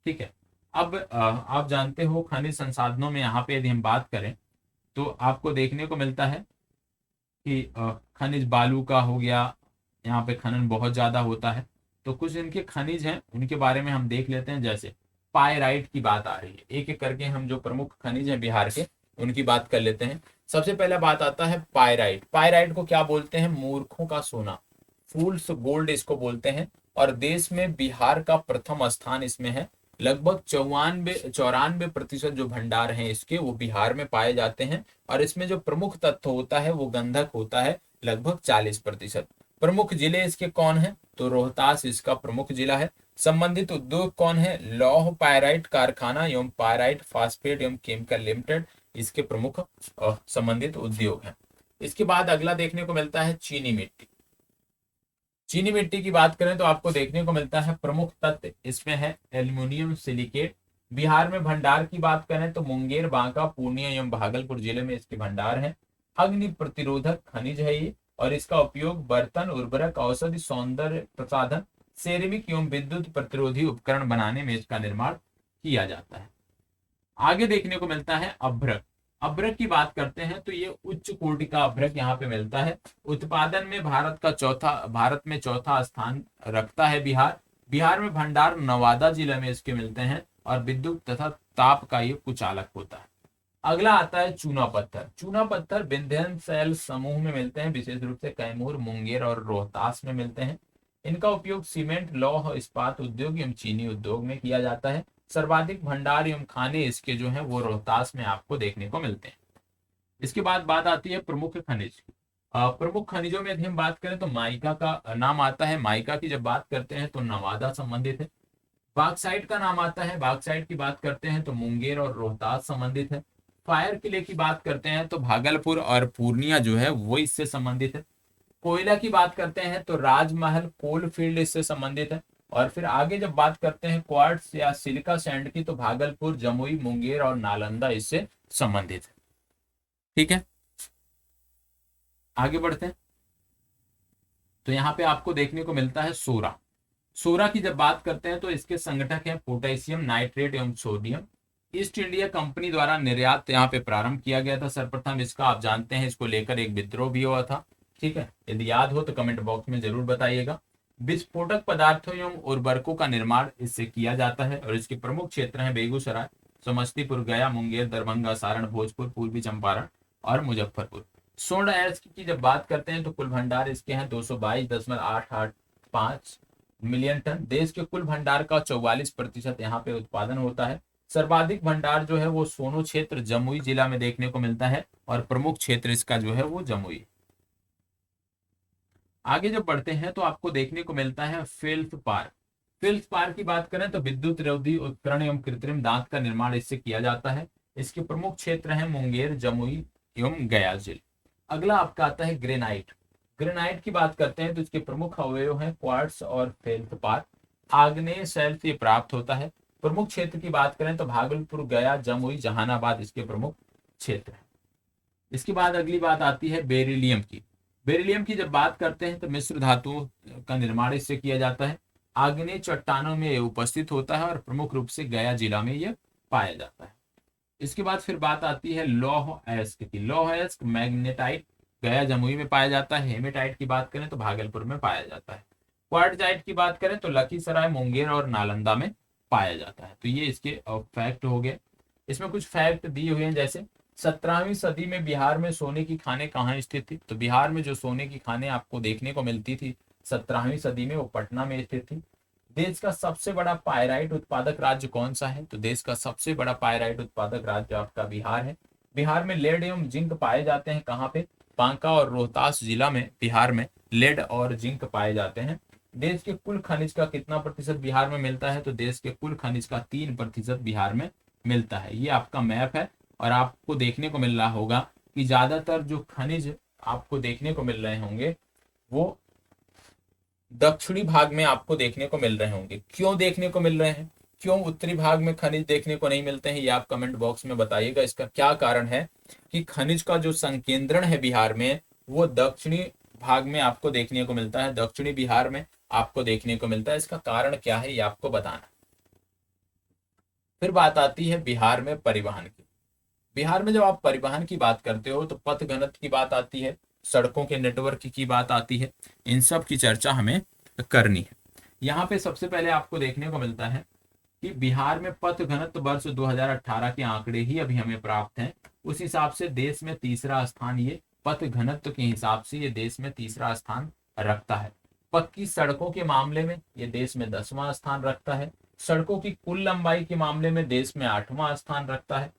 ठीक है, अब आप जानते हो खनिज संसाधनों में यहाँ पे यदि हम बात करें तो आपको देखने को मिलता है कि खनिज बालू का हो गया, यहाँ पे खनन बहुत ज्यादा होता है। तो कुछ इनके खनिज हैं उनके बारे में हम देख लेते हैं। जैसे पायराइट की बात आ रही है, एक एक करके हम जो प्रमुख खनिज हैं बिहार के उनकी बात कर लेते हैं। सबसे पहला बात आता है पायराइट। पायराइट को क्या बोलते हैं, मूर्खों का सोना, फूल्स गोल्ड इसको बोलते हैं, और देश में बिहार का प्रथम स्थान इसमें है। लगभग 94% जो भंडार हैं इसके वो बिहार में पाए जाते हैं, और इसमें जो प्रमुख तत्व होता है वो गंधक होता है लगभग 40%। प्रमुख जिले इसके कौन है तो रोहतास इसका प्रमुख जिला है। संबंधित उद्योग कौन है, लौह पायराइट कारखाना एवं पायराइट फास्फेट एवं केमिकल लिमिटेड इसके प्रमुख संबंधित उद्योग हैं। इसके बाद अगला देखने को मिलता है चीनी मिट्टी। चीनी मिट्टी की बात करें तो आपको देखने को मिलता है प्रमुख तत्व इसमें है एल्यूमिनियम सिलिकेट। बिहार में भंडार की बात करें तो मुंगेर, बांका, पूर्णिया एवं भागलपुर जिले में इसके भंडार हैं। अग्नि प्रतिरोधक खनिज है ये, और इसका उपयोग बर्तन, उर्वरक, औषधि, सौंदर्य प्रसाधन, सेरेमिक एवं विद्युत प्रतिरोधी उपकरण बनाने में इसका निर्माण किया जाता है। आगे देखने को मिलता है अभ्रक। अभ्रक की बात करते हैं तो ये उच्च कोटि का अभ्रक यहाँ पे मिलता है। उत्पादन में भारत में चौथा स्थान रखता है बिहार। बिहार में भंडार नवादा जिले में इसके मिलते हैं, और विद्युत तथा ताप का ये कुचालक होता है। अगला आता है चूना पत्थर। चूना पत्थर विंध्याचल समूह में मिलते हैं, विशेष रूप से कैमूर, मुंगेर और रोहतास में मिलते हैं। इनका उपयोग सीमेंट, लौह इस्पात उद्योग एवं चीनी उद्योग में किया जाता है। सर्वाधिक भंडार एवं खाने इसके जो है वो रोहतास में आपको देखने को मिलते हैं। इसके बाद बात आती है प्रमुख खनिज की। प्रमुख खनिजों में यदि हम बात करें तो माइका का नाम आता है। माइका की जब बात करते हैं तो नवादा संबंधित है। बॉक्साइट का नाम आता है। बॉक्साइट की बात करते हैं तो मुंगेर और रोहतास संबंधित है। फायर किले की बात करते हैं तो भागलपुर और पूर्णिया जो है वो इससे संबंधित है। कोयला की बात करते हैं तो राजमहल कोल फील्ड इससे संबंधित है। और फिर आगे जब बात करते हैं क्वार्ट्स या सिलिका सैंड की, तो भागलपुर, जमुई, मुंगेर और नालंदा इससे संबंधित है। ठीक है, आगे बढ़ते हैं। तो यहाँ पे आपको देखने को मिलता है सोरा। सोरा की जब बात करते हैं तो इसके संगठक हैं पोटेशियम नाइट्रेट एवं सोडियम। ईस्ट इंडिया कंपनी द्वारा निर्यात यहाँ पे प्रारंभ किया गया था सर्वप्रथम इसका, आप जानते हैं इसको लेकर एक विद्रोह भी हुआ था। ठीक है, यदि याद हो तो कमेंट बॉक्स में जरूर बताइएगा। विस्फोटक पदार्थों एवं उर्वरकों का निर्माण इससे किया जाता है और इसके प्रमुख क्षेत्र हैं बेगूसराय, समस्तीपुर, गया, मुंगेर, दरभंगा, सारण, भोजपुर, पूर्वी चंपारण और मुजफ्फरपुर। स्वर्ण अयस्क की जब बात करते हैं तो कुल भंडार इसके हैं 222.885 मिलियन टन। देश के कुल भंडार का 44% यहाँ पे उत्पादन होता है। सर्वाधिक भंडार जो है वो सोनो क्षेत्र जमुई जिला में देखने को मिलता है और प्रमुख क्षेत्र इसका जो है वो जमुई। आगे जब बढ़ते हैं तो आपको देखने को मिलता है फिल्थ पार्क। फिल्थ पार्क की बात करें तो विद्युत रोधी उपकरण एवं कृत्रिम दांत का निर्माण इससे किया जाता है। इसके प्रमुख क्षेत्र हैं मुंगेर, जमुई एवं गया जिले। अगला आपका आता है ग्रेनाइट। ग्रेनाइट की बात करते हैं तो इसके प्रमुख अवयव हैं क्वार्ट्स और फेल्डस्पार। आग्नेय शैल से प्राप्त होता है। प्रमुख क्षेत्र की बात करें तो भागलपुर, गया, जमुई, जहानाबाद इसके प्रमुख क्षेत्र हैं। इसके बाद अगली बात आती है बेरिलियम की। बेरिलियम की जब बात करते हैं तो मिश्र धातुओं का निर्माण इससे किया जाता है। आग्नेय चट्टानों में उपस्थित होता है और प्रमुख रूप से गया जिला में यह पाया जाता है। इसके बाद फिर बात आती है लौह अयस्क की। लौह अयस्क मैग्नेटाइट गया, जमुई में पाया जाता है। हेमेटाइट की बात करें तो भागलपुर में पाया जाता है। क्वार्टजाइट की बात करें तो लखीसराय, मुंगेर और नालंदा में पाया जाता है। तो ये इसके फैक्ट हो गए। इसमें कुछ फैक्ट दिए हुए हैं, जैसे 17वीं सदी में बिहार में सोने की खानें कहाँ स्थित थी। तो बिहार में जो सोने की खानें आपको देखने को मिलती थी 17वीं सदी में, वो पटना में स्थित थी। देश का सबसे बड़ा पायराइट उत्पादक राज्य कौन सा है। तो देश का सबसे बड़ा पायराइट उत्पादक राज्य आपका बिहार है। बिहार में लेड एवं जिंक पाए जाते हैं कहाँ पे, बांका और रोहतास जिला में बिहार में लेड और जिंक पाए जाते हैं। देश के कुल खनिज का कितना प्रतिशत बिहार में मिलता है। तो देश के कुल खनिज का 3% बिहार में मिलता है। ये आपका मैप है और आपको देखने को मिल रहा होगा कि ज्यादातर जो खनिज आपको देखने को मिल रहे होंगे वो दक्षिणी भाग में आपको देखने को मिल रहे होंगे। क्यों देखने को मिल रहे हैं, क्यों उत्तरी भाग में खनिज देखने को नहीं मिलते हैं, ये आप कमेंट बॉक्स में बताइएगा। इसका क्या कारण है कि खनिज का जो संकेंद्रण है बिहार में वो दक्षिणी भाग में आपको देखने को मिलता है, दक्षिणी बिहार में आपको देखने को मिलता है। इसका कारण क्या है ये आपको बताना। फिर बात आती है बिहार में परिवहन की। बिहार में जब आप परिवहन की बात करते हो तो पथ घनत्व की बात आती है, सड़कों के नेटवर्क की बात आती है। इन सब की चर्चा हमें करनी है। यहाँ पे सबसे पहले आपको देखने को मिलता है कि बिहार में पथ घनत्व वर्ष 2018 के आंकड़े ही अभी हमें प्राप्त हैं। उस हिसाब से देश में तीसरा स्थान, ये पथ घनत्व के हिसाब से ये देश में तीसरा स्थान रखता है। पक्की सड़कों के मामले में ये देश में 10वां स्थान रखता है। सड़कों की कुल लंबाई के मामले में देश में 8वां स्थान रखता है।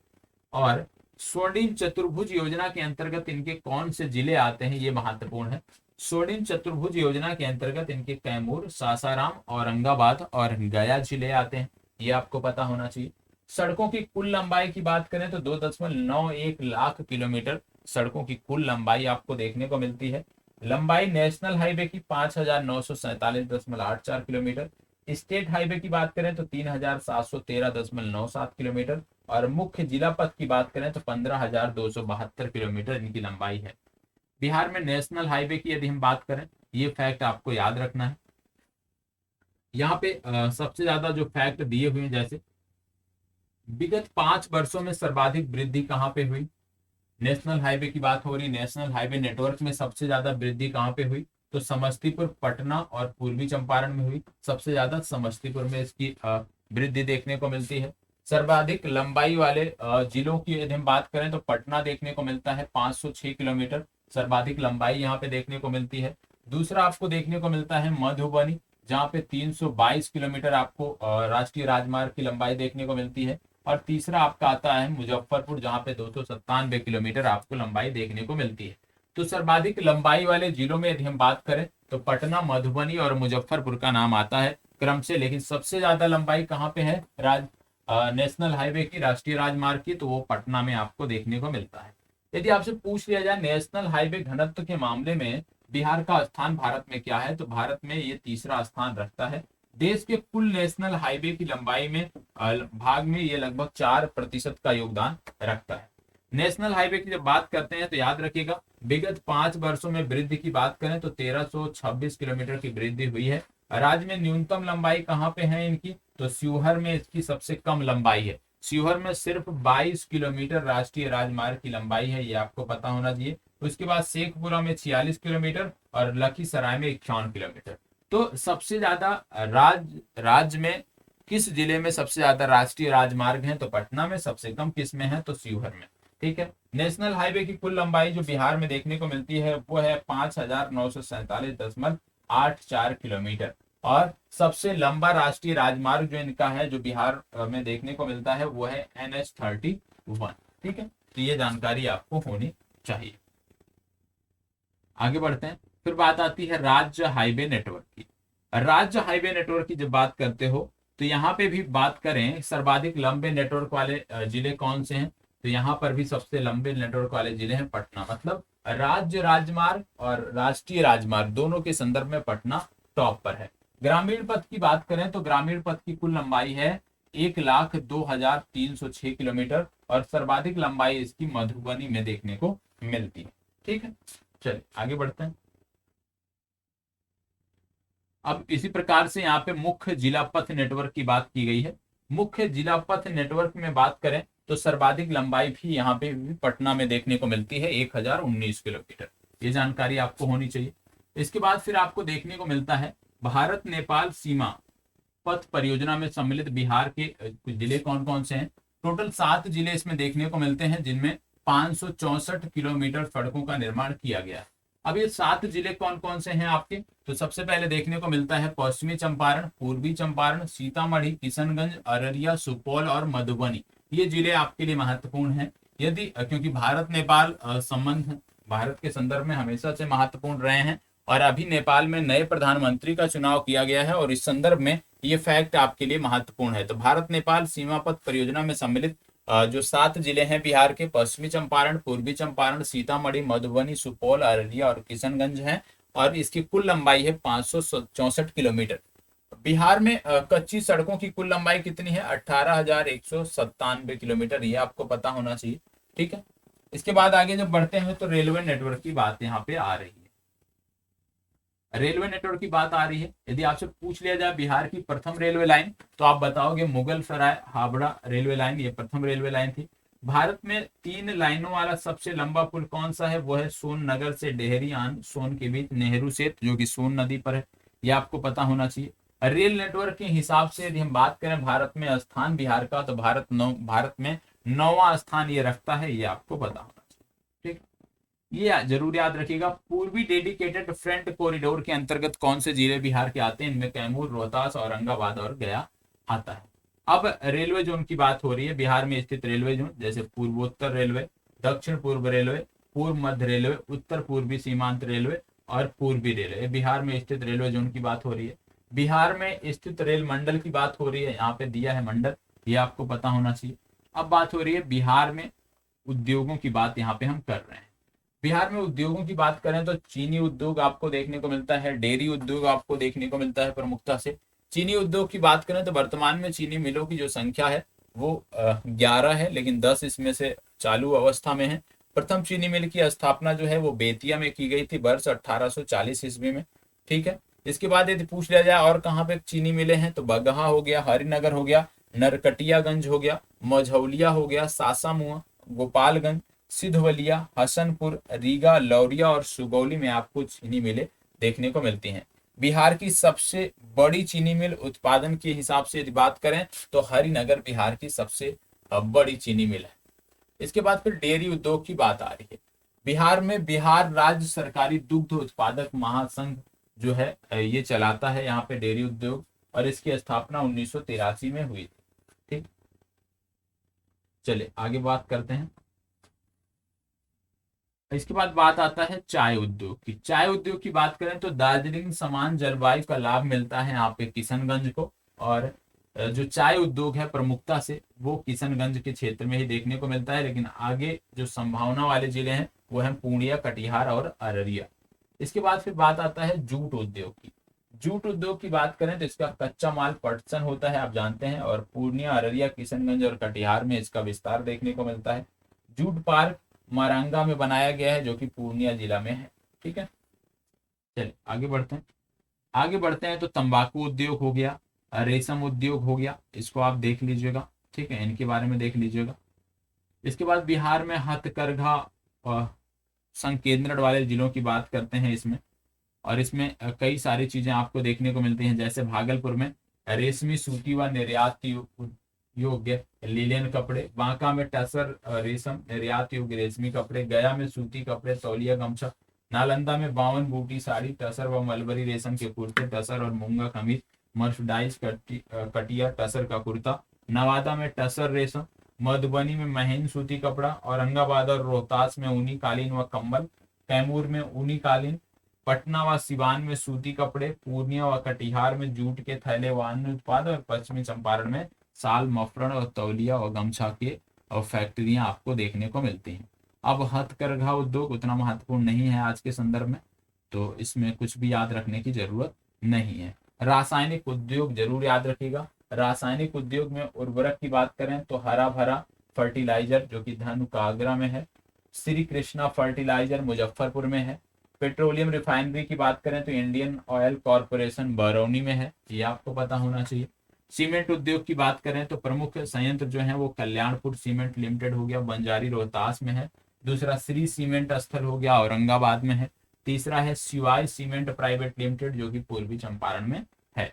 और स्वर्णिम चतुर्भुज योजना के अंतर्गत इनके कौन से जिले आते हैं ये महत्वपूर्ण है। स्वर्णिम चतुर्भुज योजना के अंतर्गत इनके कैमूर, सासाराम, औरंगाबाद और गया जिले आते हैं। ये आपको पता होना चाहिए। सड़कों की कुल लंबाई की बात करें तो 2.91 लाख किलोमीटर सड़कों की कुल लंबाई आपको देखने को मिलती है। लंबाई नेशनल हाईवे की 5,947.84 किलोमीटर। स्टेट हाईवे की बात करें तो 3,713.97 किलोमीटर और मुख्य जिला पथ की बात करें तो 15,272 किलोमीटर इनकी लंबाई है। बिहार में नेशनल हाईवे की यदि हम बात करें, ये फैक्ट आपको याद रखना है। यहाँ पे सबसे ज्यादा जो फैक्ट दिए हुए हैं, जैसे विगत 5 वर्षों में सर्वाधिक वृद्धि कहाँ पे हुई। नेशनल हाईवे की बात हो रही, नेशनल हाईवे नेटवर्क में सबसे ज्यादा वृद्धि कहाँ पे हुई। तो समस्तीपुर, पटना और पूर्वी चंपारण में हुई। सबसे ज्यादा समस्तीपुर में इसकी वृद्धि देखने को मिलती है। सर्वाधिक लंबाई वाले जिलों की यदि हम बात करें तो पटना देखने को मिलता है 506 किलोमीटर, सर्वाधिक लंबाई यहाँ पे देखने को मिलती है। दूसरा आपको देखने को मिलता है मधुबनी, जहाँ पे 322 किलोमीटर आपको राष्ट्रीय राजमार्ग की लंबाई देखने को मिलती है। और तीसरा आपका आता है मुजफ्फरपुर, जहाँ पे 297 किलोमीटर आपको लंबाई देखने को मिलती है। तो सर्वाधिक लंबाई वाले जिलों में यदि हम बात करें तो पटना, मधुबनी और मुजफ्फरपुर का नाम आता है क्रम से। लेकिन सबसे ज्यादा लंबाई कहाँ पे है नेशनल हाईवे की, राष्ट्रीय राजमार्ग की, तो वो पटना में आपको देखने को मिलता है। यदि आपसे पूछ लिया जाए नेशनल हाईवे घनत्व के मामले में बिहार का स्थान भारत में क्या है, तो भारत में ये तीसरा स्थान रखता है। देश के कुल नेशनल हाईवे की लंबाई में भाग में ये लगभग 4% का योगदान रखता है। नेशनल हाईवे की जब बात करते हैं तो याद रखिएगा, विगत 5 वर्षों में वृद्धि की बात करें तो 1326 किलोमीटर की वृद्धि हुई है। राज्य में न्यूनतम लंबाई कहाँ पे है इनकी, तो शिवहर में इसकी सबसे कम लंबाई है। शिवहर में सिर्फ 22 किलोमीटर राष्ट्रीय राजमार्ग की लंबाई है, ये आपको पता होना चाहिए। उसके बाद शेखपुरा में 46 किलोमीटर और लखीसराय में 51 किलोमीटर। तो सबसे ज्यादा राज्य में किस जिले में सबसे ज्यादा राष्ट्रीय राजमार्ग हैं, तो पटना में। सबसे कम किस में है, तो शिवहर में। ठीक है। नेशनल हाईवे की कुल लंबाई जो बिहार में देखने को मिलती है वो है 5,947.84 किलोमीटर। और सबसे लंबा राष्ट्रीय राजमार्ग जो इनका है, जो बिहार में देखने को मिलता है, वो है NH-31। ठीक है, तो ये जानकारी आपको होनी चाहिए। आगे बढ़ते हैं। फिर बात आती है राज्य हाईवे नेटवर्क की। राज्य हाईवे नेटवर्क की जब बात करते हो तो यहाँ पे भी बात करें सर्वाधिक लंबे नेटवर्क वाले जिले कौन से हैं, तो यहाँ पर भी सबसे लंबे नेटवर्क वाले जिले हैं पटना। मतलब राज्य राजमार्ग और राष्ट्रीय राजमार्ग दोनों के संदर्भ में पटना टॉप पर है। ग्रामीण पथ की बात करें तो ग्रामीण पथ की कुल लंबाई है 1,02,306 किलोमीटर और सर्वाधिक लंबाई इसकी मधुबनी में देखने को मिलती है। ठीक है, चलिए आगे बढ़ते हैं। अब इसी प्रकार से यहाँ पे मुख्य जिला पथ नेटवर्क की बात की गई है। मुख्य जिला पथ नेटवर्क में बात करें तो सर्वाधिक लंबाई भी यहाँ पे भी पटना में देखने को मिलती है 1,019 किलोमीटर। ये जानकारी आपको होनी चाहिए। इसके बाद फिर आपको देखने को मिलता है भारत नेपाल सीमा पथ परियोजना में सम्मिलित बिहार के कुछ जिले कौन कौन से हैं। टोटल 7 जिले इसमें देखने को मिलते हैं, जिनमें 564 किलोमीटर सड़कों का निर्माण किया गया है। अब ये 7 जिले कौन कौन से हैं आपके, तो सबसे पहले देखने को मिलता है पश्चिमी चंपारण, पूर्वी चंपारण, सीतामढ़ी, किशनगंज, अररिया, सुपौल और मधुबनी। ये जिले आपके लिए महत्वपूर्ण हैं। यदि क्योंकि भारत नेपाल संबंध भारत के संदर्भ में हमेशा से महत्वपूर्ण रहे हैं और अभी नेपाल में नए प्रधानमंत्री का चुनाव किया गया है और इस संदर्भ में ये फैक्ट आपके लिए महत्वपूर्ण है। तो भारत नेपाल सीमा पथ परियोजना में सम्मिलित जो 7 जिले हैं बिहार के, पश्चिमी चंपारण, पूर्वी चंपारण, सीतामढ़ी, मधुबनी, सुपौल, अररिया और किशनगंज हैं और इसकी कुल लंबाई है 564 किलोमीटर। बिहार में कच्ची सड़कों की कुल लंबाई कितनी है, 18,197 किलोमीटर। ये आपको पता होना चाहिए। ठीक है, इसके बाद आगे जब बढ़ते हैं तो रेलवे नेटवर्क की बात यहाँ पे आ रही है। रेलवे नेटवर्क की बात आ रही है। यदि आपसे पूछ लिया जाए बिहार की प्रथम रेलवे लाइन, तो आप बताओगे मुगल सराय हावड़ा रेलवे लाइन, ये प्रथम रेलवे लाइन थी। भारत में 3 लाइनों वाला सबसे लंबा पुल कौन सा है, वो है सोन नगर से डेहरी आन सोन के बीच नेहरू सेतु, जो कि सोन नदी पर है। ये आपको पता होना चाहिए। रेल नेटवर्क के हिसाब से यदि हम बात करें भारत में स्थान बिहार का, तो भारत में 9वां स्थान ये रखता है। ये आपको पता होना चाहिए। ठीक, ये जरूर याद रखिएगा। पूर्वी डेडिकेटेड फ्रंट कॉरिडोर के अंतर्गत कौन से जिले बिहार के आते हैं, इनमें कैमूर, रोहतास, औरंगाबाद और गया आता है। अब रेलवे जोन की बात हो रही है। बिहार में स्थित रेलवे जोन जैसे पूर्वोत्तर रेलवे, दक्षिण पूर्व रेलवे, पूर्व मध्य रेलवे, उत्तर पूर्वी सीमांत रेलवे और पूर्वी रेलवे, बिहार में स्थित रेलवे जोन की बात हो रही है। बिहार में स्थित रेल मंडल की बात हो रही है, यहाँ पे दिया है मंडल, ये आपको पता होना चाहिए। अब बात हो रही है बिहार में उद्योगों की बात, यहाँ पे हम कर रहे हैं। बिहार में उद्योगों की बात करें तो चीनी उद्योग आपको देखने को मिलता है, डेयरी उद्योग आपको देखने को मिलता है प्रमुखता से। चीनी उद्योग की बात करें तो वर्तमान में चीनी मिलों की जो संख्या है वो 11 है, लेकिन 10 इसमें से चालू अवस्था में है। प्रथम चीनी मिल की स्थापना जो है वो बेतिया में की गई थी वर्ष 1840 ईस्वी में। ठीक है, इसके बाद यदि पूछ लिया जाए और कहाँ पे चीनी मिले हैं, तो बगहा हो गया, हरिनगर हो गया, नरकटियागंज हो गया, मझौलिया हो गया, सासामुआ, गोपालगंज, सिधवलिया, हसनपुर, रीगा, लौरिया और सुगौली में आपको चीनी मिलें देखने को मिलती हैं। बिहार की सबसे बड़ी चीनी मिल उत्पादन के हिसाब से यदि बात करें तो हरिनगर बिहार की सबसे बड़ी चीनी मिल है। इसके बाद फिर डेयरी उद्योग की बात आ रही है। बिहार में बिहार राज्य सरकारी दुग्ध उत्पादक महासंघ जो है ये चलाता है यहाँ पे डेयरी उद्योग, और इसकी स्थापना 1983 में हुई थी। ठीक, चलिए आगे बात करते हैं। इसके बाद बात आता है चाय उद्योग की। चाय उद्योग की बात करें तो दार्जिलिंग समान जलवायु का लाभ मिलता है यहाँ पे किशनगंज को, और जो चाय उद्योग है प्रमुखता से वो किशनगंज के क्षेत्र में ही देखने को मिलता है, लेकिन आगे जो संभावना वाले जिले हैं वो हैं पूर्णिया, कटिहार और अररिया। इसके बाद फिर बात आता है जूट उद्योग की। जूट उद्योग की बात करें तो इसका कच्चा माल पटसन होता है, आप जानते हैं, और पूर्णिया, अररिया, किशनगंज और कटिहार में इसका विस्तार देखने को मिलता है। जूट पार्क मारांगा में बनाया गया है, जो कि पूर्णिया जिला में है। ठीक है, चलिए आगे बढ़ते हैं। आगे बढ़ते हैं तो तंबाकू उद्योग हो गया, रेशम उद्योग हो गया, इसको आप देख लीजिएगा। ठीक है, इनके बारे में देख लीजिएगा। इसके बाद बिहार में हथकरघा संकेंद्रण वाले जिलों की बात करते हैं इसमें, और इसमें कई सारी चीजें आपको देखने को मिलती हैं। जैसे भागलपुर में रेशमी सूती व निर्यात योग्य लिलेन कपड़े, बांका में टसर रेशम निर्यात योग्य रेशमी कपड़े, गया में सूती कपड़े तौलिया गमछा, नालंदा में 52 बूटी साड़ी टसर व मलबरी रेशम के कुर्ते टसर और मूंगा कमीज, मर्सडाइज कटिया टसर का कुर्ता, नवादा में टसर रेशम, मधुबनी में महीन सूती कपड़ा, औरंगाबाद और रोहतास में ऊनी कालीन व कंबल, कैमूर में ऊनी कालीन, पटना व सिवान में सूती कपड़े, पूर्णिया व कटिहार में जूट के थैले व अन्य उत्पाद, और पश्चिमी चंपारण में साल, मफरन और तौलिया व गमछा के और फैक्ट्रियां आपको देखने को मिलती हैं। अब हथकरघा उद्योग उतना महत्वपूर्ण नहीं है आज के संदर्भ में, तो इसमें कुछ भी याद रखने की जरूरत नहीं है। रासायनिक उद्योग जरूर याद रखिएगा। रासायनिक उद्योग में उर्वरक की बात करें तो हरा भरा फर्टिलाइजर, जो कि धनुका आगरा में है, श्री कृष्णा फर्टिलाइजर मुजफ्फरपुर में है। पेट्रोलियम रिफाइनरी की बात करें तो इंडियन ऑयल कॉरपोरेशन बरौनी में है, ये आपको पता होना चाहिए। सीमेंट उद्योग की बात करें तो प्रमुख संयंत्र जो है वो कल्याणपुर सीमेंट लिमिटेड हो गया, बंजारी रोहतास में है। दूसरा श्री सीमेंट स्थल हो गया, औरंगाबाद में है। तीसरा है शिवाय सीमेंट प्राइवेट लिमिटेड, जो कि पूर्वी चंपारण में है।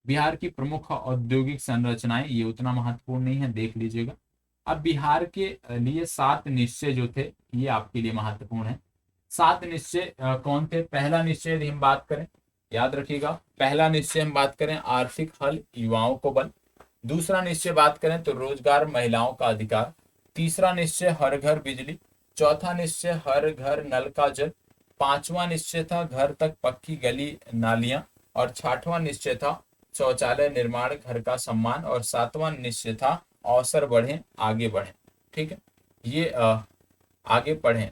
बिहार की प्रमुख औद्योगिक संरचनाएं ये उतना महत्वपूर्ण नहीं है, देख लीजिएगा। अब बिहार के लिए 7 निश्चय जो थे ये आपके लिए महत्वपूर्ण है। 7 निश्चय कौन थे? पहला निश्चय यदि हम बात करें, याद रखिएगा, पहला निश्चय हम बात करें आर्थिक हल, युवाओं को बल। दूसरा निश्चय बात करें तो रोजगार, महिलाओं का अधिकार। तीसरा निश्चय हर घर बिजली। चौथा निश्चय हर घर नल का जल। पांचवा निश्चय था घर तक पक्की गली नालियां। और छठवां निश्चय था शौचालय निर्माण, घर का सम्मान। और सातवां निश्चय था अवसर बढ़े आगे बढ़े। ठीक है, ये आगे बढ़े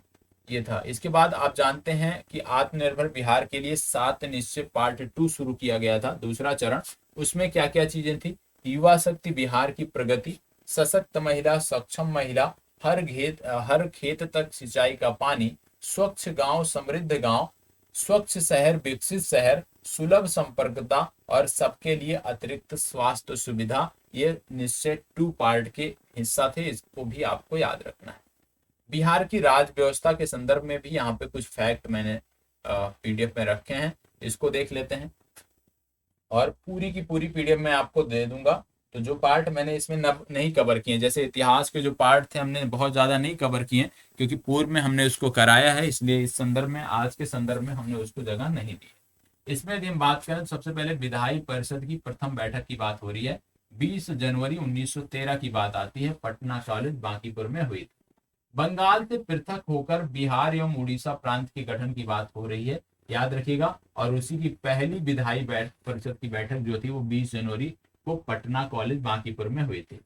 ये था। इसके बाद आप जानते हैं कि आत्मनिर्भर बिहार के लिए 7 निश्चय पार्ट 2 शुरू किया गया था, दूसरा चरण। उसमें क्या क्या चीजें थी? युवा शक्ति बिहार की प्रगति, सशक्त महिला, सक्षम महिला, हर खेत तक सिंचाई का पानी, स्वच्छ गांव समृद्ध गांव, स्वच्छ शहर विकसित शहर, सुलभ संपर्कता और सबके लिए अतिरिक्त स्वास्थ्य सुविधा। ये निश्चय 2 पार्ट के हिस्सा थे, इसको भी आपको याद रखना है। बिहार की राज्य व्यवस्था के संदर्भ में भी यहाँ पे कुछ फैक्ट मैंने पीडीएफ में रखे हैं, इसको देख लेते हैं। और पूरी की पूरी पीडीएफ मैं आपको दे दूंगा। तो जो पार्ट मैंने इसमें नहीं कवर किए, जैसे इतिहास के जो पार्ट थे हमने बहुत ज्यादा नहीं कवर किए, क्योंकि पूर्व में हमने उसको कराया है, इसलिए इस संदर्भ में, आज के संदर्भ में हमने उसको जगह नहीं दी। इसमें यदि हम बात करें तो सबसे पहले विधायी परिषद की प्रथम बैठक की बात हो रही है। 20 जनवरी 1913 की बात आती है, पटना कॉलेज बांकीपुर में हुई। बंगाल से पृथक होकर बिहार एवं उड़ीसा प्रांत के गठन की बात हो रही है, याद रखिएगा। और उसी की पहली विधायी परिषद की बैठक जो थी वो 20 जनवरी को पटना कॉलेज बांकीपुर में हुई थी।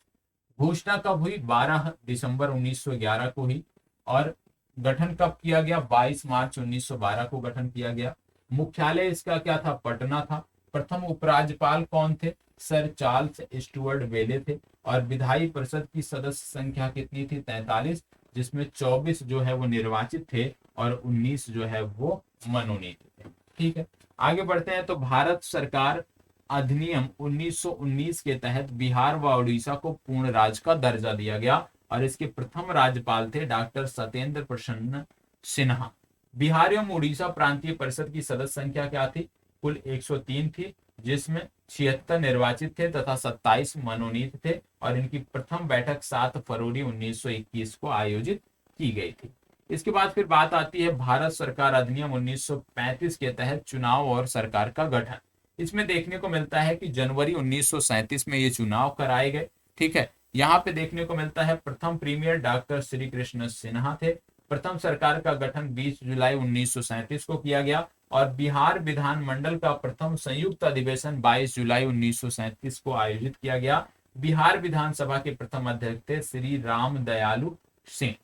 घोषणा कब हुई? 12 दिसंबर 1911 को हुई। और गठन कब किया गया? 22 मार्च 1912 को गठन किया गया। मुख्यालय इसका क्या था? पटना था। प्रथम उपराज्यपाल कौन थे? सर चार्ल्स स्टुअर्ट बेले थे। और विधायी परिषद की सदस्य संख्या कितनी थी? 43, जिसमें 24 जो है वो निर्वाचित थे और 19 जो है वो मनोनीत थे। ठीक है, आगे बढ़ते हैं। तो भारत सरकार अधिनियम 1919 के तहत बिहार व उड़ीसा को पूर्ण राज्य का दर्जा दिया गया, और इसके प्रथम राज्यपाल थे डॉक्टर सत्येंद्र प्रसन्न सिन्हा। बिहार एवं उड़ीसा प्रांतीय परिषद की सदस्य संख्या क्या थी? कुल 103 थी, जिसमें 76 निर्वाचित थे तथा 27 मनोनीत थे। और इनकी प्रथम बैठक 7 फरवरी 1921 को आयोजित की गई थी। इसके बाद फिर बात आती है भारत सरकार अधिनियम 1935 के तहत चुनाव और सरकार का गठन। इसमें देखने को मिलता है कि जनवरी 1937 में ये चुनाव कराए गए। ठीक है, यहाँ पे देखने को मिलता है प्रथम प्रीमियर डॉक्टर श्री कृष्ण सिन्हा थे। प्रथम सरकार का गठन 20 जुलाई 1937 को किया गया। और बिहार विधानमंडल का प्रथम संयुक्त अधिवेशन 22 जुलाई 1937 को आयोजित किया गया। बिहार विधानसभा के प्रथम अध्यक्ष थे श्री राम दयालु सिंह।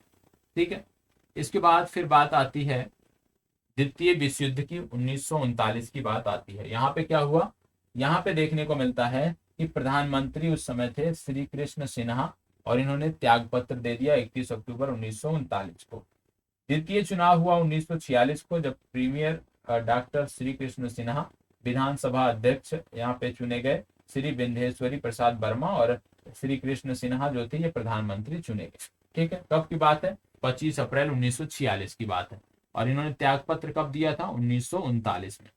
ठीक है, इसके बाद फिर बात आती है द्वितीय विश्व युद्ध की 1939 की बात आती है। यहाँ पे क्या हुआ, यहाँ पे देखने को मिलता है कि प्रधानमंत्री उस समय थे श्री कृष्ण सिन्हा, और इन्होंने त्याग पत्र दे दिया 31 अक्टूबर 1939 को। द्वितीय चुनाव हुआ 1946 को, जब प्रीमियर डॉक्टर श्री कृष्ण सिन्हा विधानसभा अध्यक्ष यहाँ पे चुने गए, श्री विंध्येश्वरी प्रसाद वर्मा और श्री कृष्ण सिन्हा जो थे ये प्रधानमंत्री चुने गए। ठीक है, कब की बात है, 25 अप्रैल 1946 की बात है, और इन्होंने त्याग पत्र कब दिया था, 1939 में।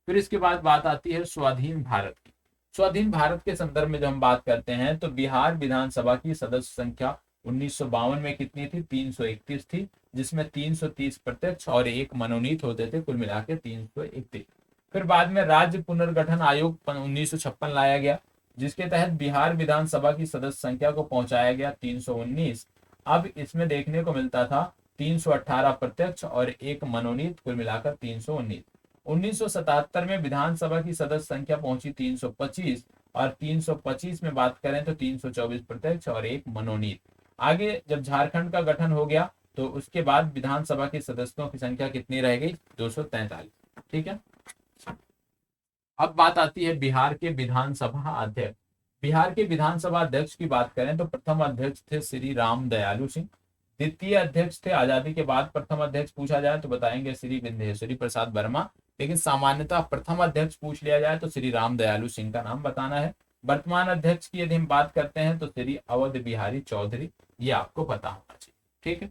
फिर इसके बाद बात आती है स्वाधीन भारत की। स्वाधीन भारत के संदर्भ में जब हम बात करते हैं तो बिहार विधानसभा की सदस्य संख्या 1952 में कितनी थी, 331 थी, जिसमें 330 प्रत्यक्ष और 1 मनोनीत होते थे, कुल मिला के 331। फिर बाद में राज्य पुनर्गठन आयोग 1956 लाया गया, जिसके तहत बिहार विधानसभा की सदस्य संख्या को पहुंचाया गया 319। अब इसमें देखने को मिलता था 318 प्रत्यक्ष और 1 मनोनीत, कुल मिलाकर 319। 1977 में विधानसभा की सदस्य संख्या पहुंची 325, और 325 में बात करें तो 324 प्रत्यक्ष और 1 मनोनीत। आगे जब झारखंड का गठन हो गया तो उसके बाद विधानसभा के सदस्यों की संख्या कितनी रह गई, 243। ठीक है, अब बात आती है बिहार के विधानसभा अध्यक्ष। बिहार के विधानसभा अध्यक्ष की बात करें तो प्रथम अध्यक्ष थे श्री राम दयालु सिंह। द्वितीय अध्यक्ष थे, आजादी के बाद प्रथम अध्यक्ष पूछा जाए तो बताएंगे श्री विंध्येश्वरी प्रसाद वर्मा, लेकिन सामान्यतः प्रथम अध्यक्ष पूछ लिया जाए तो श्री राम दयालु सिंह का नाम बताना है। वर्तमान अध्यक्ष की यदि हम बात करते हैं तो श्री अवध बिहारी चौधरी, ये आपको पता होना चाहिए। ठीक है,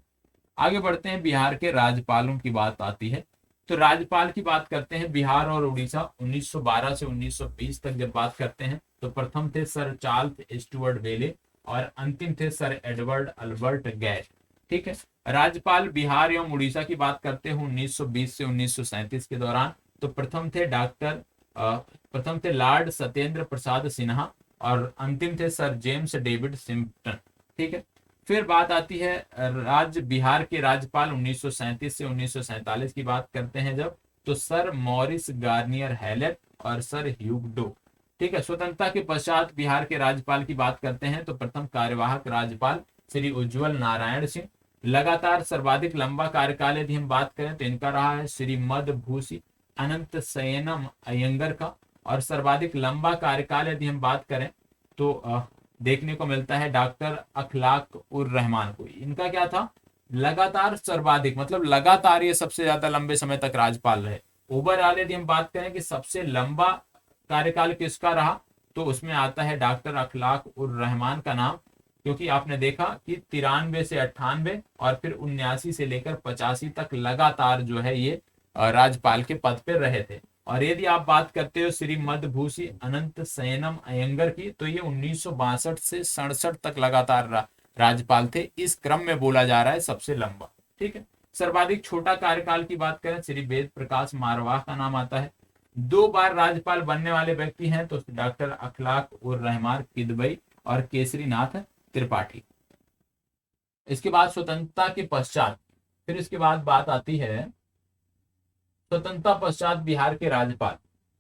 आगे बढ़ते हैं, बिहार के राज्यपालों की बात आती है। तो राज्यपाल की बात करते हैं, बिहार और उड़ीसा 1912 से 1920 तक जब बात करते हैं तो प्रथम थे सर चार्ल्स स्टुअर्ट वेले, और अंतिम थे सर एडवर्ड अल्बर्ट गैर। ठीक है, राज्यपाल बिहार एवं उड़ीसा की बात करते हैं 1920 से 1937 के दौरान, तो प्रथम थे लॉर्ड सत्येंद्र प्रसाद सिन्हा, और अंतिम थे सर जेम्स डेविड सिम्पटन। ठीक है, फिर बात आती है राज्य बिहार के राज्यपाल 1937 से 1947 की बात करते हैं जब, तो सर मॉरिस गार्नियर हैलेट और सर ह्यूगडो। ठीक है, स्वतंत्रता के पश्चात बिहार के राज्यपाल की बात करते हैं तो प्रथम कार्यवाहक राज्यपाल श्री उज्जवल नारायण सिंह। लगातार सर्वाधिक लंबा कार्यकाल यदि हम बात करें तो इनका रहा है श्री मदभूषी अनंत सयनम अयंगर का, और सर्वाधिक लंबा कार्यकाल यदि हम बात करें तो देखने को मिलता है डॉक्टर अखलाक उर रहमान को। इनका क्या था, लगातार सर्वाधिक, मतलब लगातार ये सबसे ज्यादा लंबे समय तक राज्यपाल रहे। ओवरऑल यदि हम बात करें कि सबसे लंबा कार्यकाल किसका रहा, तो उसमें आता है डॉक्टर अखलाक उर रहमान का नाम, क्योंकि आपने देखा कि 93 से 98 और फिर 79 से लेकर 85 तक लगातार जो है ये राज्यपाल के पद पर रहे थे। और यदि आप बात करते हो श्री मदभूषी अनंत सयनम अयंगर की, तो ये 1962 से 67 तक लगातार राज्यपाल थे। इस क्रम में बोला जा रहा है सबसे लंबा। ठीक है, सर्वाधिक छोटा कार्यकाल की बात करें श्री वेद प्रकाश मारवाह का नाम आता है। 2 बार राज्यपाल बनने वाले व्यक्ति हैं तो डॉक्टर अखलाक उर रहमान किदवई और केसरीनाथ त्रिपाठी। इसके बाद स्वतंत्रता के पश्चात, फिर इसके बाद बात आती है स्वतंत्रता पश्चात बिहार के राज्यपाल।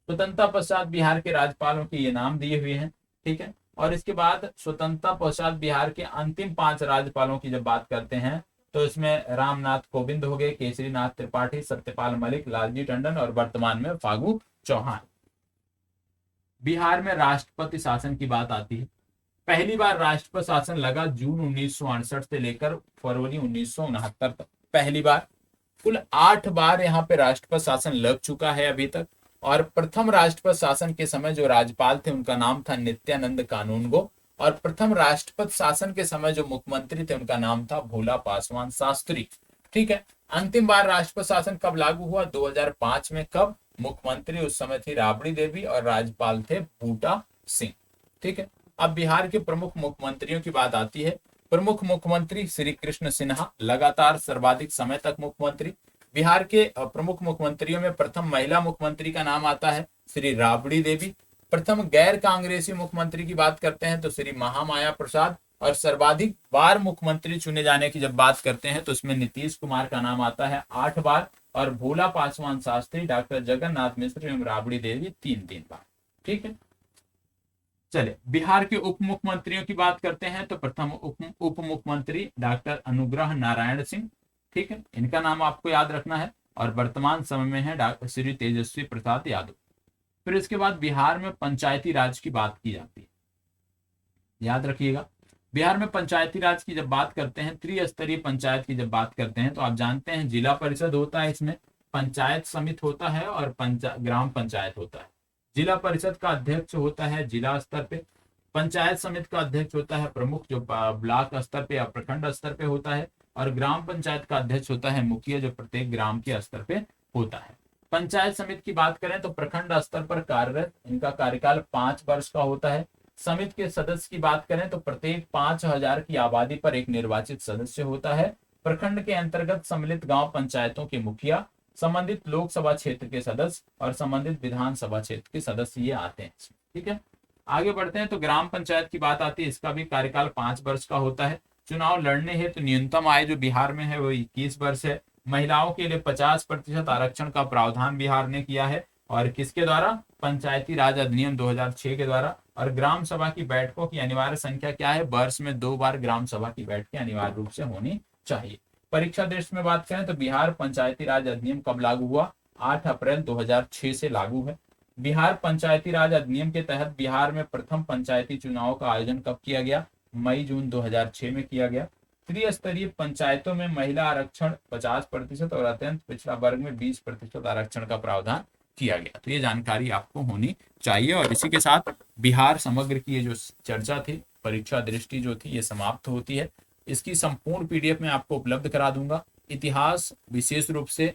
स्वतंत्रता पश्चात बिहार के राज्यपालों के ये नाम दिए हुए हैं। ठीक है, और इसके बाद स्वतंत्रता पश्चात बिहार के अंतिम 5 राज्यपालों की जब बात करते हैं तो इसमें रामनाथ कोविंद हो गए, केसरीनाथ त्रिपाठी, सत्यपाल मलिक, लालजी टंडन और वर्तमान में फागू चौहान। बिहार में राष्ट्रपति शासन की बात आती है। पहली बार राष्ट्रपति शासन लगा जून 1968 से लेकर फरवरी 1969 तक, पहली बार। कुल 8 बार यहाँ पे राष्ट्रपति शासन लग चुका है अभी तक। और प्रथम राष्ट्रपति शासन के समय जो राज्यपाल थे उनका नाम था नित्यानंद कानूनगो, और प्रथम राष्ट्रपति शासन के समय जो मुख्यमंत्री थे उनका नाम था भोला पासवान शास्त्री। ठीक है, अंतिम बार राष्ट्रपति शासन कब लागू हुआ, 2005 में। कब, मुख्यमंत्री उस समय थी राबड़ी देवी और राज्यपाल थे बूटा सिंह। ठीक है, अब बिहार के प्रमुख मुख्यमंत्रियों की बात आती है। प्रमुख मुख्यमंत्री श्री कृष्ण सिन्हा, लगातार सर्वाधिक समय तक मुख्यमंत्री। बिहार के प्रमुख मुख्यमंत्रियों में प्रथम महिला मुख्यमंत्री का नाम आता है श्री राबड़ी देवी। प्रथम गैर कांग्रेसी मुख्यमंत्री की बात करते हैं तो श्री महामाया प्रसाद। और सर्वाधिक बार मुख्यमंत्री चुने जाने की जब बात करते हैं तो उसमें नीतीश कुमार का नाम आता है 8 बार, और भोला पासवान शास्त्री, डॉक्टर जगन्नाथ मिश्र एवं राबड़ी देवी 3 बार। ठीक है, चले बिहार के उप मुख्यमंत्रियों की बात करते हैं तो प्रथम उप मुख्यमंत्री डॉक्टर अनुग्रह नारायण सिंह। ठीक है, इनका नाम आपको याद रखना है। और वर्तमान समय में है श्री तेजस्वी प्रसाद यादव। फिर इसके बाद बिहार में पंचायती राज की बात की जाती है, याद रखिएगा। बिहार में पंचायती राज की जब बात करते हैं, त्रिस्तरीय पंचायत की जब बात करते हैं, तो आप जानते हैं जिला परिषद होता है, इसमें पंचायत समिति होता है और ग्राम पंचायत होता है। जिला परिषद का अध्यक्ष होता है जिला स्तर पे, पंचायत समिति का अध्यक्ष होता है प्रमुख जो ब्लॉक स्तर पे या प्रखंड स्तर पे होता है, और ग्राम पंचायत का अध्यक्ष होता है मुखिया जो प्रत्येक ग्राम के स्तर पे होता है। पंचायत समिति की बात करें तो प्रखंड स्तर पर कार्यरत, इनका कार्यकाल 5 वर्ष का होता है। समिति के सदस्य की बात करें तो प्रत्येक 5000 की आबादी पर एक निर्वाचित सदस्य होता है। प्रखंड के अंतर्गत सम्मिलित गांव पंचायतों के मुखिया, संबंधित लोकसभा क्षेत्र के सदस्य और संबंधित विधानसभा क्षेत्र के सदस्य ये आते हैं। ठीक है, आगे बढ़ते हैं तो ग्राम पंचायत की बात आती है, इसका भी कार्यकाल 5 वर्ष का होता है। चुनाव लड़ने हेतु न्यूनतम आयु जो बिहार में है वो 21 वर्ष है। महिलाओं के लिए 50% आरक्षण का प्रावधान बिहार ने किया है, और किसके द्वारा? पंचायती राज अधिनियम 2006 के द्वारा। और ग्राम सभा की बैठकों की अनिवार्य संख्या क्या है? वर्ष में 2 बार ग्राम सभा की बैठकें अनिवार्य रूप से होनी चाहिए। परीक्षा दृष्टि में बात करें तो बिहार पंचायती राज अधिनियम कब लागू हुआ? 8 अप्रैल 2006 से लागू है। बिहार पंचायती राज अधिनियम के तहत बिहार में प्रथम पंचायती चुनाव का आयोजन कब किया गया? मई जून 2006 में किया गया। त्रिस्तरीय पंचायतों में महिला आरक्षण 50% और अत्यंत पिछड़ा वर्ग में 20% आरक्षण का प्रावधान किया गया। तो ये जानकारी आपको होनी चाहिए। और इसी के साथ बिहार समग्र की ये जो चर्चा थी, परीक्षा दृष्टि जो थी, ये समाप्त होती है। इसकी संपूर्ण पीडीएफ में आपको उपलब्ध करा दूंगा। इतिहास विशेष रूप से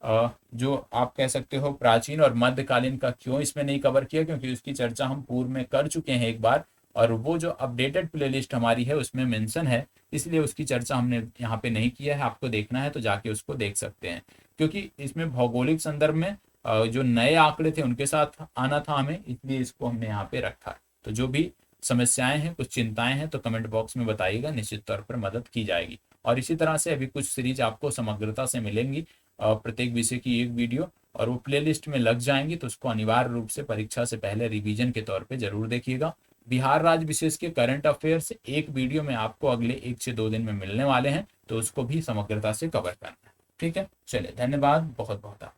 जो आप कह सकते हो प्राचीन और मध्यकालीन का क्यों इसमें नहीं कवर किया, क्योंकि उसकी चर्चा हम पूर्व में कर चुके हैं एक बार, और वो जो अपडेटेड प्लेलिस्ट हमारी है उसमें मेंशन है, इसलिए उसकी चर्चा हमने यहाँ पे नहीं किया है। आपको देखना है तो जाके उसको देख सकते हैं, क्योंकि इसमें भौगोलिक संदर्भ में जो नए आंकड़े थे उनके साथ आना था हमें, इसलिए इसको हमने यहाँ पे रखा है। तो जो भी समस्याएं हैं, कुछ चिंताएं हैं, तो कमेंट बॉक्स में बताइएगा, निश्चित तौर पर मदद की जाएगी। और इसी तरह से अभी कुछ सीरीज आपको समग्रता से मिलेंगी, प्रत्येक विषय की एक वीडियो, और वो प्लेलिस्ट में लग जाएंगी, तो उसको अनिवार्य रूप से परीक्षा से पहले रिवीजन के तौर पे जरूर देखिएगा। बिहार राज्य विशेष के करंट अफेयर्स एक वीडियो में आपको अगले 1 से 2 दिन में मिलने वाले हैं, तो उसको भी समग्रता से कवर करना है। ठीक है, चलिए, धन्यवाद बहुत बहुत।